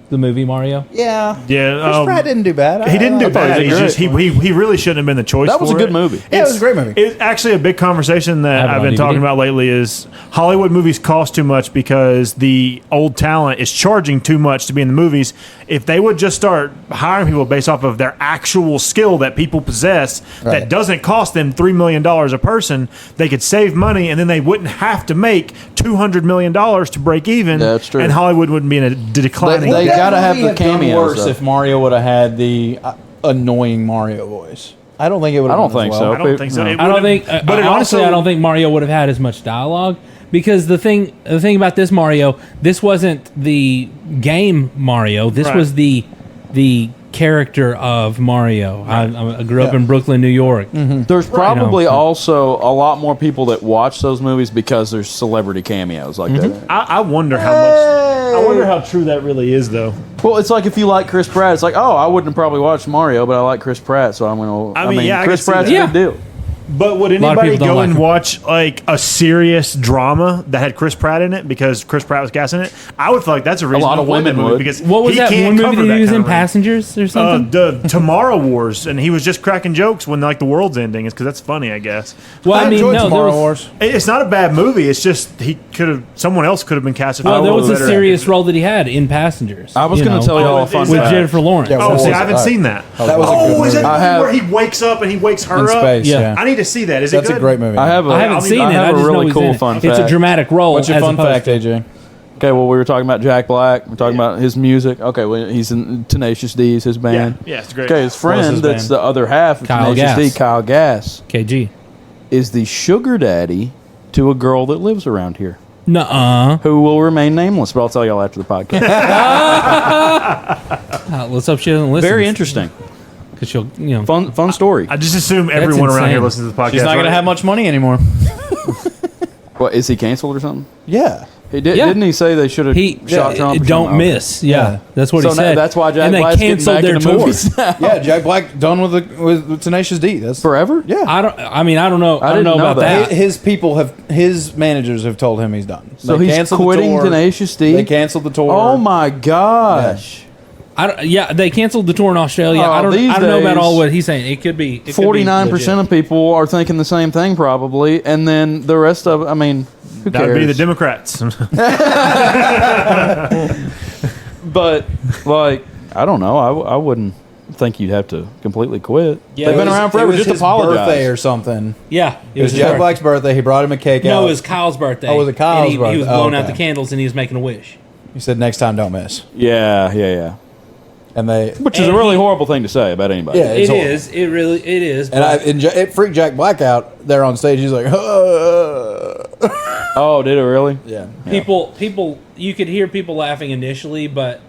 The movie Mario. Yeah. Yeah, Chris Pratt didn't do bad. He didn't do thought he bad. did He's great. just he really shouldn't have been the choice. That was a for good it. movie. Yeah, it was a great movie. It's actually a big conversation I that have it I've on been talking DVD. about lately is Hollywood movies cost too much because the old talent is charging too much to be in the movies. If they would just start hiring people based off of their actual skill that people possess, Right. that doesn't cost them $3 million a person, they could save money and then they wouldn't have to make $200 million to break even. That's true. And Hollywood wouldn't be in a declining. They That gotta have movie the done cameos, worse though. if Mario would have had the annoying Mario voice. I don't think it would. I don't think so. I don't think so. No. It I don't would've- think. but it honestly, also- I don't think Mario would have had as much dialogue because the thing about this Mario, this wasn't the game Mario. This Right. was the character of Mario. I grew up Yeah. in Brooklyn, New York. There's probably You know. also a lot more people that watch those movies because there's celebrity cameos like that. I wonder how much. I wonder how true that really is, though. Well, it's like if you like Chris Pratt, it's like, oh, I wouldn't have probably watched Mario, but I like Chris Pratt, so I'm gonna. I mean, yeah, I Chris can see Pratt's that. a big deal. But would lot of anybody people don't go like and him. watch like a serious drama that had Chris Pratt in it because Chris Pratt was gassing it? I would feel like that's a reason lot to of avoid that women movie would. because What was he that can't one movie cover that that he was kind in, of range. Passengers or something? The Tomorrow Wars, and he was just cracking jokes when like the world's ending. It's because that's funny, I guess. well, I mean, enjoyed no, there Tomorrow was, Wars. It's not a bad movie. It's just someone else could have been casted. well, for there a was a better serious actor. role that he had in Passengers. I was you going know, to tell y'all a is fun that- with fact. Jennifer Lawrence. Yeah, Oh, what see, was I it? haven't seen that. That was a good Oh, is movie. that I the have- movie where he wakes up and he wakes her In up? space. Yeah. Yeah, I need to see that. Is it that's good? a great movie. I have a, I haven't seen I it. have I a just know really he's cool in it. fun It's fact. a dramatic role. What's your as fun opposed fact, to- AJ? Okay, well, we were talking about Jack Black. We're talking about his music. Okay, well, he's in Tenacious D's, his band. Yeah, it's great. Okay, his friend, his that's band? the other half of Kyle Tenacious D, Gass. Kyle Gass, KG. is the sugar daddy to a girl that lives around here, Nuh-uh. who will remain nameless, but I'll tell y'all after the podcast. Let's hope she doesn't listen. Very interesting. Because she'll, you know. Fun story. I just assume everyone around insane. here listens to the podcast. She's not going right? to have much money anymore. What, is he canceled or something? Yeah. He did, Yeah. Didn't he say they should have shot Trump? or don't something? miss. Yeah, that's what So he now- said. that's why Jack and they Black's getting canceled back their into tour. movies now. Yeah, Jack Black done with Tenacious D. That's Forever? Yeah. I don't know. I don't didn't know know about that. that. His managers have told him he's done. So They he's canceled the quitting tour. Tenacious D? They canceled the tour. Oh my gosh. They canceled the tour in Australia. Oh, I don't these know about days, all what he's saying. It could be 49% of people are thinking the same thing probably, and then the rest of I mean, who That would cares? be the Democrats. But like, I don't know. I wouldn't think you'd have to completely quit. Yeah, They've it been was- around forever. It was Just his apologize. birthday or something. Yeah, It was Jack his Black's birthday. He brought him a cake No, out. it was Kyle's birthday. Oh, was it Kyle's and he was birthday? Oh, blowing out okay. the candles and he was making a wish. He said, "Next time, don't miss." Yeah. And they, Which is And a really he- horrible thing to say about anybody. Yeah, It it's horrible. is. It really. It is. And it freaked Jack Black out there on stage. He's like, Oh, did it really? yeah. people. You could hear people laughing initially, but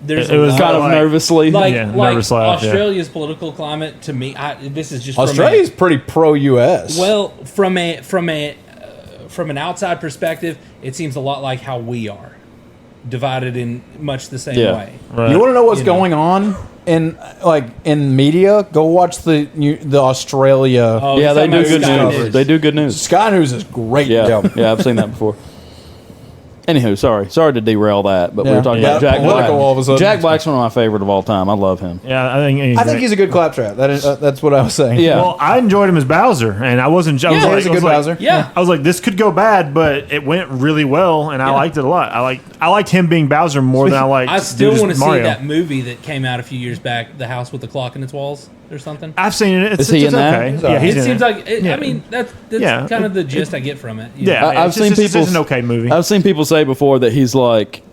there's It was a Kind lot of nervously. like nervous laugh, yeah. Australia's political climate to me. This is just Australia's pretty pro-U.S. well from an outside perspective, it seems a lot like how we are divided in much the same Yeah. way. You want to know what's You know. going on in media? Go watch the Australia. Oh, Yeah, you're they talking do about good Sky news. News. They do good news. Sky News is great. Yeah, Joe. yeah, I've seen that before. Anywho, sorry to derail that, but we Yeah. were talking Yeah, about Jack Black. political all of a sudden. Jack Black's one of my favorite of all time. I love him. Yeah, I think he's a good claptrap. That's what I was saying. Yeah. Well, I enjoyed him as Bowser, and I wasn't. I was Yeah, like, he's a I was good like- Bowser. Yeah. I was like, this could go bad, but it went really well, and I liked it a lot. I liked him being Bowser more than I liked. I still just want to see Mario. that movie that came out a few years back, The House with the Clock in its Walls or something. I've seen it. It's, Is he it's in that? okay. He's Yeah, alright. he's It in seems it. like Yeah. I mean that's Yeah. kind of the gist I get from it. you Yeah, know. I've it's seen just- it's people. an okay movie. I've seen people say before that he's like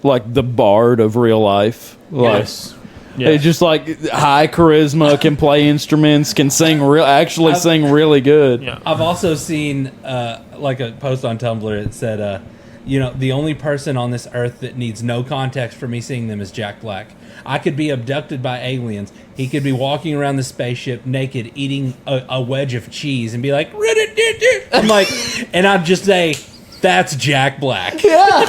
the bard of real life. Like, Yes. They just like high charisma, can play instruments, can sing sing really good. I've also seen like a post on Tumblr that said, the only person on this earth that needs no context for me seeing them is Jack Black. I could be abducted by aliens. He could be walking around the spaceship naked, eating a wedge of cheese, and be like, I'm like, and I'd just say, that's Jack Black. Yeah,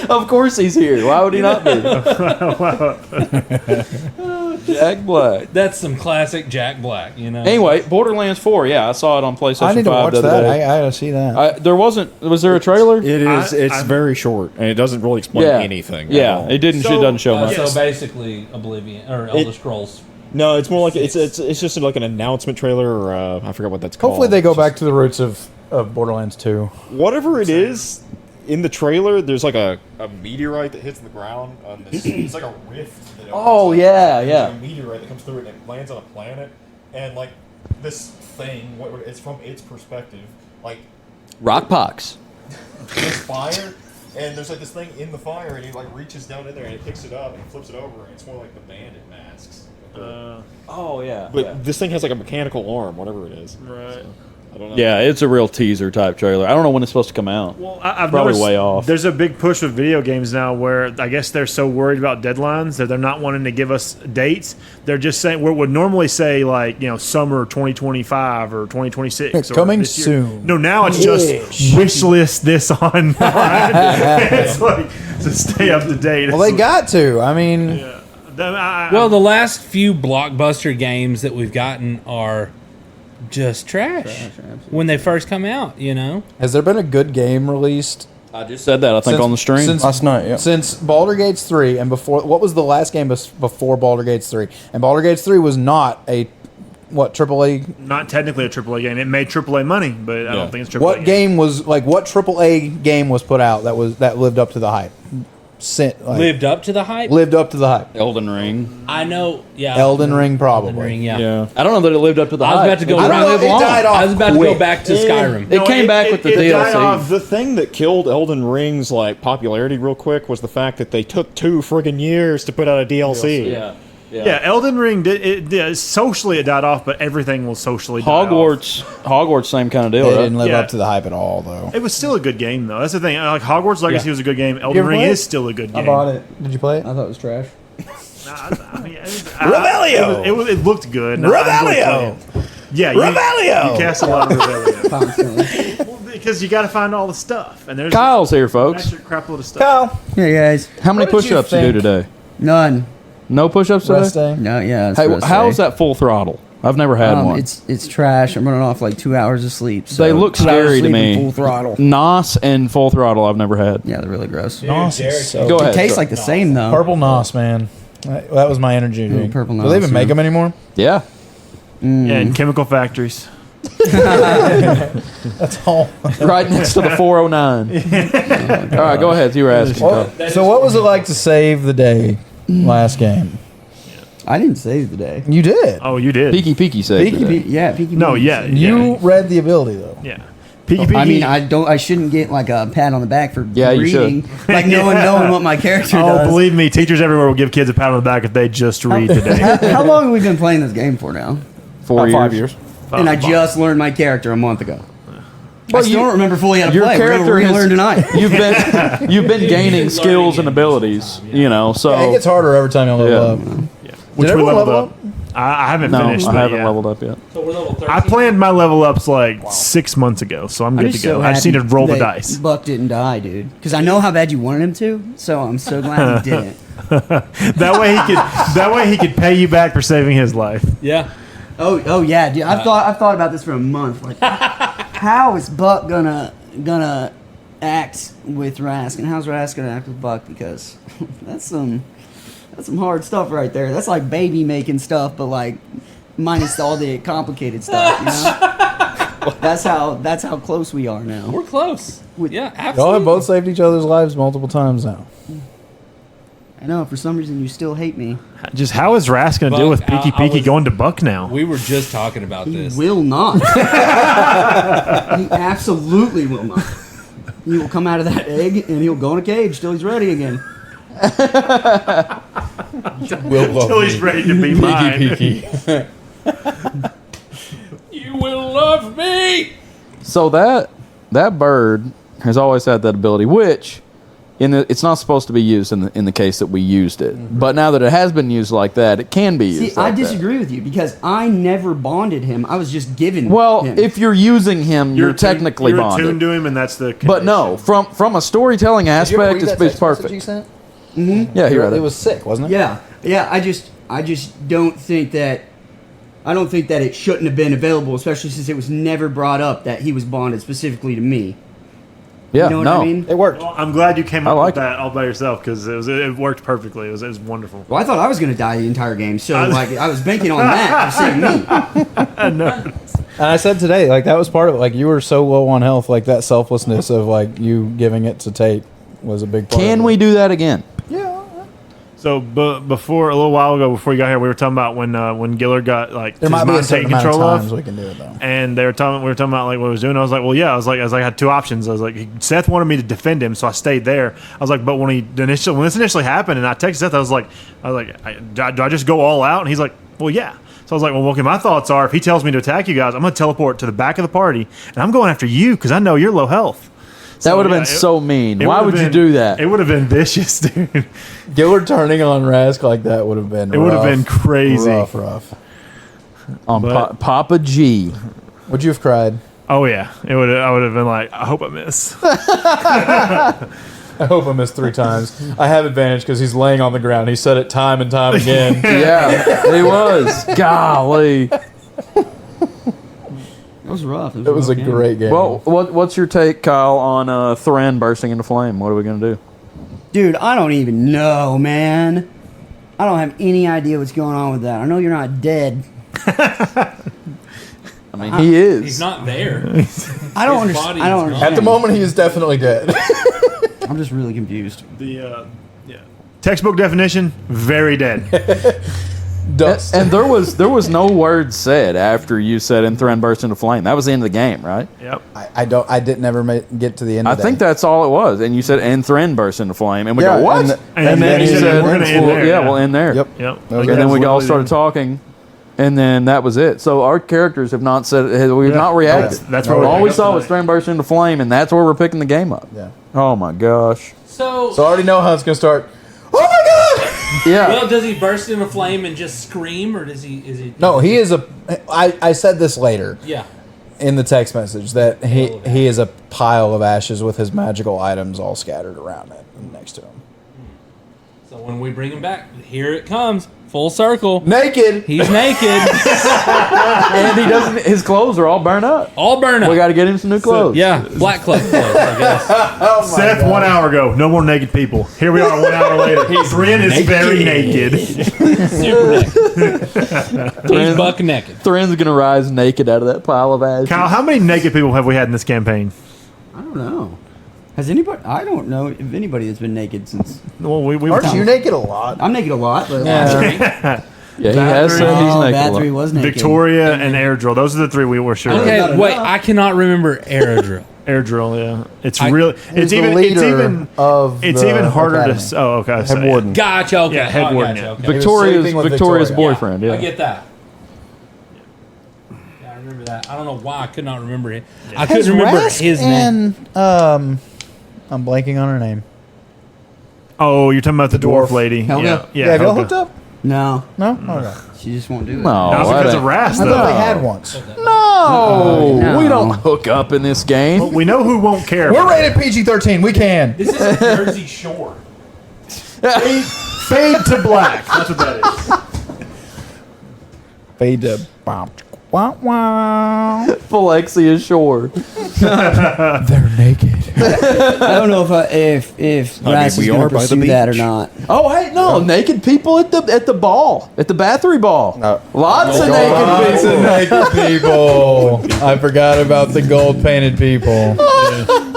of course he's here. Why would he not be? Jack Black. That's some classic Jack Black, Anyway, Borderlands 4. Yeah, I saw it on PlayStation 5 I need to watch the other that. day. I gotta see that. Was there a trailer? It is. It's very short, and it doesn't really explain anything. at Yeah, all. it doesn't show much. So basically, Oblivion or Elder Scrolls. No, it's more like it's just like an announcement trailer, or I forgot what that's called. Hopefully, they go back to the roots of Borderlands 2. Whatever it is, in the trailer, there's like a meteorite that hits the ground. On this, it's like a rift. That Oh, yeah, There's yeah. a meteorite that comes through and it lands on a planet, and like this thing, it's from its perspective, like Rockpox. there's fire, and there's like this thing in the fire, and he like reaches down in there and it picks it up and flips it over, and it's more like the bandit masks. Oh yeah. But this thing has like a mechanical arm, whatever it is. Right. So, I don't know. Yeah, it's a real teaser type trailer. I don't know when it's supposed to come out. Well, I've probably noticed way off. There's a big push with video games now where I guess they're so worried about deadlines that they're not wanting to give us dates. They're just saying what would normally say like summer 2025 or 2026 or Coming this year. soon. No, now it's just wish list this online. It's like to stay up to date. Well, they got to. I mean, Well, the last few blockbuster games that we've gotten are just trash when they first come out, has there been a good game released? I just said that, I think, on the stream last night. Yeah. Since Baldur's Gate 3 and before, what was the last game before Baldur's Gate 3? And Baldur's Gate 3 was not a AAA. Not technically a AAA game. It made AAA money, but I don't think it's AAA. What game was what AAA game was put out that lived up to the hype? Lived up to the hype? Lived up to the hype. Elden Ring. I know, yeah. Elden Ring, probably. Elden Ring, yeah. I don't know that it lived up to the hype. I was about to go. I was about to go back to Skyrim. It came back with the DLC. The thing that killed Elden Ring's popularity real quick was the fact that they took 2 friggin' years to put out a DLC. Yeah, Elden Ring socially it died off, but everything will socially die off. Hogwarts, same kind of deal. It right? didn't live up to the hype at all, though. It was still a good game, though. That's the thing. Like Hogwarts Legacy was a good game. Elden ever Ring play it? is still a good game. I bought it. Did you play it? I thought it was trash. Revelio! It looked good. Revelio! Yeah, Revelio! You cast a lot of Revelio. Well, because you got to find all the stuff, and there's Kyle's here, folks. extra crap load of stuff. Kyle, Hey guys, How many What did you push-ups you do think? today? none. No push-ups today? rest day. No, yeah. It's Hey, rest how day. is that full throttle? I've never had one. It's trash. I'm running off like 2 hours of sleep. So They look 2 hours scary to sleep and me. Full throttle. NOS and full throttle I've never had. Yeah, they're really gross. Nos is so Go It ahead. tastes like the same though. Purple Nos, man. That was my energy drink. Purple Do they Nos, even make yeah. them anymore? Yeah. Yeah, in chemical factories. That's all. Right next to the 409. All right, go ahead. You were asking. Kyle. So what was it like to save the day last game? I didn't save the day. You did. Oh, you did. Peaky saved Peeky today. Yeah, Peaky No, Blinders. yeah. You read the ability though. Yeah. Peaky I mean, I shouldn't get like a pat on the back for Yeah, you should. reading. Like knowing what my character Oh, does. believe me, teachers everywhere will give kids a pat on the back if they just read today. How long have we been playing this game for now? 4 years. 5 years. And I just learned my character a month ago. Well, I still don't remember fully how to your play. character We're has- gonna learn tonight. You've been gaining skills and abilities, so Yeah, it gets harder every time you level up. Which Did we everyone leveled level up. I haven't no, finished. I but haven't yeah. leveled up yet. So we're level 13. I planned my level ups like 6 months ago, so I'm good to go. I just need to roll the dice. Buck didn't die, dude. Because I know how bad you wanted him to, so I'm so glad he didn't. That way he could pay you back for saving his life. Yeah. Oh yeah, dude. I've thought about this for a month. Like, how is Buck gonna act with Rask, and how's Rask gonna act with Buck? Because that's some hard stuff right there. That's like baby making stuff, but like minus all the complicated stuff. You know? that's how close we are now. We're close. Yeah, Y'all absolutely. have both saved each other's lives multiple times now. I know. For some reason, you still hate me. Just how is Rask going to deal with Peaky Peaky going to Buck now? We were just talking about He this. will not. He absolutely will not. He will come out of that egg and he'll go in a cage till he's ready again. Will love Until he's me. ready to be mine. You will love me. So that bird has always had that ability, which it's not supposed to be used in the case that we used it. But now that it has been used like that, it can be used. See, I like that. disagree with you because I never bonded him. I was just given. Well, him. if you're using him, you're technically you're bonded. attuned to him, and that's the. But no, from a storytelling Did you ever aspect, read that it's text message perfect. you sent? Yeah, he read It it. was sick, wasn't it? Yeah. I just don't think that. I don't think that it shouldn't have been available, especially since it was never brought up that he was bonded specifically to me. Yeah, You know what no, I mean? It worked. Well, I'm glad you came I up like with that all by yourself because it worked perfectly. It was wonderful. Well, I thought I was going to die the entire game, so I was banking on that for saying me. And I said today, like that was part of it. Like you were so low on health, like that selflessness of like you giving it to Tate was a big part. Can of we it. do that again? So, before a little while ago, before you got here, we were talking about when Gillard got like There his might be a mind certain taken amount of control times of, we can do it though. and we were talking about like what he was doing. I was like, well, yeah. I was like, I had two options. I was like, Seth wanted me to defend him, so I stayed there. I was like, but when this initially happened, and I texted Seth, I was like, do I just go all out? And he's like, well, yeah. So I was like, well, okay, my thoughts are if he tells me to attack you guys, I'm going to teleport to the back of the party, and I'm going after you because I know you're low health. That would have been so mean. Why would you do that? It would have been vicious, dude. Gillard turning on Rask like that would have been. It would have been crazy. Rough. On Papa G. Would you have cried? Oh yeah, it would. I would have been like, I hope I miss. I hope I missed 3 times. I have advantage because he's laying on the ground. He said it time and time again. Yeah, he was. Golly. It was rough. It was a great game. Well, what's your take, Kyle, on Thren bursting into flame? What are we going to do? Dude, I don't even know, man. I don't have any idea what's going on with that. I know you're not dead. I mean, he is. He's not there. I don't His understand. body I don't is understand. At the moment, he is definitely dead. I'm just really confused. The textbook definition: very dead. Dust. And there was no word said after you said and Thren burst into flame. That was the end of the game, right? Yep. I didn't ever get to the end. I of think that. that's all it was. And you said and Thren burst into flame, and we Yeah, go what? and then he you said, said, we're gonna end well, there, yeah, yeah. we'll end there. Yep. Yep. And then we all started talking, and then that was it. So our characters have not said we've not reacted. That's where all we're we at saw was tonight. Thren burst into flame, and that's where we're picking the game up. Yeah. Oh my gosh. So, So I already know how it's going to start. Oh my god! Yeah. well, does he burst into flame and just scream, or is he? No, he is a. I said this later Yeah. in the text message that he is a pile of ashes with his magical items all scattered around it and next to him. So when we bring him back, here it comes, full circle. Naked. He's naked, And he doesn't. His clothes are all burned up. all burned up. We got to get him some new clothes. Yeah, black clothes, I guess. Oh my Seth, God. 1 hour ago, no more naked people. Here we are 1 hour later. Thren is very naked. Super naked. He's buck naked. Thren's gonna rise naked out of that pile of ashes. Kyle, how many naked people have we had in this campaign? I don't know. Has anybody? I don't know if anybody has been naked since. Well, we Aren't you naked a lot? I'm naked a lot, but Yeah, he has said he's naked. a lot. Bathory was naked. Victoria and Air Drill. Those are the 3 we were sure. Okay, Not wait, enough. I cannot remember Aerodrill. Air Drill, yeah. It's I- really. He's the leader it's even harder academy. to. Oh, okay. Head warden. Gotcha. Okay. Yeah, head Oh, warden, gotcha, yeah. okay. Victoria's sleeping with Victoria's Victoria. boyfriend. Yeah. I get that. Yeah, I remember that. I don't know why I could not remember it. I couldn't remember his name. And I'm blanking on her name. Oh, you're talking about the dwarf dwarf. lady. Helga? Yeah, have y'all Helga. hooked up? No, No. Okay. she just won't do it. No, That was that because of ain't- Rast, I though. thought they had once. No, No. we don't hook up in this game. We know who won't care. We're rated PG-13. We can. This is Jersey Shore. Fade to black. That's what that is. Fade to bump. Wow, wow. Phylexia Shore. They're naked. I don't know if Ras is we going are to by the pursue that or beach. not. Oh, hey, no, naked people at the ball, at the Bathory ball. Lots of naked people. people. I forgot about the gold painted people.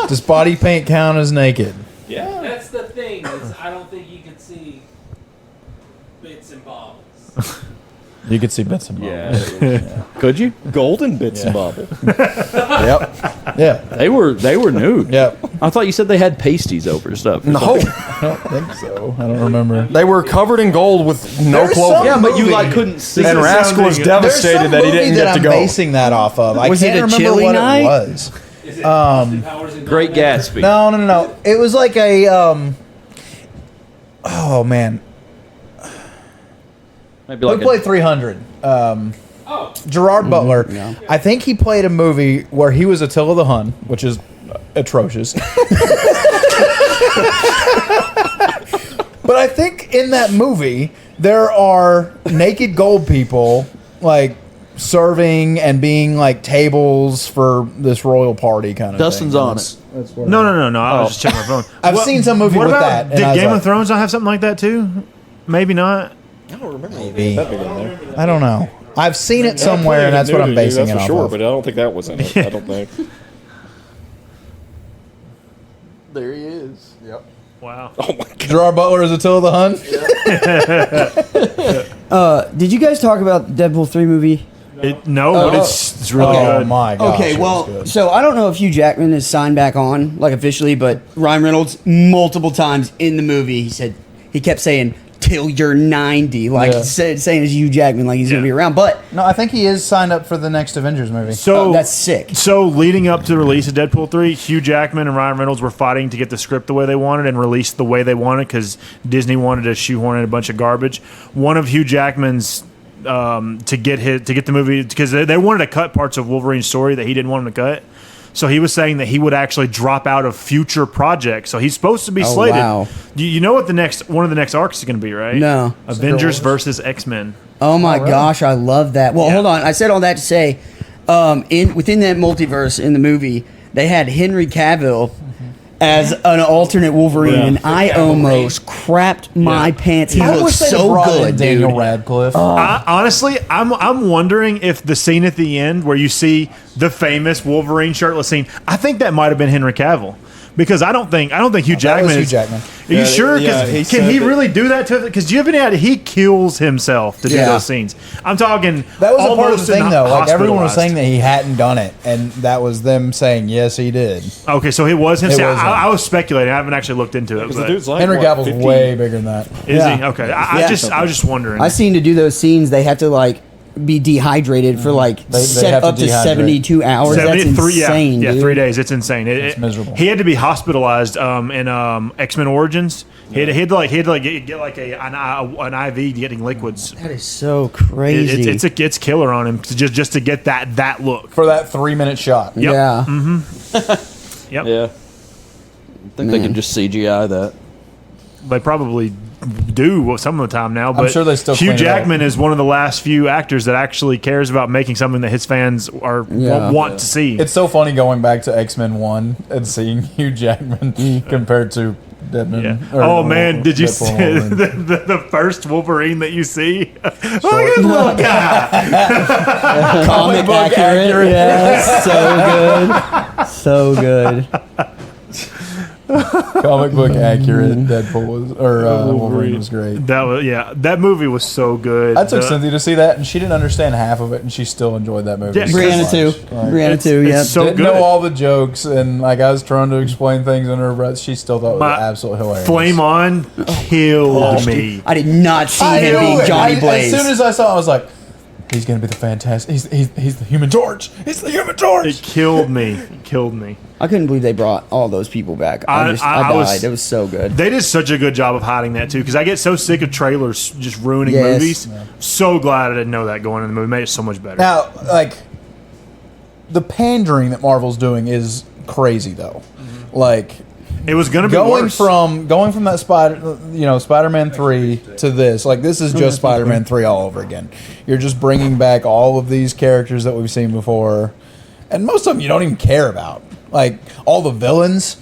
Does body paint count as naked? Yeah. That's the thing. Is I don't think you can see bits and bobs. You could see bits and bobs. Could you? Golden bits and bobble. Yep. Yeah. They were nude. Yep. I thought you said they had pasties over stuff. No, I don't think so. I don't remember. they were covered in gold with no There's clothing. some Yeah, but you movie- like couldn't see. And Rask was devastated that he didn't get to I'm go. basing that off of. I Was can't it a remember chilly what night? it was. Great Gatsby. No. It was like a. Oh man, Maybe who like played 300? Gerard Butler. yeah. I think he played a movie where he was Attila the Hun, which is atrocious. But I think in that movie there are naked gold people like serving and being like tables for this royal party kind of Dustin's thing. on That's- it. That's what No. I was just checking my phone. I've seen some movie what with about, that, and Did I was Game like- of Thrones not have something like that too? Maybe not. I don't remember Maybe. that big in there. I don't know. I've seen it somewhere, and that's what I'm basing it for off sure, of. but I don't think that was in it. I don't think. There he is. Yep. Wow. Oh my god. Gerard Butler is Attila the Hun. Did you guys talk about the Deadpool 3 movie? No, but it's really Oh good. my gosh. Okay, it was well, good. so I don't know if Hugh Jackman is signed back on, like officially, but Ryan Reynolds, multiple times in the movie, he kept saying, till you're 90, like Yeah. saying it's Hugh Jackman, like he's going to be around. But No, I think he is signed up for the next Avengers movie. So that's sick. So leading up to the release of Deadpool 3, Hugh Jackman and Ryan Reynolds were fighting to get the script the way they wanted and release the way they wanted because Disney wanted to shoehorn in a bunch of garbage. One of Hugh Jackman's to get the movie because they wanted to cut parts of Wolverine's story that he didn't want him to cut. So he was saying that he would actually drop out of future projects. So he's supposed to be Oh, slated. wow. You know what one of the next arcs is going to be, right? No. Avengers versus X-Men. Oh my gosh, I love that. Well, hold on. I said all that to say, within that multiverse in the movie, they had Henry Cavill as an alternate Wolverine, and I almost crapped my pants. He I looks wish they'd so brought good, in Daniel dude. Radcliffe. Honestly, I'm wondering if the scene at the end where you see the famous Wolverine shirtless scene, I think that might have been Henry Cavill. Because I don't think Hugh Jackman. Hugh is- Jackman. Are you sure? yeah, 'Cause he can said he that- really do that to? Because do you have any idea? He kills himself to do Yeah. those scenes. I'm talking. That was a part of almost the thing, in though. Like everyone was hospitalized. saying that he hadn't done it, and that was them saying yes, he did. Okay, so it was him. It See, was him. I was speculating. I haven't actually looked into it. Because But the dude's like Henry what, Cavill's 50? way bigger than that. is he? Yeah. Okay, Yeah. I was just wondering. I seen to do those scenes, they have to like be dehydrated for like They have to up to dehydrate. 72 hours. That's 73 insane, yeah, dude. 3 days. It's insane. It's miserable. He had to be hospitalized in X-Men Origins. He had to get like an IV getting liquids. That is so crazy. It's killer on him just to get that look. For that 3-minute shot. Yep. Yeah. Yep. Yeah. I think they can just CGI that. They probably do some of the time now, but sure they still Hugh clean it up. Jackman is one of the last few actors that actually cares about making something that his fans Yeah. want to see. It's so funny going back to X-Men 1 and seeing Hugh Jackman compared to Deadman. Yeah. or Oh man, did you see Deadpool and Wolverine. the first Wolverine that you see? Look at this little guy. Comic book accurate. accurate. Yeah, so good. So good. Comic book accurate Deadpool was, or Wolverine was great. That movie was so good. I took The- Cynthia to see that, and she didn't understand half of it, and she still enjoyed that movie. Yeah, so Brianna much. too. Like, Brianna too. Yeah. it's so didn't good. know all the jokes, and like I was trying to explain things under her breath. She still thought it was absolutely hilarious. Flame On killed me. I did not see I him knew being it. Johnny Blaze. As soon as I saw it, I was like, he's gonna be the fantastic. He's the Human Torch. He's the Human Torch. It killed me. It killed me. I couldn't believe they brought all those people back. I died. It was so good. They did such a good job of hiding that too, because I get so sick of trailers just ruining Yes. movies. So glad I didn't know that going in the movie. It made it so much better. Now, like, the pandering that Marvel's doing is crazy, though. Like, it was gonna be going worse. from that Spider-Man 3 to this. Like, this is just Spider-Man 3 all over again. You're just bringing back all of these characters that we've seen before, and most of them you don't even care about. Like all the villains.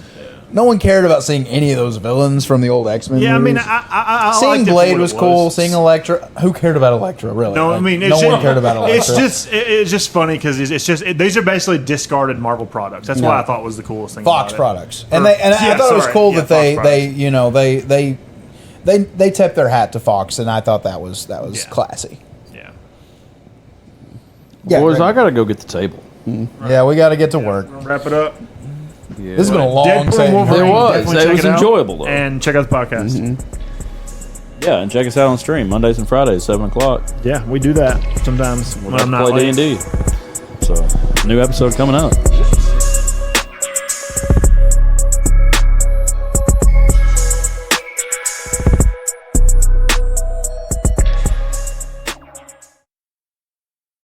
No one cared about seeing any of those villains from the old X-Men. Yeah, I mean, movies. I seeing liked it for Blade what was it cool. Seeing Elektra, who cared about Elektra? Really? No, Like, I mean, no one cared about Elektra. it's just funny because these are basically discarded Marvel products. That's what I thought was the coolest thing. Fox about products, it. and I thought it was cool that Fox they tipped their hat to Fox, and I thought that was classy. Yeah. Yeah, Boys, great. I gotta go get the table. Yeah, we got to get to work. Wrap it up. This has been a long Deadpool and segment. Wolverine. It was. Definitely It check was out. enjoyable, though. And check out the podcast. Yeah, and check us out on stream Mondays and Fridays, 7:00. Yeah, we do that sometimes when I'm not Play late. D&D. So, new episode coming up.